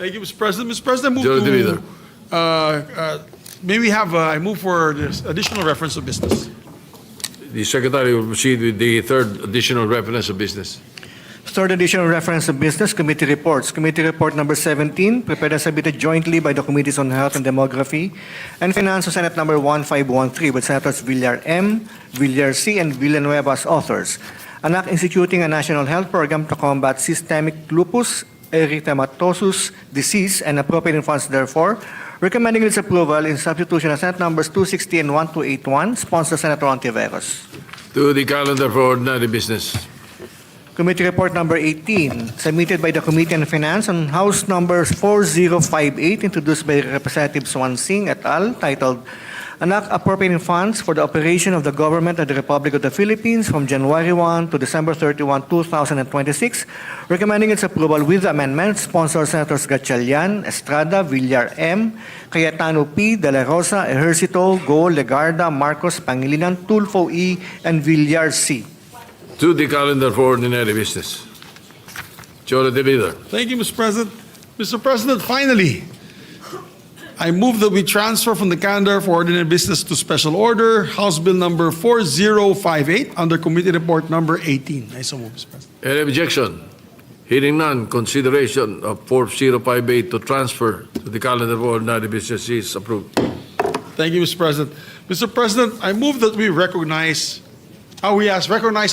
Thank you, Mr. President. Mr. President, Majority Leader. May we have, I move for this additional reference of business. The Secretary will proceed with the third additional reference of business. Third additional reference of business, committee reports. Committee report number 17, prepared and submitted jointly by the Committees on Health and Demography and Finance on Senate number 1513 with Senators Villar M., Villar C., and Villanueva as authors. An act instituting a national health program to combat systemic lupus erythematosus disease and appropriating funds therefore, recommending its approval in substitution of Senate numbers 260 and 1281, sponsor Senator Ontiveros. To the calendar for ordinary business. Committee report number 18, submitted by the Committee on Finance on House number 4058, introduced by Representative Swan Singh et al., titled An Act Appropriating Funds for the Operation of the Government of the Republic of the Philippines from January 1 to December 31, 2026, recommending its approval with amendments, sponsor Senators Gatchalian, Estrada, Villar M., Cayetano P., De La Rosa, Ejercito, Go, Legarda, Marcos, Pangilinan, Tulfo E., and Villar C. To the calendar for ordinary business. Majority Leader. Thank you, Mr. President. Mr. President, finally, I move that we transfer from the calendar for ordinary business to special order, House Bill number 4058 under Committee Report number 18. I so move, Mr. President. Any objection? Hearing none, consideration of 4058 to transfer to the calendar for ordinary business is approved. Thank you, Mr. President. Mr. President, I move that we recognize our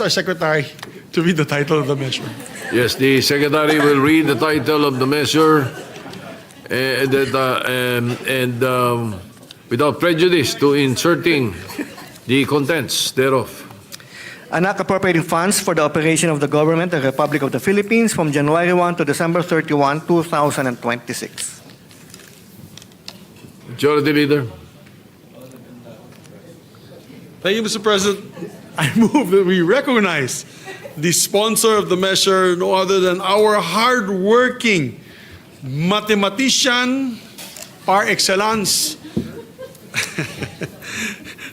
Secretary to read the title of the measure. Yes, the Secretary will read the title of the measure without prejudice to inserting the contents thereof. An act appropriating funds for the operation of the government of the Republic of the Philippines from January 1 to December 31, 2026. Majority Leader. Thank you, Mr. President. I move that we recognize the sponsor of the measure, no other than our hard-working mathematician par excellence,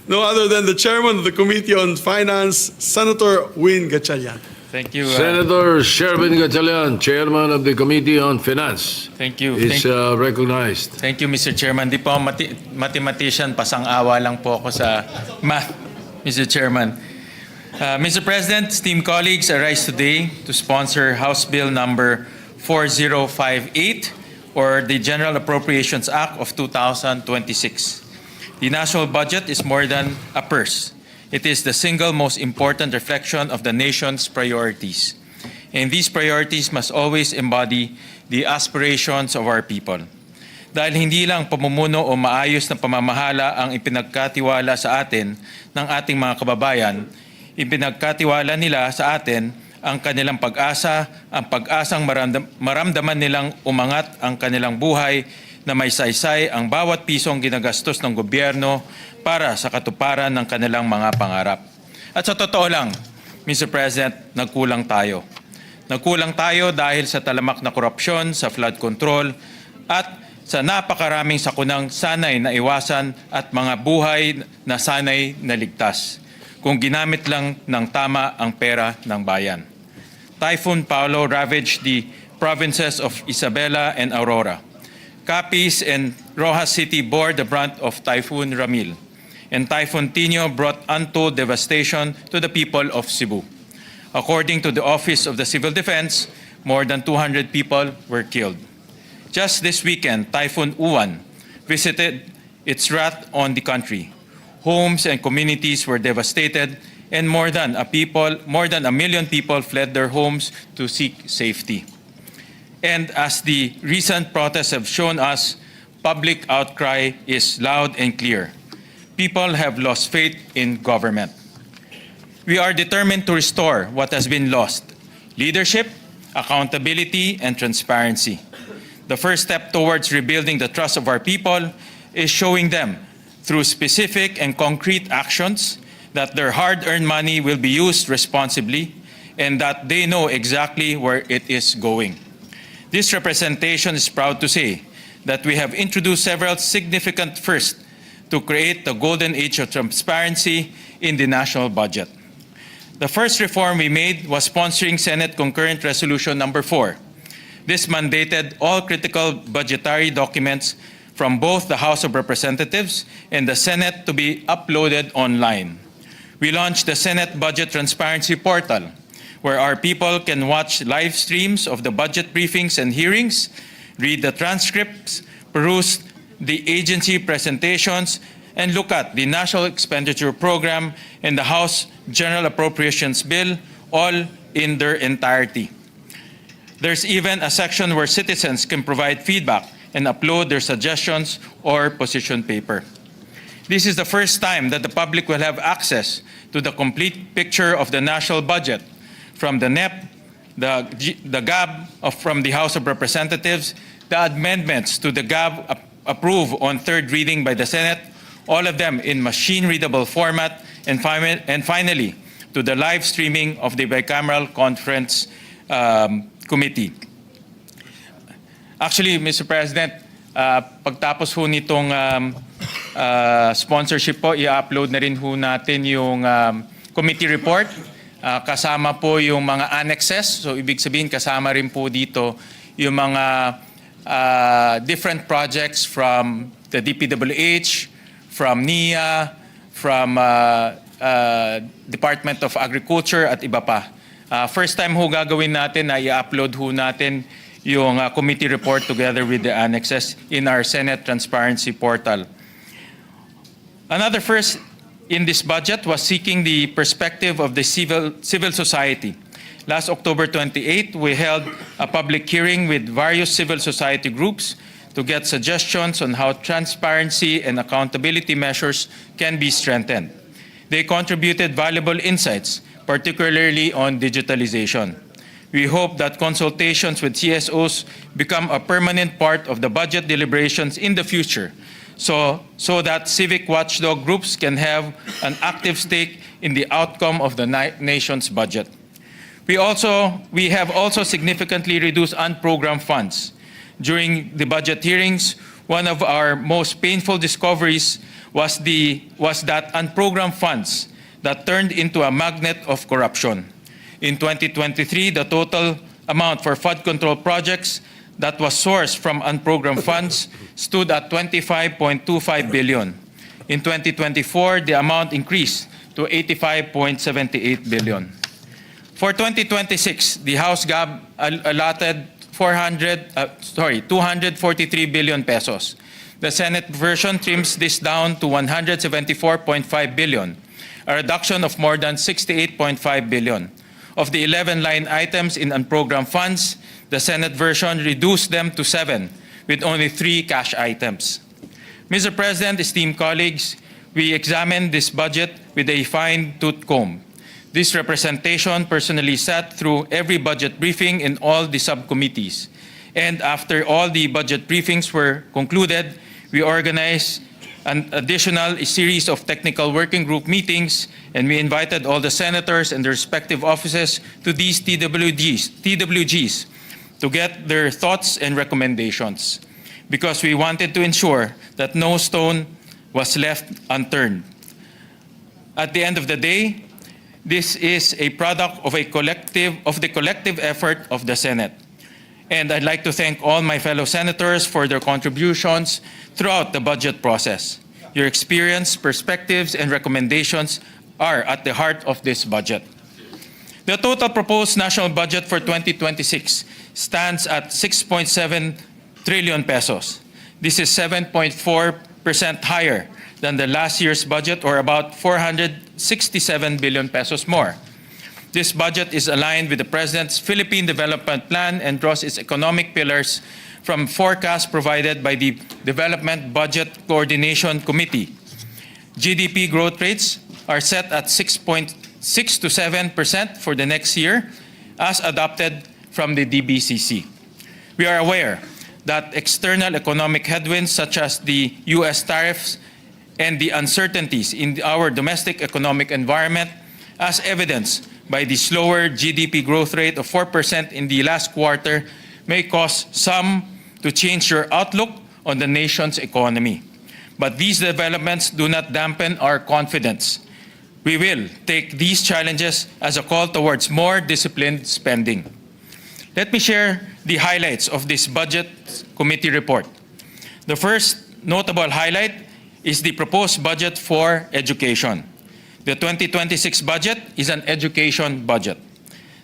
no other than the chairman of the Committee on Finance, Senator Win Gatchalian. Thank you. Senator Sherwin Gatchalian, Chairman of the Committee on Finance, Thank you. is recognized. Thank you, Mr. Chairman. Di po ako mathematician, pasang-awa lang po ako sa math, Mr. Chairman. Mr. President, esteemed colleagues, I rise today to sponsor House Bill number 4058, or the General Appropriations Act of 2026. The national budget is more than a purse. It is the single most important reflection of the nation's priorities. And these priorities must always embody the aspirations of our people. Dahil hindi lang pamumuno o maayos na pamamahala ang ipinagkatiwala sa atin ng ating mga kababayan, ipinagkatiwala nila sa atin ang kanilang pag-asa, ang pag-asang maramdaman nilang umangat ang kanilang buhay na may saysay ang bawat pisong ginagastos ng gobyerno para sa katuparan ng kanilang mga pangarap. At sa totoo lang, Mr. President, nagkulang tayo. Nagkulang tayo dahil sa talamak na korupsyon, sa flood control, at sa napakaraming sakunang sanay na iwasan at mga buhay na sanay na ligtas kung ginamit lang ng tama ang pera ng bayan. Typhoon Paolo ravaged the provinces of Isabela and Aurora. Capiz and Rojas City bore the brunt of Typhoon Ramil. And Typhoon Tino brought untold devastation to the people of Cebu. According to the Office of the Civil Defense, more than 200 people were killed. Just this weekend, Typhoon Uwan visited its wrath on the country. Homes and communities were devastated, and more than a million people fled their homes to seek safety. And as the recent protests have shown us, public outcry is loud and clear. People have lost faith in government. We are determined to restore what has been lost: leadership, accountability, and transparency. The first step towards rebuilding the trust of our people is showing them through specific and concrete actions that their hard-earned money will be used responsibly and that they know exactly where it is going. This representation is proud to say that we have introduced several significant firsts to create the golden age of transparency in the national budget. The first reform we made was sponsoring Senate Concurrent Resolution number 4, This mandated all critical budgetary documents from both the House of Representatives and the Senate to be uploaded online. We launched the Senate Budget Transparency Portal, where our people can watch live streams of the budget briefings and hearings, read the transcripts, peruse the agency presentations, and look at the National Expenditure Program and the House General Appropriations Bill, all in their entirety. There's even a section where citizens can provide feedback and upload their suggestions or position paper. This is the first time that the public will have access to the complete picture of the national budget, from the NEP, the GAB from the House of Representatives, the amendments to the GAB approved on third reading by the Senate, all of them in machine-readable format, and finally, to the live streaming of the bicameral conference committee. Actually, Mr. President, pagtapos ho nitong sponsorship po, i-upload na rin ho natin yung committee report. Kasama po yung mga annexes. So, ibig sabihin, kasama rin po dito yung mga different projects from the DPWH, from NIA, from Department of Agriculture at iba pa. First time ho gagawin natin na i-upload ho natin yung committee report together with the annexes in our Senate Transparency Portal. Another first in this budget was seeking the perspective of the civil society. Last October 28, we held a public hearing with various civil society groups to get suggestions on how transparency and accountability measures can be strengthened. They contributed valuable insights, particularly on digitalization. We hope that consultations with CSOs become a permanent part of the budget deliberations in the future, so that civic watchdog groups can have an active stake in the outcome of the nation's budget. We have also significantly reduced unprogrammed funds. During the budget hearings, one of our most painful discoveries was that unprogrammed funds that turned into a magnet of corruption. In 2023, the total amount for flood control projects that was sourced from unprogrammed funds stood at 25.25 billion. In 2024, the amount increased to 85.78 billion. For 2026, the House GAB allotted 243 billion pesos. The Senate version trims this down to 174.5 billion, a reduction of more than 68.5 billion. Of the 11 line items in unprogrammed funds, the Senate version reduced them to 7, with only 3 cash items. Mr. President, esteemed colleagues, we examined this budget with a fine-tooth comb. This representation personally sat through every budget briefing in all the subcommittees. And after all the budget briefings were concluded, we organized an additional series of technical working group meetings, and we invited all the senators and their respective offices to these TWGs to get their thoughts and recommendations, because we wanted to ensure that no stone was left unturned. At the end of the day, this is a product of the collective effort of the Senate. And I'd like to thank all my fellow senators for their contributions throughout the budget process. Your experience, perspectives, and recommendations are at the heart of this budget. The total proposed national budget for 2026 stands at 6.7 trillion pesos. This is 7.4% higher than the last year's budget, or about 467 billion pesos more. This budget is aligned with the President's Philippine Development Plan and draws its economic pillars from forecasts provided by the Development Budget Coordination Committee. GDP growth rates are set at 6.6 to 7% for the next year, as adopted from the DBCC. We are aware that external economic headwinds such as the U.S. tariffs and the uncertainties in our domestic economic environment, as evidenced by the slower GDP growth rate of 4% in the last quarter, may cause some to change their outlook on the nation's economy. But these developments do not dampen our confidence. We will take these challenges as a call towards more disciplined spending. Let me share the highlights of this Budget Committee report. The first notable highlight is the proposed budget for education. The 2026 budget is an education budget.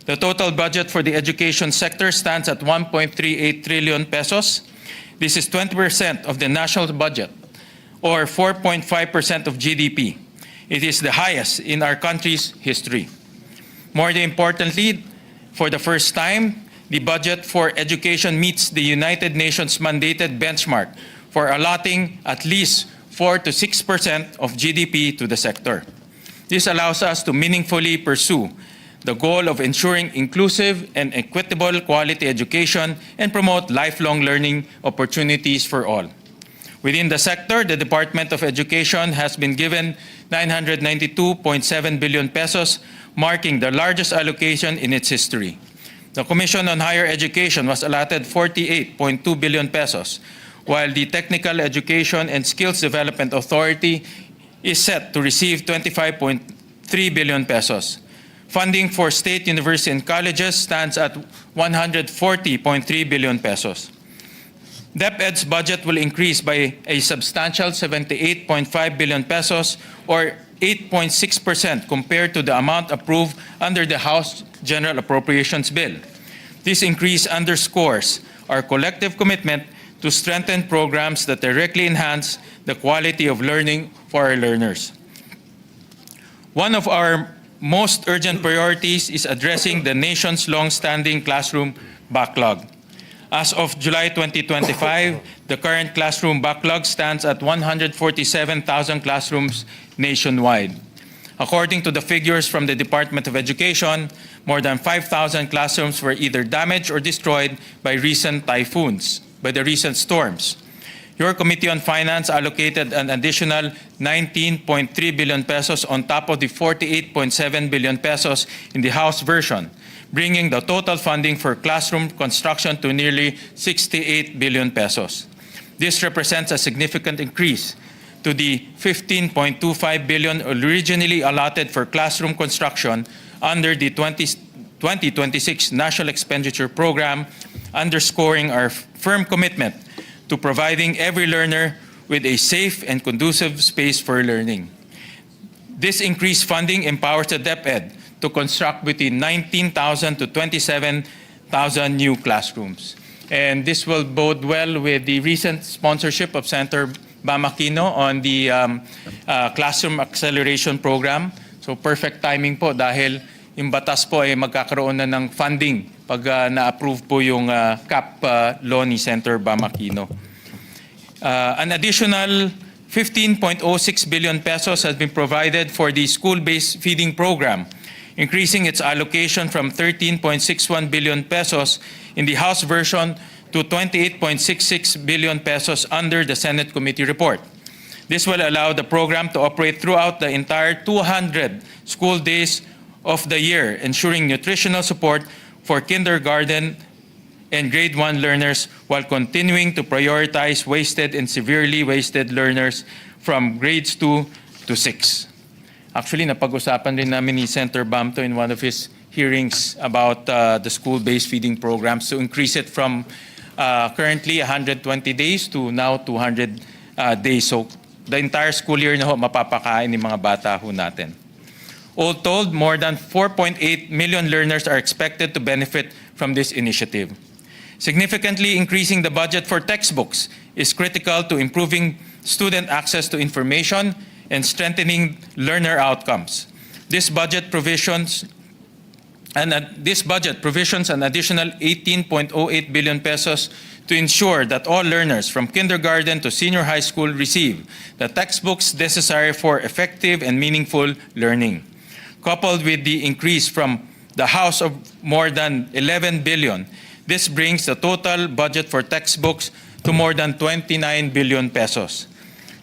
The total budget for the education sector stands at 1.38 trillion pesos. This is 20% of the national budget, or 4.5% of GDP. It is the highest in our country's history. More importantly, for the first time, the budget for education meets the United Nations mandated benchmark for allotting at least 4 to 6% of GDP to the sector. This allows us to meaningfully pursue the goal of ensuring inclusive and equitable quality education and promote lifelong learning opportunities for all. Within the sector, the Department of Education has been given 992.7 billion pesos, marking the largest allocation in its history. The Commission on Higher Education was allotted 48.2 billion pesos, while the Technical Education and Skills Development Authority is set to receive 25.3 billion pesos. Funding for state universities and colleges stands at 140.3 billion pesos. DepEd's budget will increase by a substantial 78.5 billion pesos, or 8.6% compared to the amount approved under the House General Appropriations Bill. This increase underscores our collective commitment to strengthen programs that directly enhance the quality of learning for our learners. One of our most urgent priorities is addressing the nation's long-standing classroom backlog. As of July 2025, the current classroom backlog stands at 147,000 classrooms nationwide. According to the figures from the Department of Education, more than 5,000 classrooms were either damaged or destroyed by recent typhoons, by the recent storms. Your Committee on Finance allocated an additional 19.3 billion pesos on top of the 48.7 billion pesos in the House version, bringing the total funding for classroom construction to nearly 68 billion pesos. This represents a significant increase to the 15.25 billion originally allotted for classroom construction under the 2026 National Expenditure Program, underscoring our firm commitment to providing every learner with a safe and conducive space for learning. This increased funding empowers the DepEd to construct between 19,000 to 27,000 new classrooms. And this will bode well with the recent sponsorship of Senator Bam Aquino on the Classroom Acceleration Program. So perfect timing po dahil yung batas po ay magkakaroon na ng funding pag na-approve po yung CAP law ni Senator Bam Aquino. An additional 15.06 billion pesos has been provided for the school-based feeding program, increasing its allocation from 13.61 billion pesos in the House version to 28.66 billion pesos under the Senate Committee report. This will allow the program to operate throughout the entire 200 school days of the year, ensuring nutritional support for kindergarten and grade 1 learners while continuing to prioritize wasted and severely wasted learners from grades 2 to 6. Actually, napag-usapan rin namin ni Senator Bam to in one of his hearings about the school-based feeding programs to increase it from currently 120 days to now 200 days. So the entire school year na ho mapapakain ng mga bata ho natin. All told, more than 4.8 million learners are expected to benefit from this initiative. Significantly increasing the budget for textbooks is critical to improving student access to information and strengthening learner outcomes. This budget provisions an additional 18.08 billion pesos to ensure that all learners from kindergarten to senior high school receive the textbooks necessary for effective and meaningful learning. Coupled with the increase from the House of more than 11 billion, this brings the total budget for textbooks to more than 29 billion pesos.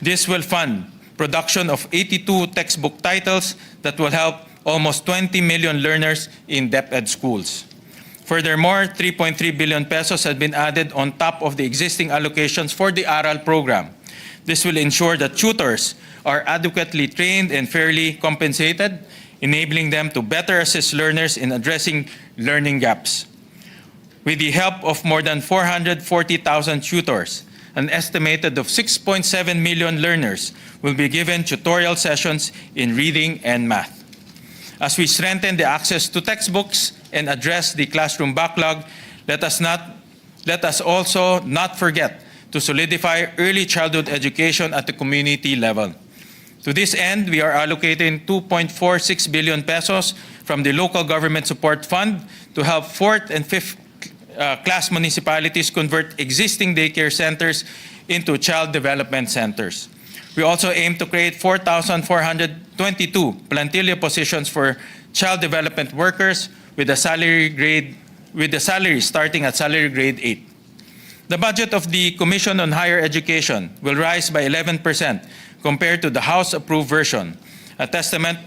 This will fund production of 82 textbook titles that will help almost 20 million learners in DepEd schools. Furthermore, 3.3 billion pesos has been added on top of the existing allocations for the ARAL program. This will ensure that tutors are adequately trained and fairly compensated, enabling them to better assist learners in addressing learning gaps. With the help of more than 440,000 tutors, an estimated of 6.7 million learners will be given tutorial sessions in reading and math. As we strengthen the access to textbooks and address the classroom backlog, let us also not forget to solidify early childhood education at the community level. To this end, we are allocating 2.46 billion pesos from the Local Government Support Fund to help 4th and 5th class municipalities convert existing daycare centers into child development centers. We also aim to create 4,422 plantilla positions for child development workers with a salary starting at salary grade 8. The budget of the Commission on Higher Education will rise by 11% compared to the House-approved version, a testament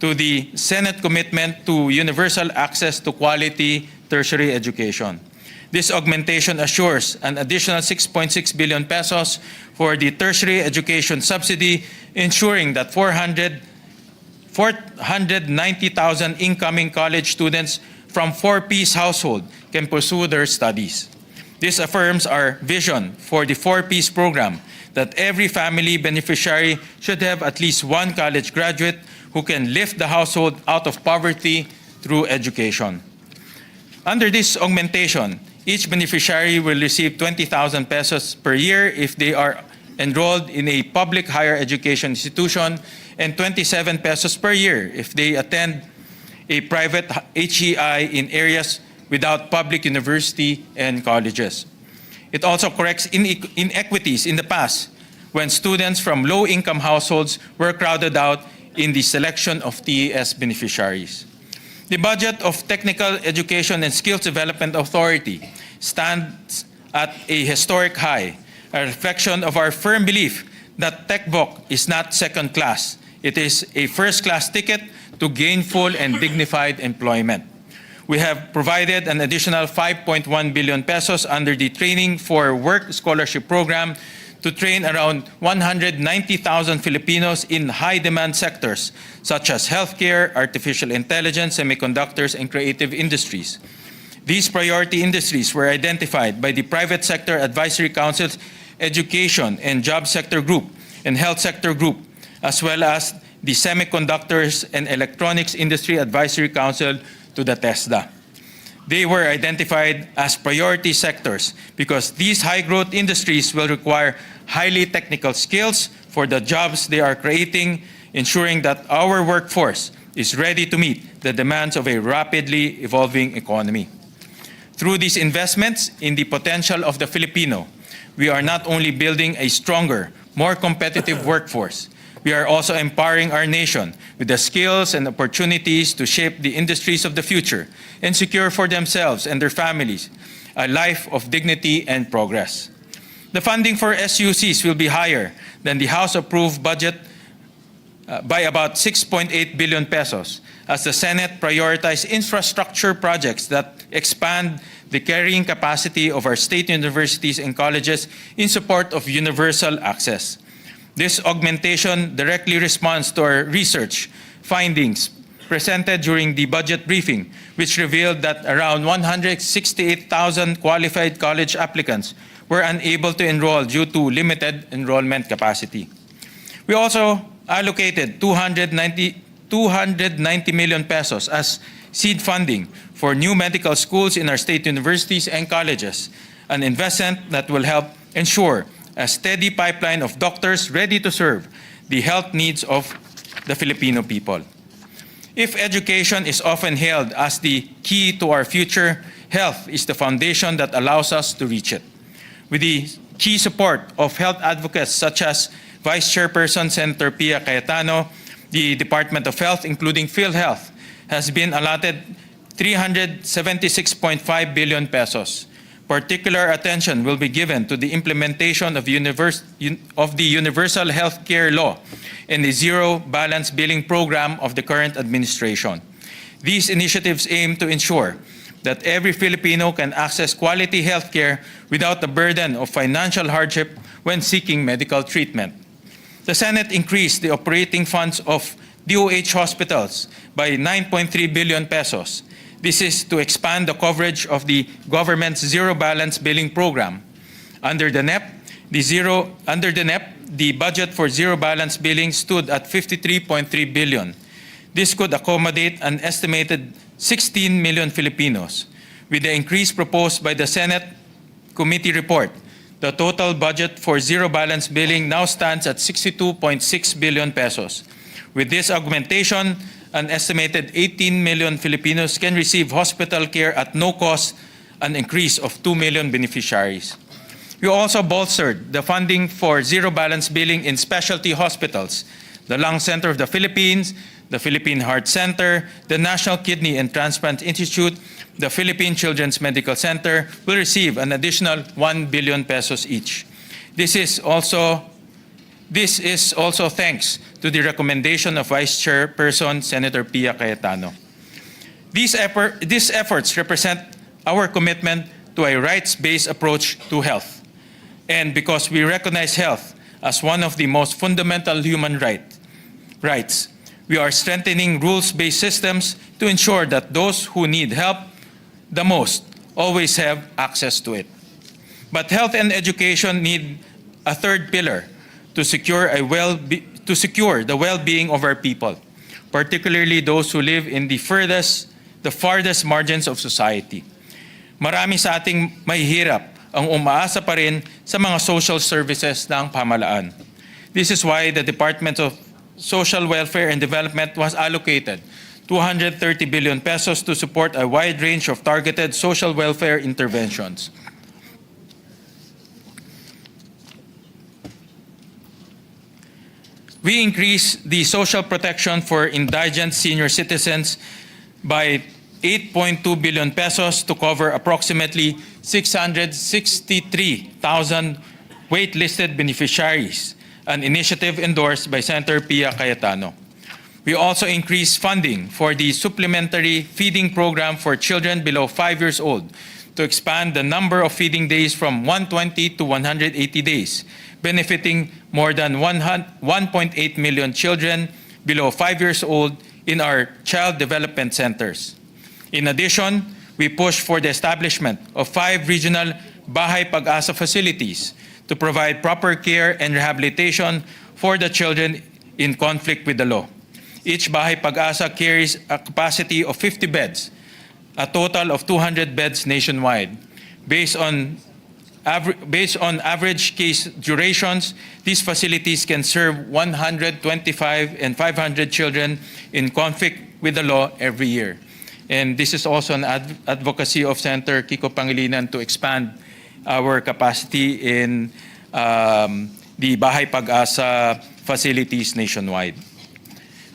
to the Senate commitment to universal access to quality tertiary education. This augmentation assures an additional 6.6 billion pesos for the tertiary education subsidy, ensuring that 490,000 incoming college students from 4-piece household can pursue their studies. This affirms our vision for the 4-piece program that every family beneficiary should have at least one college graduate who can lift the household out of poverty through education. Under this augmentation, each beneficiary will receive 20,000 pesos per year if they are enrolled in a public higher education institution and 27 pesos per year if they attend a private HEI in areas without public university and colleges. It also corrects inequities in the past when students from low-income households were crowded out in the selection of TES beneficiaries. The budget of Technical Education and Skills Development Authority stands at a historic high, a reflection of our firm belief that TechVoc is not second class. It is a first-class ticket to gainful and dignified employment. We have provided an additional 5.1 billion pesos under the Training for Work Scholarship Program to train around 190,000 Filipinos in high-demand sectors such as healthcare, artificial intelligence, semiconductors, and creative industries. These priority industries were identified by the Private Sector Advisory Council's Education and Job Sector Group and Health Sector Group, as well as the Semiconductors and Electronics Industry Advisory Council to the TESDA. They were identified as priority sectors because these high-growth industries will require highly technical skills for the jobs they are creating, ensuring that our workforce is ready to meet the demands of a rapidly evolving economy. Through these investments in the potential of the Filipino, we are not only building a stronger, more competitive workforce, we are also empowering our nation with the skills and opportunities to shape the industries of the future and secure for themselves and their families a life of dignity and progress. The funding for SUCs will be higher than the House-approved budget by about 6.8 billion pesos as the Senate prioritized infrastructure projects that expand the carrying capacity of our state universities and colleges in support of universal access. This augmentation directly responds to our research findings presented during the budget briefing, which revealed that around 168,000 qualified college applicants were unable to enroll due to limited enrollment capacity. We also allocated 290 million pesos as seed funding for new medical schools in our state universities and colleges, an investment that will help ensure a steady pipeline of doctors ready to serve the health needs of the Filipino people. If education is often hailed as the key to our future, health is the foundation that allows us to reach it. With the key support of health advocates such as Vice Chairperson Senator Pia Cayetano, the Department of Health, including PhilHealth, has been allotted 376.5 billion pesos. Particular attention will be given to the implementation of the Universal Health Care Law and the Zero Balance Billing Program of the current administration. These initiatives aim to ensure that every Filipino can access quality health care without the burden of financial hardship when seeking medical treatment. The Senate increased the operating funds of DOH hospitals by 9.3 billion pesos. This is to expand the coverage of the government's zero balance billing program. Under the NEP, the budget for zero balance billing stood at 53.3 billion. This could accommodate an estimated 16 million Filipinos. With the increase proposed by the Senate committee report, the total budget for zero balance billing now stands at 62.6 billion pesos. With this augmentation, an estimated 18 million Filipinos can receive hospital care at no cost, an increase of 2 million beneficiaries. We also bolstered the funding for zero balance billing in specialty hospitals. The Lung Center of the Philippines, the Philippine Heart Center, the National Kidney and Transplant Institute, the Philippine Children's Medical Center will receive an additional 1 billion pesos each. This is also thanks to the recommendation of Vice Chairperson Senator Pia Cayetano. These efforts represent our commitment to a rights-based approach to health. And because we recognize health as one of the most fundamental human rights, we are strengthening rules-based systems to ensure that those who need help the most always have access to it. But health and education need a third pillar to secure the well-being of our people, particularly those who live in the farthest margins of society. Marami sa ating mahihirap ang umaasa pa rin sa mga social services ng pamahalaan. This is why the Department of Social Welfare and Development was allocated 230 billion pesos to support a wide range of targeted social welfare interventions. We increased the social protection for indigent senior citizens by 8.2 billion pesos to cover approximately 663,000 waitlisted beneficiaries, an initiative endorsed by Senator Pia Cayetano. We also increased funding for the supplementary feeding program for children below 5 years old to expand the number of feeding days from 120 to 180 days, benefiting more than 1.8 million children below 5 years old in our child development centers. In addition, we pushed for the establishment of 5 regional Bahay Pag-asa facilities to provide proper care and rehabilitation for the children in conflict with the law. Each Bahay Pag-asa carries a capacity of 50 beds, a total of 200 beds nationwide. Based on average case durations, these facilities can serve 125 and 500 children in conflict with the law every year. And this is also an advocacy of Senator Kiko Pangilinan to expand our capacity in the Bahay Pag-asa facilities nationwide.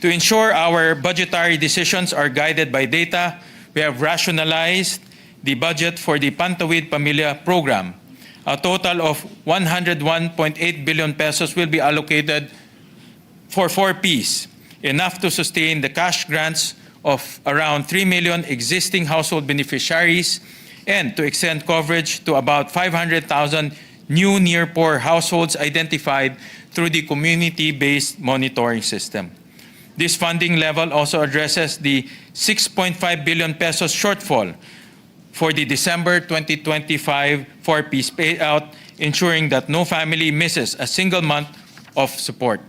To ensure our budgetary decisions are guided by data, we have rationalized the budget for the Pantawid Pamilya program. A total of 101.8 billion pesos will be allocated for 4 Ps, enough to sustain the cash grants of around 3 million existing household beneficiaries and to extend coverage to about 500,000 new near-poor households identified through the community-based monitoring system. This funding level also addresses the 6.5 billion pesos shortfall for the December 2025 4Ps payout, ensuring that no family misses a single month of support.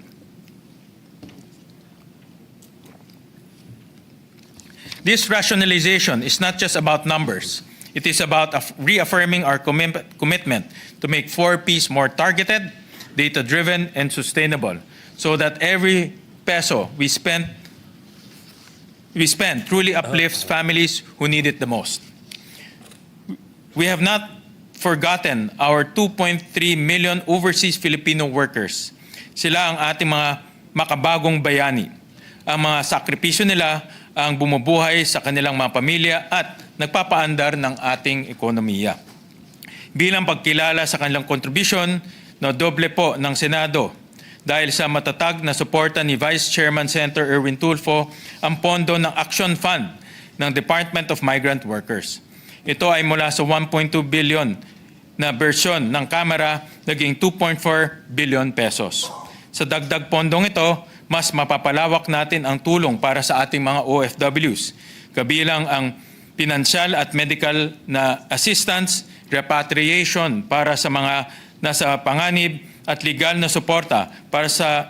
This rationalization is not just about numbers. It is about reaffirming our commitment to make 4Ps more targeted, data-driven, and sustainable, so that every peso we spend truly uplifts families who need it the most. We have not forgotten our 2.3 million overseas Filipino workers. Sila ang ating mga makabagong bayani. Ang mga sakripisyo nila ang bumubuhay sa kanilang mga pamilya at nagpapaandar ng ating ekonomiya. Bilang pagkilala sa kanilang kontribusyon, doble po ng Senado dahil sa matatag na suporta ni Vice Chairman Senator Erwin Tulfo ang pondo ng Action Fund ng Department of Migrant Workers. Ito ay mula sa 1.2 billion na bersyon ng Kamara naging 2.4 billion pesos. Sa dagdag pondong ito, mas mapapalawak natin ang tulong para sa ating mga OFWs, kabilang ang pinansyal at medical na assistance, repatriation para sa mga nasa panganib at legal na suporta para sa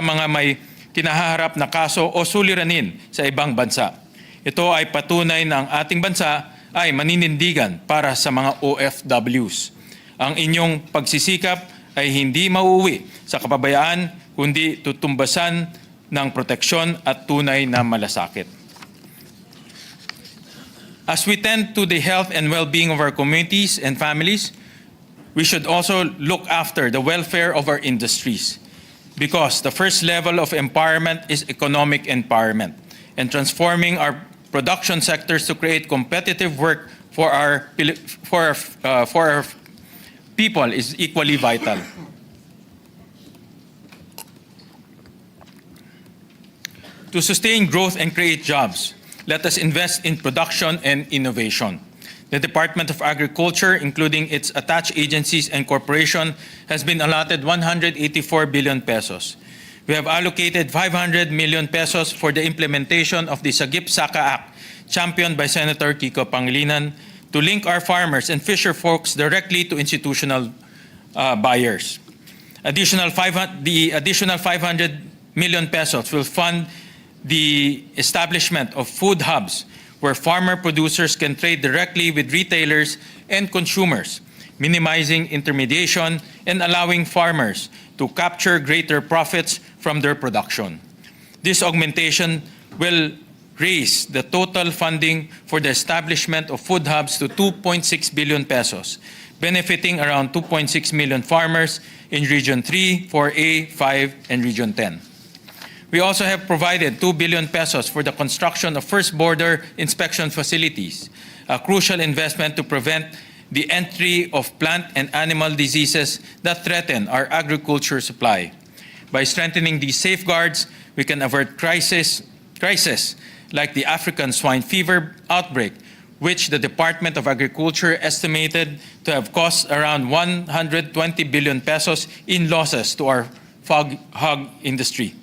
mga may kinahaharap na kaso o suliranin sa ibang bansa. Ito ay patunay na ang ating bansa ay maninindigan para sa mga OFWs. Ang inyong pagsisikap ay hindi mauuwi sa kapabayaan, kundi tutumbasan ng proteksyon at tunay na malasakit. As we tend to the health and well-being of our communities and families, we should also look after the welfare of our industries, because the first level of empowerment is economic empowerment, and transforming our production sectors to create competitive work for our people is equally vital. To sustain growth and create jobs, let us invest in production and innovation. The Department of Agriculture, including its attached agencies and corporation, has been allotted 184 billion pesos. We have allocated 500 million pesos for the implementation of the Sagip-Saka Act, championed by Senator Kiko Pangilinan, to link our farmers and fisher folks directly to institutional buyers. The additional 500 million pesos will fund the establishment of food hubs where farmer producers can trade directly with retailers and consumers, minimizing intermediation and allowing farmers to capture greater profits from their production. This augmentation will raise the total funding for the establishment of food hubs to 2.6 billion pesos, benefiting around 2.6 million farmers in Region 3, 4A, 5, and Region 10. We also have provided 2 billion pesos for the construction of first border inspection facilities, a crucial investment to prevent the entry of plant and animal diseases that threaten our agriculture supply. By strengthening these safeguards, we can avert crises like the African swine fever outbreak, which the Department of Agriculture estimated to have cost around 120 billion pesos in losses to our hog industry.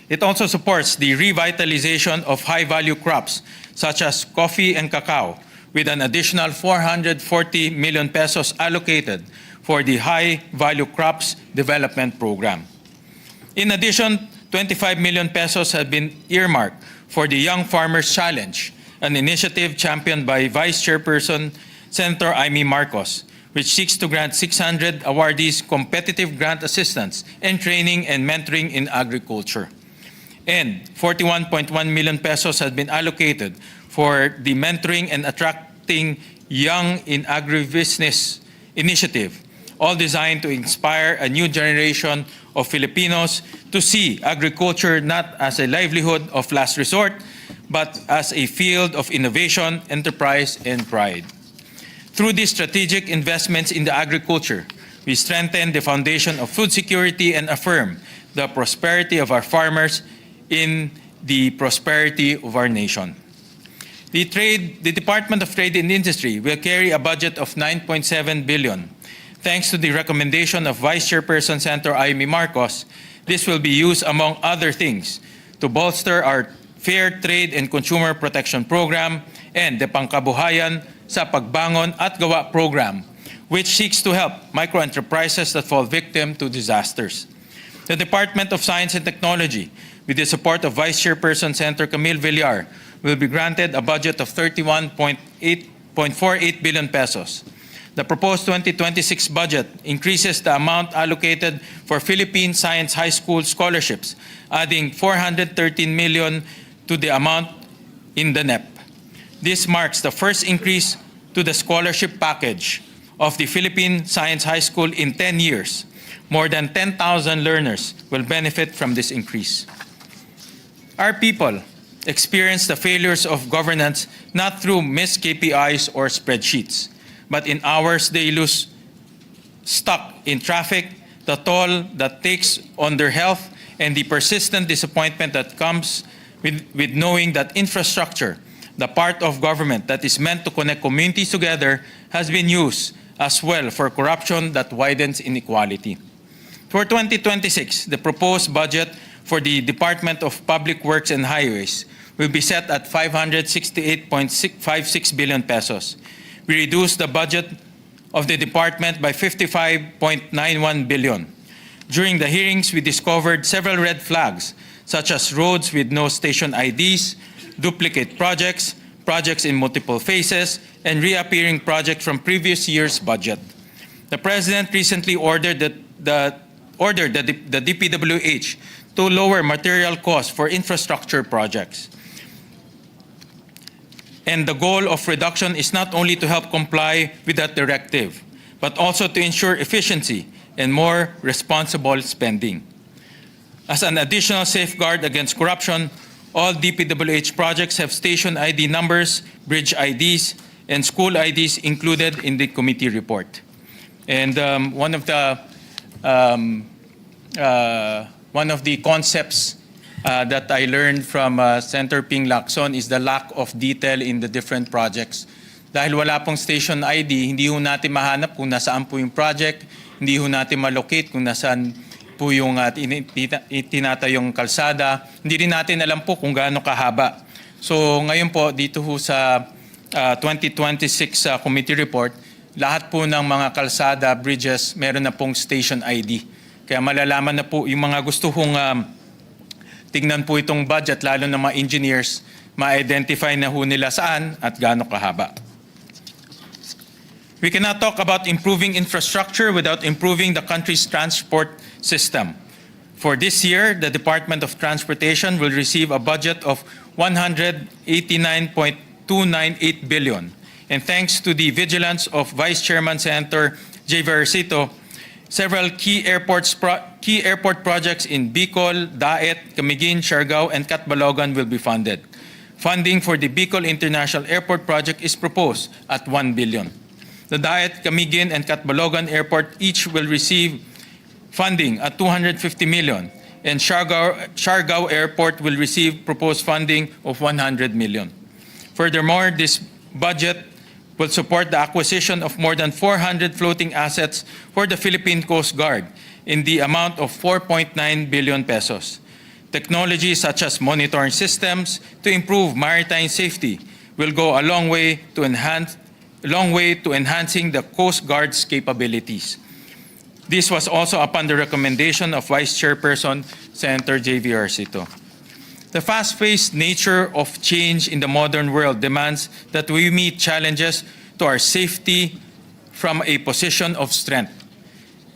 It also supports the revitalization of high-value crops such as coffee and cacao, with an additional 440 million pesos allocated for the High-Value Crops Development Program. In addition, 25 million pesos have been earmarked for the Young Farmers Challenge, an initiative championed by Vice Chairperson Senator Amy Marcos, which seeks to grant 600 awardees competitive grant assistance and training and mentoring in agriculture. And 41.1 million pesos has been allocated for the Mentoring and Attracting Young in Agribusiness initiative, all designed to inspire a new generation of Filipinos to see agriculture not as a livelihood of last resort, but as a field of innovation, enterprise, and pride. Through these strategic investments in the agriculture, we strengthen the foundation of food security and affirm the prosperity of our farmers in the prosperity of our nation. The Department of Trade and Industry will carry a budget of 9.7 billion. Thanks to the recommendation of Vice Chairperson Senator Amy Marcos, this will be used, among other things, to bolster our Fair Trade and Consumer Protection Program and the Pangkabuhayan sa Pagbangon at Gawa Program, which seeks to help microenterprises that fall victim to disasters. The Department of Science and Technology, with the support of Vice Chairperson Senator Camille Villar, will be granted a budget of 31.48 billion pesos. The proposed 2026 budget increases the amount allocated for Philippine Science High School scholarships, adding 413 million to the amount in the NEP. This marks the first increase to the scholarship package of the Philippine Science High School in 10 years. More than 10,000 learners will benefit from this increase. Our people experience the failures of governance not through missed KPIs or spreadsheets, but in hours they lose stuck in traffic, the toll that takes on their health, and the persistent disappointment that comes with knowing that infrastructure, the part of government that is meant to connect communities together, has been used as well for corruption that widens inequality. For 2026, the proposed budget for the Department of Public Works and Highways will be set at 568.56 billion pesos. We reduced the budget of the department by 55.91 billion. During the hearings, we discovered several red flags, such as roads with no station IDs, duplicate projects, projects in multiple phases, and reappearing projects from previous year's budget. The President recently ordered the DPWH to lower material costs for infrastructure projects. And the goal of reduction is not only to help comply with that directive, but also to ensure efficiency and more responsible spending. As an additional safeguard against corruption, all DPWH projects have station ID numbers, bridge IDs, and school IDs included in the committee report. And one of the concepts that I learned from Senator Ping Lacson is the lack of detail in the different projects. Dahil wala pong station ID, hindi ho natin mahanap kung nasaan po yung project, hindi ho natin malocate kung nasaan po yung tinatayong kalsada, hindi rin natin alam po kung gaano kahaba. So ngayon po, dito ho sa 2026 committee report, lahat po ng mga kalsada, bridges, meron na pong station ID. Kaya malalaman na po yung mga gusto hong tignan po itong budget, lalo na mga engineers, ma-identify na ho nila saan at gaano kahaba. We cannot talk about improving infrastructure without improving the country's transport system. For this year, the Department of Transportation will receive a budget of 189.298 billion. And thanks to the vigilance of Vice Chairman Senator J. Vercito, several key airport projects in Bicol, Daet, Camiguin, Siargao, and Catbalogan will be funded. Funding for the Bicol International Airport project is proposed at 1 billion. The Daet, Camiguin, and Catbalogan Airport each will receive funding at 250 million, and Siargao Airport will receive proposed funding of 100 million. Furthermore, this budget will support the acquisition of more than 400 floating assets for the Philippine Coast Guard in the amount of 4.9 billion pesos. Technologies such as monitoring systems to improve maritime safety will go a long way to enhancing the Coast Guard's capabilities. This was also upon the recommendation of Vice Chairperson Senator J.V. Arcito. The fast-paced nature of change in the modern world demands that we meet challenges to our safety from a position of strength.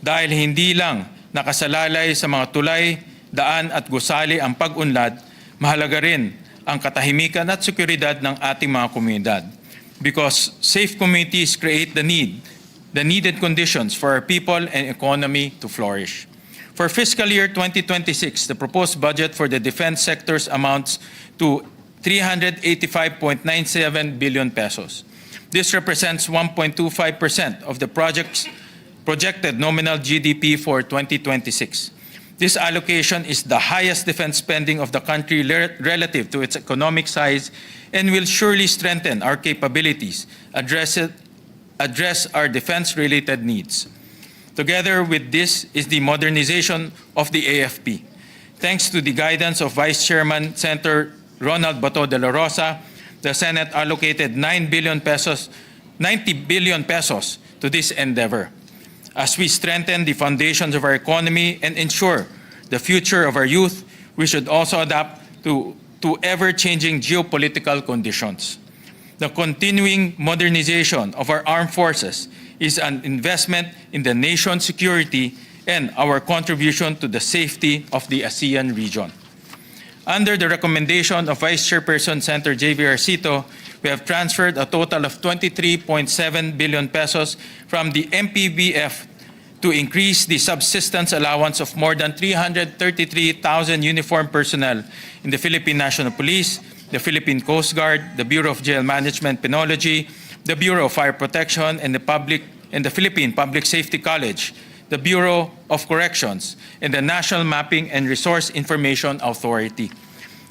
Dahil hindi lang nakasalalay sa mga tulay, daan at gusali ang pag-unlad, mahalaga rin ang katahimikan at seguridad ng ating mga komunidad. Because safe communities create the needed conditions for our people and economy to flourish. For fiscal year 2026, the proposed budget for the defense sectors amounts to 385.97 billion pesos. This represents 1.25% of the project's projected nominal GDP for 2026. This allocation is the highest defense spending of the country relative to its economic size and will surely strengthen our capabilities, address our defense-related needs. Together with this is the modernization of the AFP. Thanks to the guidance of Vice Chairman Senator Ronald Bato de la Rosa, the Senate allocated 90 billion pesos to this endeavor. As we strengthen the foundations of our economy and ensure the future of our youth, we should also adapt to ever-changing geopolitical conditions. The continuing modernization of our armed forces is an investment in the nation's security and our contribution to the safety of the ASEAN region. Under the recommendation of Vice Chairperson Senator J.V. Arcito, we have transferred a total of 23.7 billion pesos from the MPBF to increase the subsistence allowance of more than 333,000 uniformed personnel in the Philippine National Police, the Philippine Coast Guard, the Bureau of Jail Management Penology, the Bureau of Fire Protection, and the Philippine Public Safety College, the Bureau of Corrections, and the National Mapping and Resource Information Authority.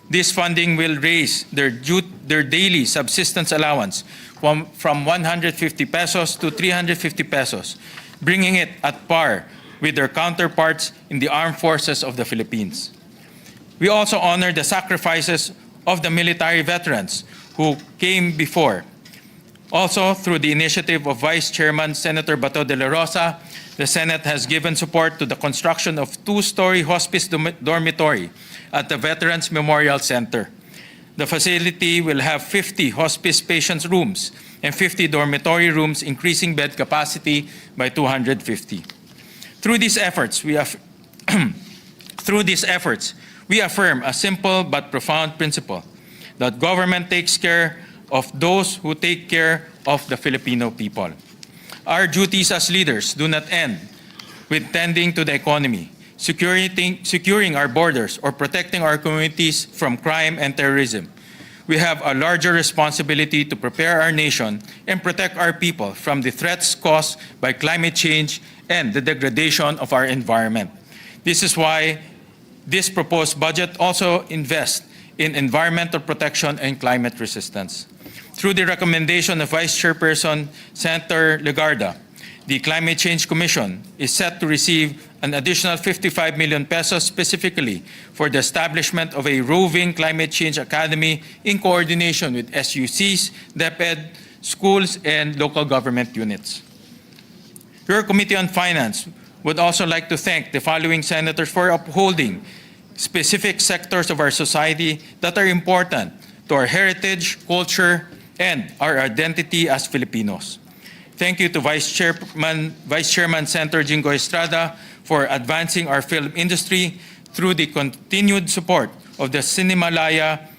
This funding will raise their daily subsistence allowance from 150 pesos to 350 pesos, bringing it at par with their counterparts in the armed forces of the Philippines. We also honor the sacrifices of the military veterans who came before. Also, through the initiative of Vice Chairman Senator Bato de la Rosa, the Senate has given support to the construction of two-story hospice dormitory at the Veterans Memorial Center. The facility will have 50 hospice patients rooms and 50 dormitory rooms, increasing bed capacity by 250. Through these efforts, we affirm a simple but profound principle that government takes care of those who take care of the Filipino people. Our duties as leaders do not end with tending to the economy, securing our borders, or protecting our communities from crime and terrorism. We have a larger responsibility to prepare our nation and protect our people from the threats caused by climate change and the degradation of our environment. This is why this proposed budget also invests in environmental protection and climate resistance. Through the recommendation of Vice Chairperson Senator Legarda, the Climate Change Commission is set to receive an additional 55 million pesos specifically for the establishment of a roving climate change academy in coordination with SUCs, DepEd, schools, and local government units. Your Committee on Finance would also like to thank the following senators for upholding specific sectors of our society that are important to our heritage, culture, and our identity as Filipinos. Thank you to Vice Chairman Senator Jingo Estrada for advancing our film industry through the continued support of the Cinemalaya,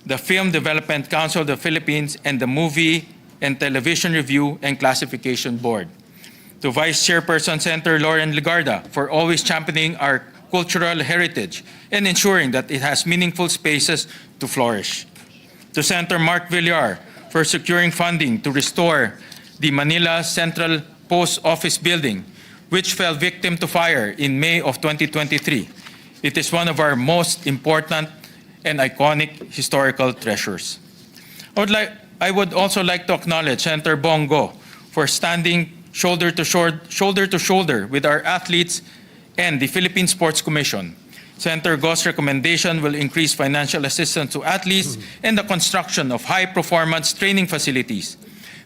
the Film Development Council of the Philippines, and the Movie and Television Review and Classification Board. To Vice Chairperson Senator Lauren Legarda for always championing our cultural heritage and ensuring that it has meaningful spaces to flourish. To Senator Mark Villar for securing funding to restore the Manila Central Post Office building, which fell victim to fire in May of 2023. It is one of our most important and iconic historical treasures. I would also like to acknowledge Senator Bongo for standing shoulder to shoulder with our athletes and the Philippine Sports Commission. Senator Go's recommendation will increase financial assistance to athletes and the construction of high-performance training facilities.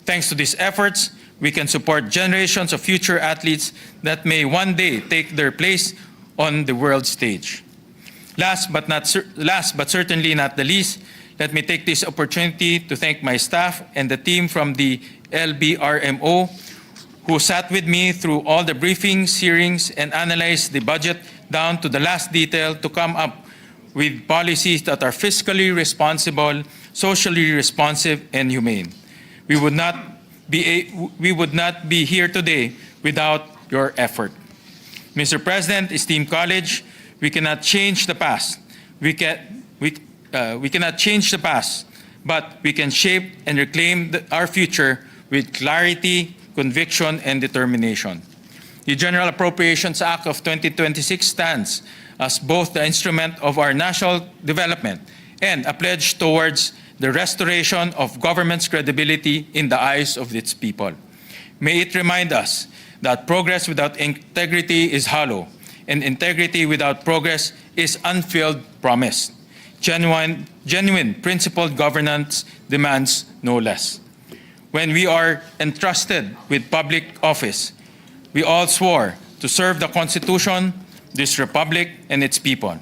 Thanks to these efforts, we can support generations of future athletes that may one day take their place on the world stage. Last but certainly not the least, let me take this opportunity to thank my staff and the team from the LBRMO who sat with me through all the briefings, hearings, and analyzed the budget down to the last detail to come up with policies that are fiscally responsible, socially responsive, and humane. We would not be here today without your effort. Mr. President, esteemed college, we cannot change the past. We cannot change the past, but we can shape and reclaim our future with clarity, conviction, and determination. The General Appropriations Act of 2026 stands as both the instrument of our national development and a pledge towards the restoration of government's credibility in the eyes of its people. May it remind us that progress without integrity is hollow, and integrity without progress is unfulfilled promise. Genuine principled governance demands no less. When we are entrusted with public office, we all swore to serve the Constitution, this Republic, and its people.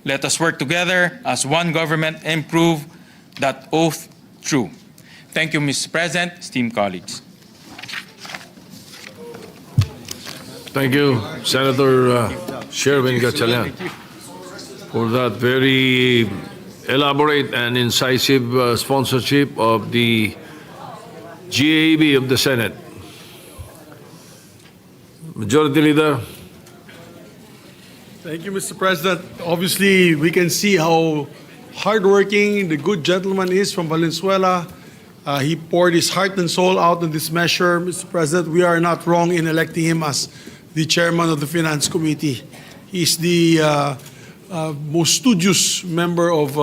Let us work together as one government and prove that oath true. Thank you, Mr. President, esteemed colleagues. Thank you, Senator Sherwin Gatchalian, for that very elaborate and incisive sponsorship of the GAB of the Senate. Majority Leader. Thank you, Mr. President. Obviously, we can see how hardworking the good gentleman is from Valenzuela. He poured his heart and soul out in this measure. Mr. President, we are not wrong in electing him as the chairman of the Finance Committee. He's the most studious member of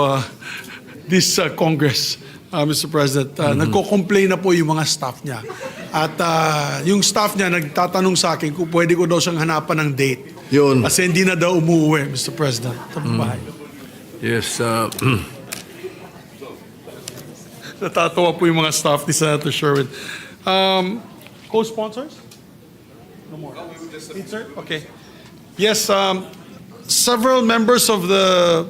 this Congress, Mr. President. Nagko-complain na po yung mga staff niya. At yung staff niya nagtatanong sa akin kung pwede ko daw siyang hanapan ng date. Yun. Kasi hindi na daw umuwi, Mr. President. Sa bahay. Yes. Natatawa po yung mga staff ni Senator Sherwin. Co-sponsors? No more. Insert? Okay. Yes, several members of the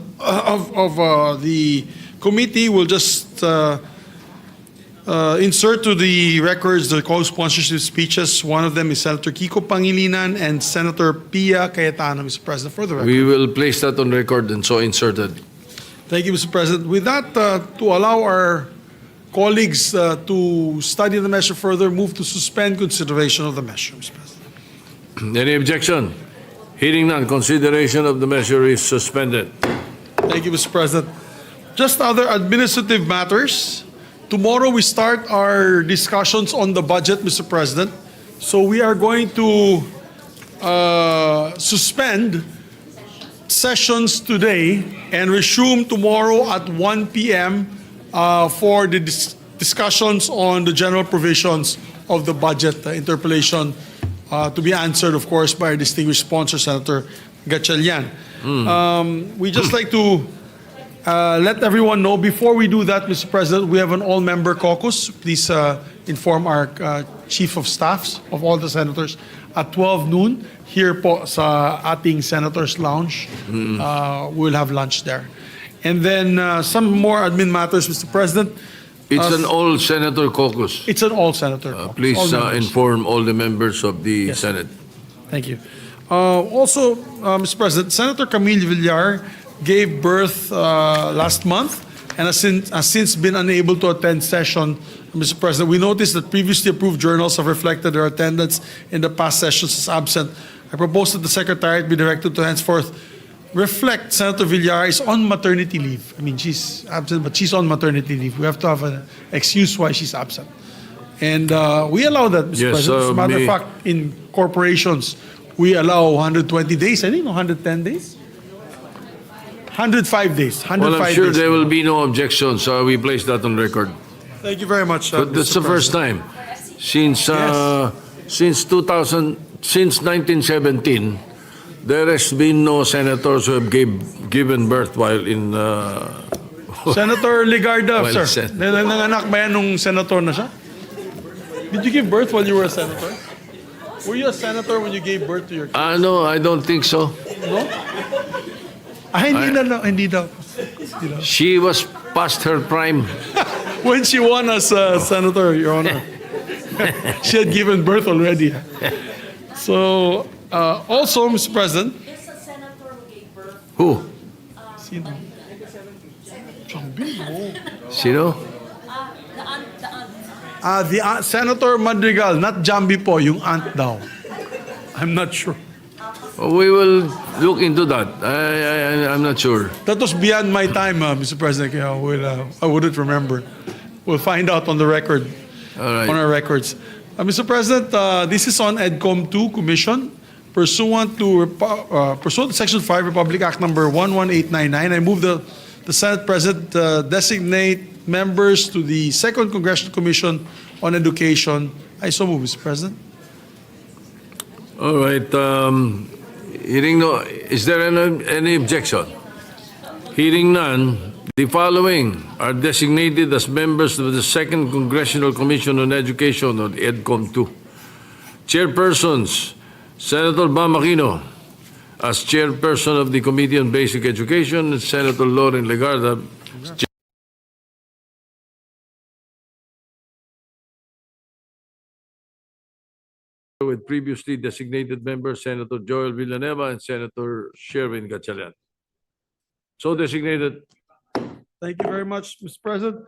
committee will just insert to the records the co-sponsorship speeches. One of them is Senator Kiko Pangilinan and Senator Pia Cayetano, Mr. President, for the record. We will place that on record and so inserted. Thank you, Mr. President. With that, to allow our colleagues to study the measure further, move to suspend consideration of the measure, Mr. President. Any objection? Hearing none, consideration of the measure is suspended. Thank you, Mr. President. Just other administrative matters. Tomorrow we start our discussions on the budget, Mr. President. So we are going to suspend sessions today and resume tomorrow at 1 p.m. For the discussions on the general provisions of the budget interpellation to be answered, of course, by our distinguished sponsor, Senator Gatchalian. We just like to let everyone know, before we do that, Mr. President, we have an all-member caucus. Please inform our chief of staffs of all the senators at 12 noon here po sa ating Senators Lounge. We'll have lunch there. And then some more admin matters, Mr. President. It's an all-senator caucus. It's an all-senator caucus. Please all members. inform all the members of the Yes. Senate. Thank you. Also, Mr. President, Senator Camille Villar gave birth last month and has since been unable to attend session. Mr. President, we noticed that previously approved journals have reflected her attendance in the past sessions as absent. I propose that the Secretariat be directed to henceforth reflect Senator Villar is on maternity leave. I mean, she's absent, but she's on maternity leave. We have to have an excuse why she's absent. And we allow that, Mr. Yes, President. As a matter of may- fact, in corporations, we allow 120 days. I think 110 days? 105 days. 105 Well, I'm sure days. there will be no objections, so we place that on record. Thank you very much. But that's Mr. the first President. time since 1917, there has been no senators who have given birth while in. Senator Ligarda, Well sir. said. Nanganak ba yan nung senator na siya? Did you give birth while you were a senator? Were you a senator when you gave birth to your kids? No, I don't think so. No? Hindi daw. She was past her prime. When she won as a senator, Your Honor. She had given birth already. So, also, Mr. President. Who? Sino? Sino? The aunt, Senator Madrigal, not Jambi po, yung aunt daw. I'm not sure. We will look into that. I'm not sure. That was beyond my time, Mr. President. Kaya I wouldn't remember. We'll find out on the record, All right. on our records. Mr. President, this is on EDCOM 2 Commission. Pursuant to Section 5 Republic Act number 11899, I move the Senate President designate members to the Second Congressional Commission on Education. I so move, Mr. President. All right. Hearing no, is there any objection? Hearing none, the following are designated as members of the Second Congressional Commission on Education, or EDCOM 2. Chairpersons, Senator Bam Aquino as chairperson of the Committee on Basic Education, and Senator Lauren Legarda with previously designated members Senator Joel Villanueva and Senator Sherwin Gatchalian. So designated. Thank you very much, Mr. President.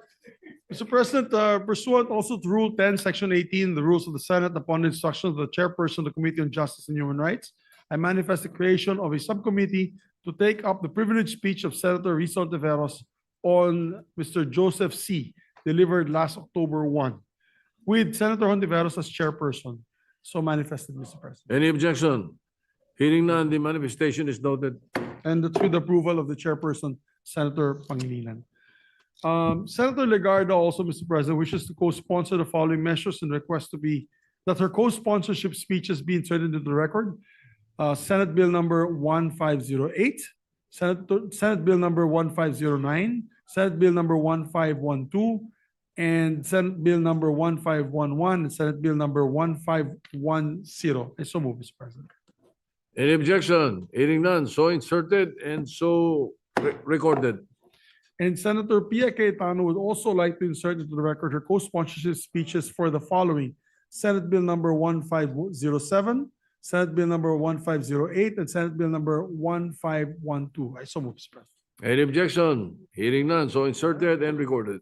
Mr. President, pursuant also to Rule 10, Section 18, the rules of the Senate, upon the instruction of the chairperson of the Committee on Justice and Human Rights, I manifest the creation of a subcommittee to take up the privileged speech of Senator Rizal Teveros on Mr. Joseph C., delivered last October 1, with Senator Hontiveros as chairperson. So manifested, Mr. President. Any objection? Hearing none, the manifestation is noted. And that's with the approval of the chairperson, Senator Pangilinan. Senator Legarda also, Mr. President, wishes to co-sponsor the following measures and requests that her co-sponsorship speeches be inserted into the record. Senate Bill number 1508, Senate Bill number 1509, Senate Bill number 1512, and Senate Bill number 1511 and Senate Bill number 1510. I so move, Mr. President. Any objection? Hearing none, so inserted and so recorded. And Senator Pia Cayetano would also like to insert into the record her co-sponsorship speeches for the following: Senate Bill number 1507, Senate Bill number 1508, and Senate Bill number 1512. I so move, Mr. President. Any objection? Hearing none, so inserted and recorded.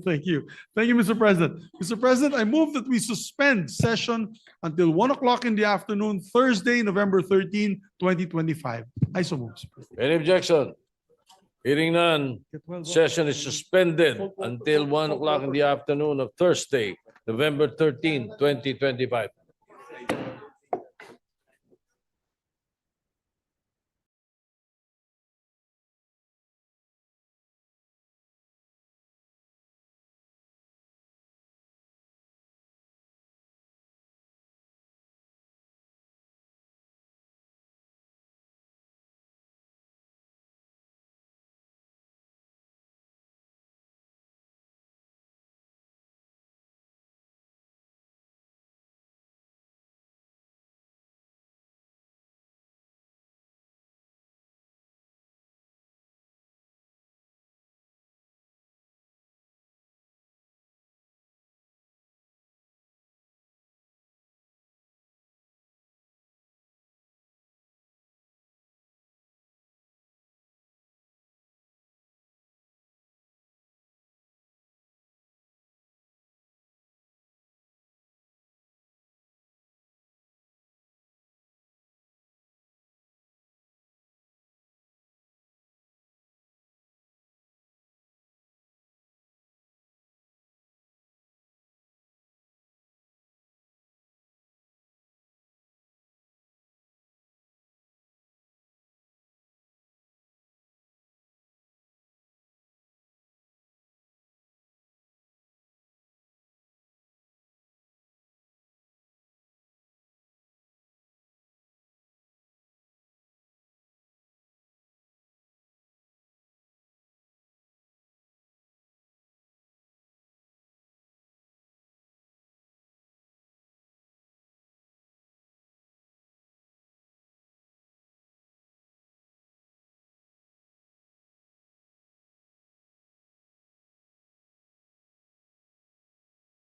Thank you. Thank you, Mr. President. Mr. President, I move that we suspend session until 1 o'clock in the afternoon, Thursday, November 13, 2025. I so move, Mr. President. Any objection? Hearing none, session is suspended until 1 o'clock in the afternoon of Thursday, November 13, 2025.